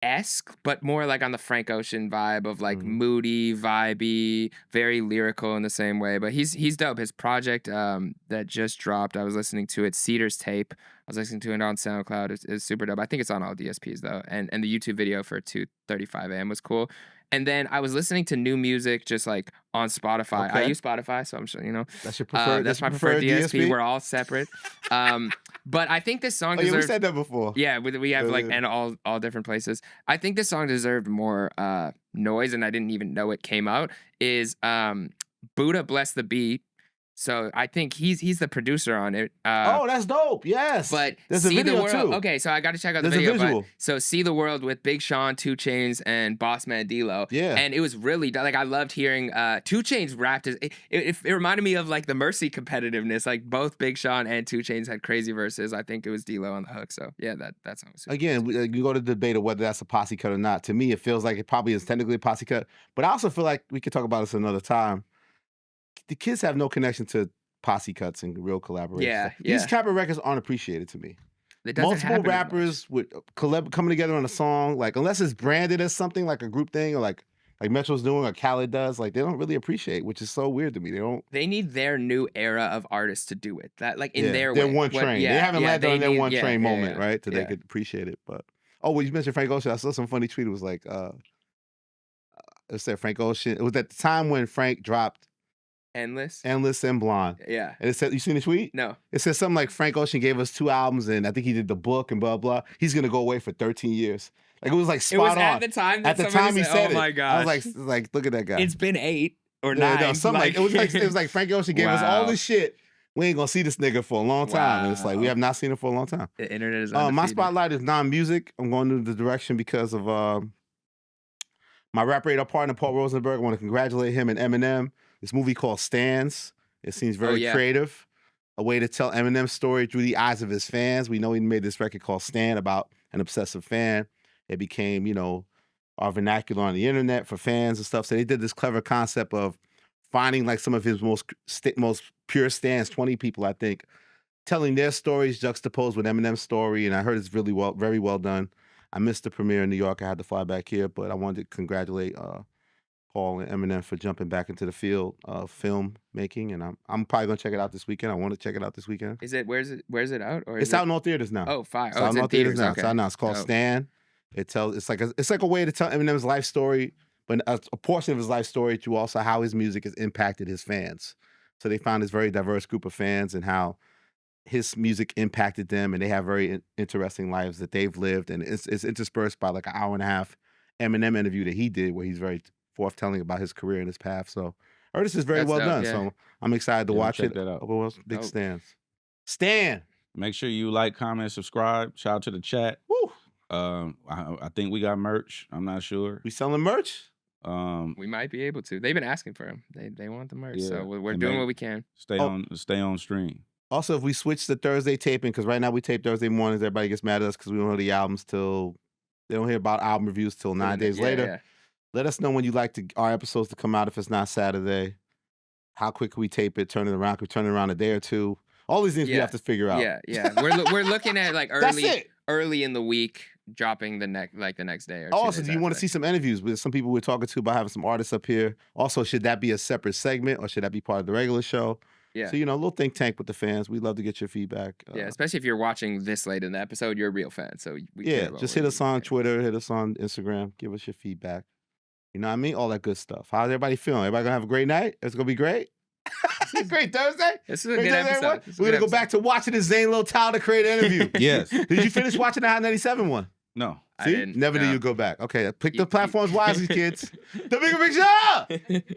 esque, but more like on the Frank Ocean vibe of like moody, vibey, very lyrical in the same way. But he's dope. His project that just dropped, I was listening to it, Cedar's Tape. I was listening to it on SoundCloud. It's super dope. I think it's on all DSPs though. And the YouTube video for 2:35 a.m. was cool. And then I was listening to new music just like on Spotify. Okay. I use Spotify, so I'm sure, you know. That's your preferred. That's my preferred DSP. We're all separate. But I think this song Oh, yeah, we deserves. said that before. Yeah, we have like Yeah. and all different places. I think this song deserved more noise, and I didn't even know it came out. Is Buddha Bless the Beat. So I think he's the producer on it. Oh, that's dope. Yes. But there's a See the video World. too. Okay, so I got to check out the There's a video. visual. So See the World with Big Sean, 2 Chainz, and Bossman D-Lo. Yeah. And it was really like I loved hearing 2 Chainz rapped. It reminded me of like the Mercy competitiveness. Like both Big Sean and 2 Chainz had crazy verses. I think it was D-Lo on the hook. So yeah, that song was super Again, you go to the debate of whether that's a posse cut or not. To me, it feels like it probably is technically a posse cut. But I also feel like we could talk about this another time. The kids have no connection to posse cuts and real collaborations. Yeah, These yeah. type of records aren't appreciated to me. It doesn't Multiple happen as rappers with coming together on a song, like unless it's branded as something like a group thing or like Metro's doing or Khaled does, like they don't really appreciate, which is so weird to me. They don't. They need their new era of artists to do it. That like in their they're way. one train. They haven't landed on their one train moment, yeah, right? So yeah. they could appreciate it. But well, you mentioned Frank Ocean. I saw some funny tweet. It was like, it said Frank Ocean. It was at the time when Frank dropped Endless. and Blonde. Yeah. And it said, you seen the tweet? No. It said something like Frank Ocean gave us 2 albums and I think he did the book and blah, blah. He's going to go away for 13 years. Like it was like spot It was on. at the time that At the somebody time he said, said oh it. my I gosh. was like, look at that guy. It's been 8 or Yeah, 9. no, something like, it was like Frank Ocean gave us all Wow. this shit. We ain't gonna see this nigga for a long time. And it's like we Wow. have not seen him for a long time. The internet is My undefeated. spotlight is non-music. I'm going in the direction because of my rap radar partner Paul Rosenberg. I want to congratulate him and Eminem. This movie called Stands. It seems very yeah. creative. A way to tell Eminem's story through the eyes of his fans. We know he made this record called Stand about an obsessive fan. It became, our vernacular on the internet for fans and stuff. So they did this clever concept of finding like some of his most pure stands, 20 people, I think, telling their stories juxtaposed with Eminem's story. And I heard it's very well done. I missed the premiere in New York. I had to fly back here, but I wanted to congratulate Paul and Eminem for jumping back into the field of film making. And I'm probably gonna check it out this weekend. I want to check it out this weekend. Is it where's it out? Or It's out in all theaters now. Oh, fire. It's Oh, out it's in all in theaters now. Okay. It's out now. It's called Dope. Stan. It's like a way to tell Eminem's life story, but a portion of his life story through also how his music has impacted his fans. So they found this very diverse group of fans and how his music impacted them, and they have very interesting lives that they've lived, and it's interspersed by like an 1.5-hour Eminem interview that he did, where he's very forthtelling about his career and his path. So, this is very That's well dope, done. yeah. So I'm excited to Yeah, watch check it. that out. Hope it was big Dope. stands. Stan. Make sure you like, comment, subscribe. Shout out to the chat. Woo. I think we got merch. I'm not sure. We selling merch? We might be able to. They've been asking for them. They want the merch, Yeah, so we're and doing what we can. Stay on stream. Also, if we switch to Thursday taping, because right now we tape Thursday mornings, everybody gets mad at us because we don't hear the albums till they don't hear about album reviews till 9 days later. Yeah. Let us know when you'd like our episodes to come out if it's not Saturday. How quick can we tape it? Turn it around? Can we turn it around a day or two? All these things we have to figure out. Yeah. We're looking at like early in the week, dropping the next day or 2 Also, days do you want to after. see some interviews with some people we're talking to about having some artists up here? Also, should that be a separate segment or should that be part of the regular show? Yeah. So, a little think tank with the fans. We'd love to get your feedback. Yeah, especially if you're watching this late in the episode, you're a real fan. So we care about just what hit us you on think. Twitter, hit us on Instagram, give us your feedback. You know what I mean? All that good stuff. How's everybody feeling? Everybody gonna have a great night? It's gonna be great? Great Thursday? This is a good episode. We're gonna go back to watching this Zane Lil Tyler created interview. Yes. Did you finish watching the Hot 97 one? No. I See? didn't, Never do no. you go back. Okay, pick the platforms wisely, kids. The bigger picture!